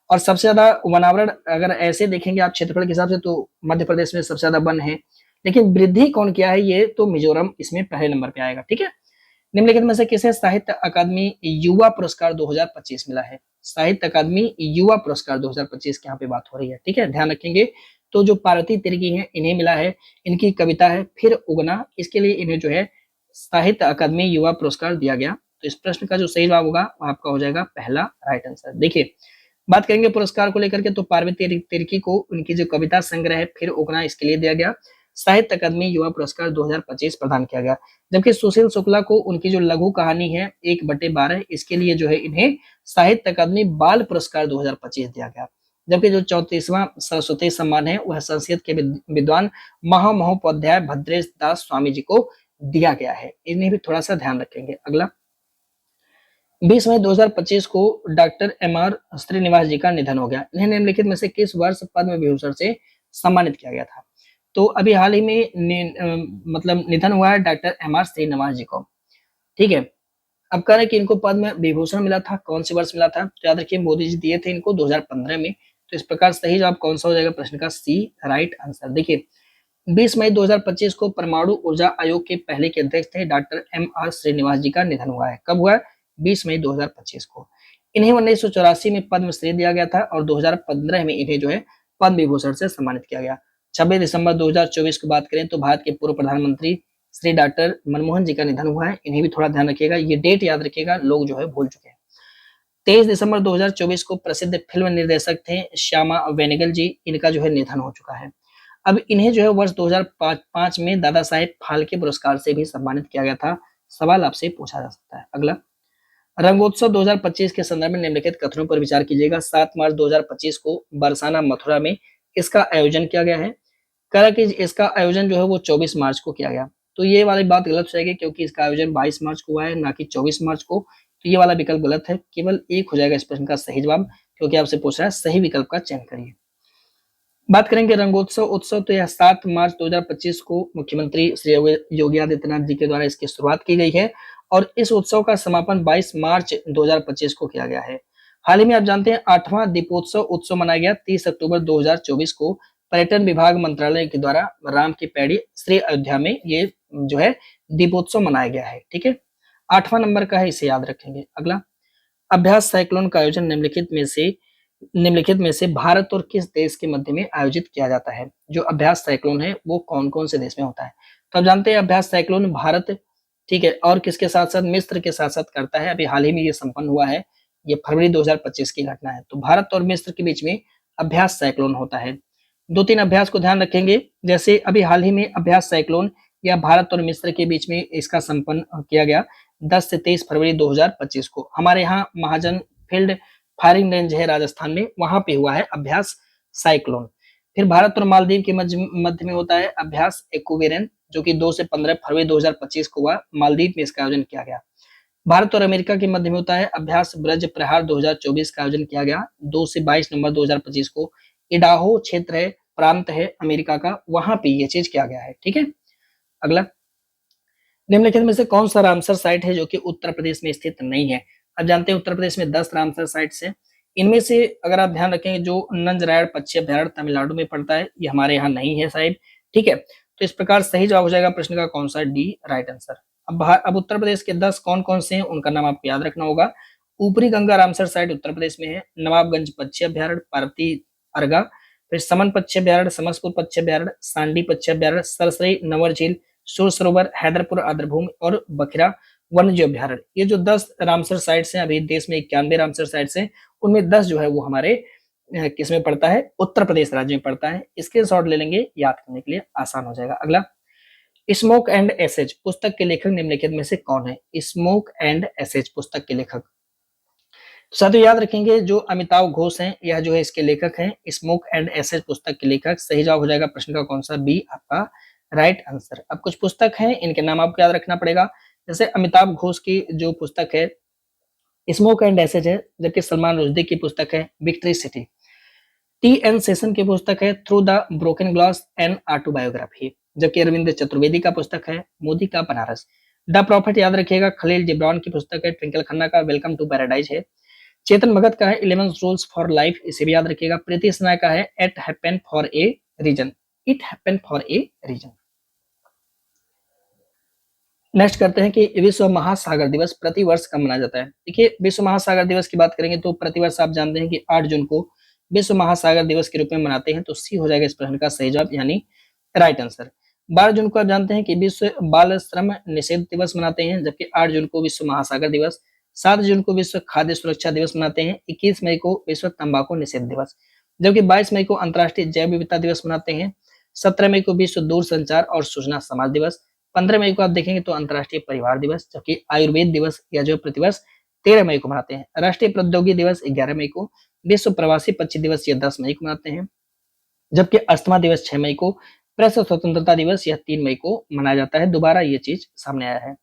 और सबसे ज्यादा वनावरण अगर ऐसे देखेंगे आप क्षेत्रफल के हिसाब से तो मध्य प्रदेश में सबसे ज्यादा वन है, लेकिन वृद्धि कौन किया है ये तो मिजोरम इसमें पहले नंबर पे आएगा। ठीक है, निम्नलिखित में से किसे साहित्य अकादमी युवा पुरस्कार 2025 मिला है? साहित्य अकादमी युवा पुरस्कार 2025 की यहाँ पे बात हो रही है। ठीक है, ध्यान रखेंगे। तो जो पार्वती तिर्की है इन्हें मिला है, इनकी कविता है फिर उगना, इसके लिए इन्हें जो है साहित्य अकादमी युवा पुरस्कार दिया गया। तो इस प्रश्न का जो सही जवाब होगा वो आपका हो जाएगा पहला राइट आंसर। देखिए बात करेंगे पुरस्कार को लेकर के, तो पार्वती तिर्की को उनकी जो कविता संग्रह है फिर उगना इसके लिए दिया गया साहित्य अकादमी युवा पुरस्कार 2025 प्रदान किया गया। जबकि सुशील शुक्ला को उनकी जो लघु कहानी है 1/12 इसके लिए जो है इन्हें साहित्य अकादमी बाल पुरस्कार 2025 दिया गया। जबकि जो 34वां सरस्वती सम्मान है वह संस्कृत के विद्वान महामहोपाध्याय भद्रेश दास स्वामी जी को दिया गया है। इन्हें भी थोड़ा सा ध्यान रखेंगे। अगला 20 मई 2025 को डॉक्टर एम.आर. श्रीनिवास जी का निधन हो गया। इन्हें निम्नलिखित में से किस वर्ष पद्म विभूषण से सम्मानित किया गया था? तो अभी हाल ही में मतलब निधन हुआ है डॉक्टर एम.आर. श्रीनिवास जी को। ठीक है, अब कह रहे हैं कि इनको पद्म विभूषण मिला था, कौन से वर्ष मिला था? तो याद रखिए मोदी जी दिए थे इनको 2015 में। तो इस प्रकार सही जवाब कौन सा हो जाएगा प्रश्न का सी राइट आंसर। देखिए 20 मई 2025 को परमाणु ऊर्जा आयोग के पहले के अध्यक्ष थे डॉक्टर एम.आर. श्रीनिवास जी का निधन हुआ है। कब हुआ है? 20 मई 2025 को। इन्हें 1984 में पद्मश्री दिया गया था और 2015 में इन्हें जो है पद्म विभूषण से सम्मानित किया गया। 26 दिसंबर 2024 की बात करें तो भारत के पूर्व प्रधानमंत्री श्री डॉक्टर मनमोहन जी का निधन हुआ है। इन्हें भी थोड़ा ध्यान रखिएगा, ये डेट याद रखिएगा, लोग जो है भूल चुके हैं। 23 दिसंबर 2024 को प्रसिद्ध फिल्म निर्देशक थे श्यामा बेनेगल जी, इनका जो है निधन हो चुका है। अब इन्हें जो है वर्ष 2005 में दादा साहेब फाल्के पुरस्कार से भी सम्मानित किया गया था। सवाल आपसे पूछा जा सकता है। अगला रंगोत्सव 2025 के संदर्भ में निम्नलिखित कथनों पर विचार कीजिएगा। 7 मार्च 2025 को बरसाना मथुरा में इसका आयोजन किया गया है। कहा कि इसका आयोजन जो है वो 24 मार्च को किया गया। तो ये वाली बात गलत हो जाएगी क्योंकि इसका आयोजन 22 मार्च को हुआ है ना कि 24 मार्च को। तो ये वाला विकल्प गलत है, केवल एक हो जाएगा इस प्रश्न का सही जवाब, क्योंकि आपसे पूछ रहा है सही विकल्प का चयन करिए। बात करेंगे रंगोत्सव उत्सव, तो यह 7 मार्च 2025 को मुख्यमंत्री श्री योगी आदित्यनाथ जी के द्वारा इसकी शुरुआत की गई है और इस उत्सव का समापन 22 मार्च 2025 को किया गया है। हाल ही में आप जानते हैं 8वां दीपोत्सव उत्सव मनाया गया 30 अक्टूबर 2024 को पर्यटन विभाग मंत्रालय के द्वारा राम की पैड़ी श्री अयोध्या में ये जो है दीपोत्सव मनाया गया है। ठीक है, 8वां नंबर का है, इसे याद रखेंगे। अगला अभ्यास साइक्लोन का आयोजन निम्नलिखित में से भारत और किस देश के मध्य में आयोजित किया जाता है? जो अभ्यास साइक्लोन है वो कौन कौन से देश में होता है? तो आप जानते हैं अभ्यास साइक्लोन भारत, ठीक है, और किसके साथ साथ मिस्र के साथ साथ करता है। अभी हाल ही में ये संपन्न हुआ है, ये फरवरी 2025 की घटना है। तो भारत और मिस्र के बीच में अभ्यास साइक्लोन होता है। 2-3 अभ्यास को ध्यान रखेंगे, जैसे अभी हाल ही में अभ्यास साइक्लोन या भारत और मिस्र के बीच में इसका संपन्न किया गया 10 से 23 फरवरी 2025 को हमारे यहाँ महाजन फील्ड फायरिंग रेंज है राजस्थान में, वहां पे हुआ है अभ्यास साइक्लोन। फिर भारत और मालदीव के मध्य में होता है अभ्यास एक्वेरियन, जो कि 2 से 15 फरवरी 2025 को हुआ, मालदीव में इसका आयोजन किया गया। भारत और अमेरिका के मध्य में होता है अभ्यास ब्रज प्रहार 2024 का आयोजन किया गया 2 से 22 नवंबर 2025 को। इडाहो क्षेत्र है, प्रांत है अमेरिका का, वहां पे ये चीज किया गया है। ठीक है, अगला निम्नलिखित में से कौन सा रामसर साइट है जो कि उत्तर प्रदेश में स्थित नहीं है? अब जानते हैं उत्तर प्रदेश में 10 रामसर साइट्स है। इनमें से अगर आप ध्यान रखें जो नंजरायड़ पक्षी अभ्यारण्य तमिलनाडु में पड़ता है, ये हमारे यहाँ नहीं है साहिब, ठीक है। तो इस प्रकार सही जवाब हो जाएगा प्रश्न का कौन सा, डी राइट आंसर। अब उत्तर प्रदेश के 10 कौन कौन से हैं उनका नाम आपको याद रखना होगा। ऊपरी गंगा रामसर साइट उत्तर प्रदेश में है, नवाबगंज पक्षी अभ्यारण्य, पार्वती अर्गा, फिर समन पक्षी अभ्यारण्य, समसपुर पक्षी अभ्यारण्य, सांडी पक्षी अभ्यारण्य, सरसई नवर झील, सूर सरोवर, हैदरपुर आर्द्रभूमि और बखिरा वन्यजीव अभ्यारण्य। ये जो 10 रामसर साइट्स हैं, अभी देश में 91 रामसर साइट्स हैं, उनमें 10 जो है वो हमारे किस में पड़ता है, उत्तर प्रदेश राज्य में पड़ता है। इसके शॉर्ट ले लेंगे, याद करने के लिए आसान हो जाएगा। अगला, स्मोक एंड एसेज पुस्तक के लेखक निम्नलिखित में से कौन है? स्मोक एंड एसेज पुस्तक के लेखक, साथियों याद रखेंगे जो अमिताभ घोष हैं, यह जो है इसके लेखक हैं। स्मोक एंड एसेज पुस्तक के लेखक, सही जवाब हो जाएगा प्रश्न का कौन सा, बी आपका राइट आंसर। अब कुछ पुस्तक हैं, इनके नाम आपको याद रखना पड़ेगा। जैसे अमिताभ घोष की जो पुस्तक है स्मोक एंड एसेज है, जबकि सलमान रुश्दी की पुस्तक है victory city. T N Seshan की पुस्तक है through the broken glass and autobiography, जबकि अरविंद चतुर्वेदी का पुस्तक है मोदी का बनारस। द प्रॉफिट याद रखिएगा खलील जिब्रान की पुस्तक है, ट्विंकल खन्ना का वेलकम टू पैराडाइज है। चेतन भगत का है 11 रूल्स फॉर लाइफ, इसे भी याद रखिएगा। प्रीति सनाय का है it happened for a reason, it happened for a reason. Next करते हैं कि विश्व महासागर दिवस प्रति वर्ष कब मनाया जाता है। देखिए विश्व महासागर दिवस की बात करेंगे तो प्रति वर्ष आप जानते हैं कि 8 जून को विश्व महासागर दिवस के रूप में मनाते हैं, तो सी हो जाएगा इस प्रश्न का सही जवाब, यानी राइट आंसर। 12 जून को आप जानते हैं कि विश्व बाल श्रम निषेध दिवस मनाते हैं, जबकि 8 जून को विश्व महासागर दिवस। 7 जून को विश्व खाद्य सुरक्षा दिवस मनाते हैं। 21 मई को विश्व तंबाकू निषेध दिवस, जबकि 22 मई को अंतर्राष्ट्रीय जैव विविधता दिवस मनाते हैं। 17 मई को विश्व दूरसंचार और सूचना समाज दिवस। 15 मई को आप देखेंगे तो अंतर्राष्ट्रीय परिवार दिवस, जबकि आयुर्वेद दिवस या जो प्रतिवर्ष 13 मई को मनाते हैं। राष्ट्रीय प्रौद्योगिकी दिवस 11 मई को, विश्व प्रवासी पक्षी दिवस यह 10 मई को मनाते हैं, जबकि अस्थमा दिवस 6 मई को, प्रेस स्वतंत्रता दिवस यह 3 मई को मनाया जाता है। दोबारा ये चीज सामने आया है।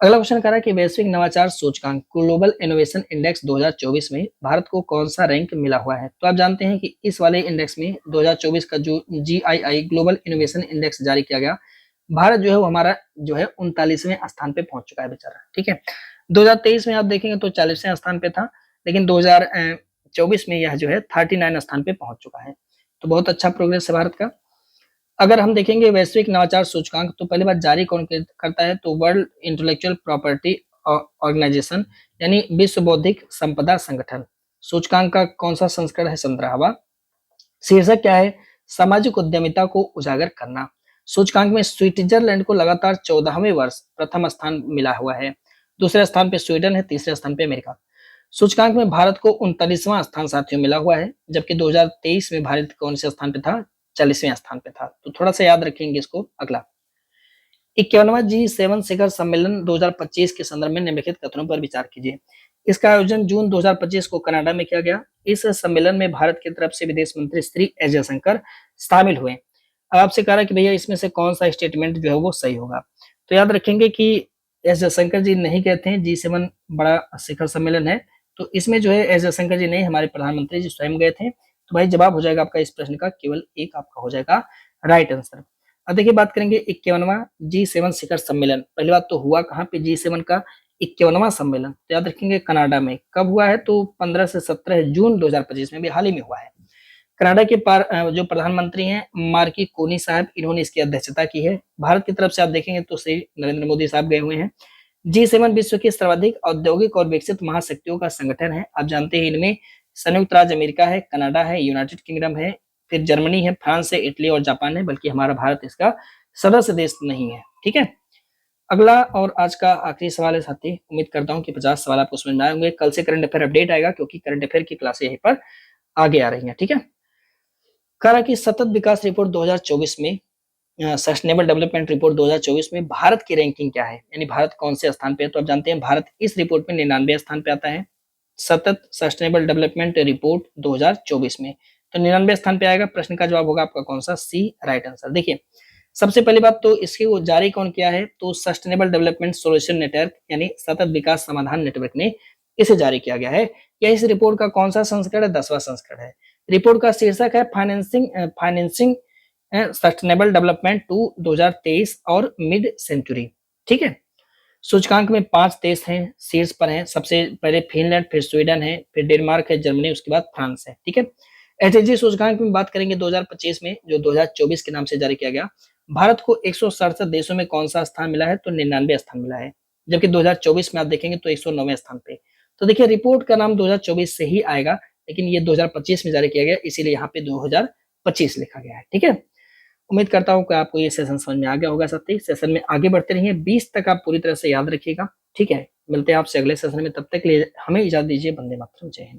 अगला क्वेश्चन कह रहा है कि वैश्विक नवाचार सूचकांक ग्लोबल इनोवेशन इंडेक्स 2024 में भारत को कौन सा रैंक मिला हुआ है? तो आप जानते हैं कि इस वाले इंडेक्स में 2024 का जो GII ग्लोबल इनोवेशन इंडेक्स जारी किया गया, भारत जो है वो हमारा जो है 39वें स्थान पे पहुंच चुका है बेचारा, ठीक है। 2023 में आप देखेंगे तो 40वें स्थान पे था, लेकिन 2024 में यह जो है 39 स्थान पे पहुंच चुका है, तो बहुत अच्छा प्रोग्रेस है भारत का। अगर हम देखेंगे वैश्विक नवाचार सूचकांक, तो पहली बात जारी कौन करता है, तो वर्ल्ड इंटेलेक्चुअल प्रॉपर्टी ऑर्गेनाइजेशन यानी विश्व बौद्धिक संपदा संगठन। सूचकांक का कौन सा संस्करण है, 15वां। शीर्षक क्या है, सामाजिक उद्यमिता को उजागर करना। सूचकांक में स्विट्जरलैंड को लगातार 14वें वर्ष प्रथम स्थान मिला हुआ है। दूसरे स्थान पे स्वीडन है, तीसरे स्थान पे अमेरिका। सूचकांक में भारत को 39वां स्थान साथियों मिला हुआ है, जबकि 2023 में भारत कौन से स्थान पे था, 40वें स्थान पे था, तो थोड़ा सा याद रखेंगे इसको। अगला, 51वां G7 शिखर सम्मेलन 2025 के संदर्भ में निम्नलिखित कथनों पर विचार कीजिए। इसका आयोजन जून 2025 को कनाडा में किया गया। इस सम्मेलन में भारत की तरफ से विदेश मंत्री श्री एस जयशंकर शामिल हुए। अब आपसे कह रहा है कि भैया इसमें से कौन सा स्टेटमेंट जो है वो सही होगा, तो याद रखेंगे कि एस जयशंकर जी नहीं गए थे, G7 बड़ा शिखर सम्मेलन है, तो इसमें जो है एस जयशंकर जी नहीं, हमारे प्रधानमंत्री जी स्वयं गए थे। तो भाई जवाब हो जाएगा आपका इस प्रश्न का केवल एक आपका हो जाएगा राइट आंसर। अब देखिए बात करेंगे 51वां G7 शिखर सम्मेलन। पहली बात तो हुआ कहाँ पे G7 का 51वां सम्मेलन, तो याद रखेंगे कनाडा में। कब हुआ है, तो 15 से 17 जून 2025 में, भी हाल ही में हुआ है। कनाडा के जो प्रधानमंत्री हैं मार्की कोनी साहब, इन्होंने इसकी अध्यक्षता की है। भारत की तरफ से आप देखेंगे तो श्री नरेंद्र मोदी साहब गए हुए हैं। G7 विश्व की सर्वाधिक औद्योगिक और विकसित महाशक्तियों का संगठन है। आप जानते हैं इनमें संयुक्त राज्य अमेरिका है, कनाडा है, यूनाइटेड किंगडम है, फिर जर्मनी है, फ्रांस है, इटली और जापान है, बल्कि हमारा भारत इसका सदस्य देश नहीं है, ठीक है। अगला और आज का आखिरी सवाल है साथी, उम्मीद करता हूँ कि 50 सवाल आपको समझ में आए होंगे। कल से करंट अफेयर अपडेट आएगा, क्योंकि करंट अफेयर की क्लासें यहीं पर आगे आ रही हैं, ठीक है। कह रहा कि सतत विकास रिपोर्ट 2024 में, सस्टेनेबल डेवलपमेंट रिपोर्ट 2024 में भारत की रैंकिंग क्या है, यानी भारत कौन से स्थान पे है, तो आप जानते हैं भारत इस रिपोर्ट में 99 स्थान पे आता है, सतत सस्टेनेबल डेवलपमेंट रिपोर्ट 2024 में, तो 99 स्थान पे आएगा। प्रश्न का जवाब होगा आपका कौन सा, सी राइट आंसर। देखिए सबसे पहली बात तो इसकी वो जारी कौन किया है, तो सस्टेनेबल डेवलपमेंट सोल्यूशन नेटवर्क यानी सतत विकास समाधान नेटवर्क ने इसे जारी किया गया है। यह इस रिपोर्ट का कौन सा संस्करण है, 10वां संस्करण है। रिपोर्ट का शीर्षक है फाइनेंसिंग सस्टेनेबल डेवलपमेंट टू 2023 और मिड सेंचुरी, ठीक है। सूचकांक में 5 देश हैं, शीर्ष पर हैं। सबसे पहले फिनलैंड, फिर स्वीडन है, फिर डेनमार्क है, जर्मनी, उसके बाद फ्रांस है। ठीक है। एचएसजी सूचकांक में बात करेंगे 2025 में, जो 2024 के नाम से जारी किया गया, भारत को 167 देशों में कौन सा स्थान मिला है? तो 99 स्थान मिला है। जबकि 2024 में आप देखेंगे तो 109वें स्थान पे। तो देखिए रिपोर्ट का नाम 2024 से ही आएगा, लेकिन ये 2025 में जारी किया गया, इसीलिए यहाँ पे 2025 लिखा गया है। ठीक है। उम्मीद करता हूँ कि आपको ये सेशन समझ में आ गया होगा। साथ ही सेशन में आगे बढ़ते रहिए, 20 तक आप पूरी तरह से याद रखिएगा। ठीक है। मिलते हैं आपसे अगले सेशन में, तब तक के लिए हमें इजाजत दीजिए। वंदे मातरम, जय हिंद।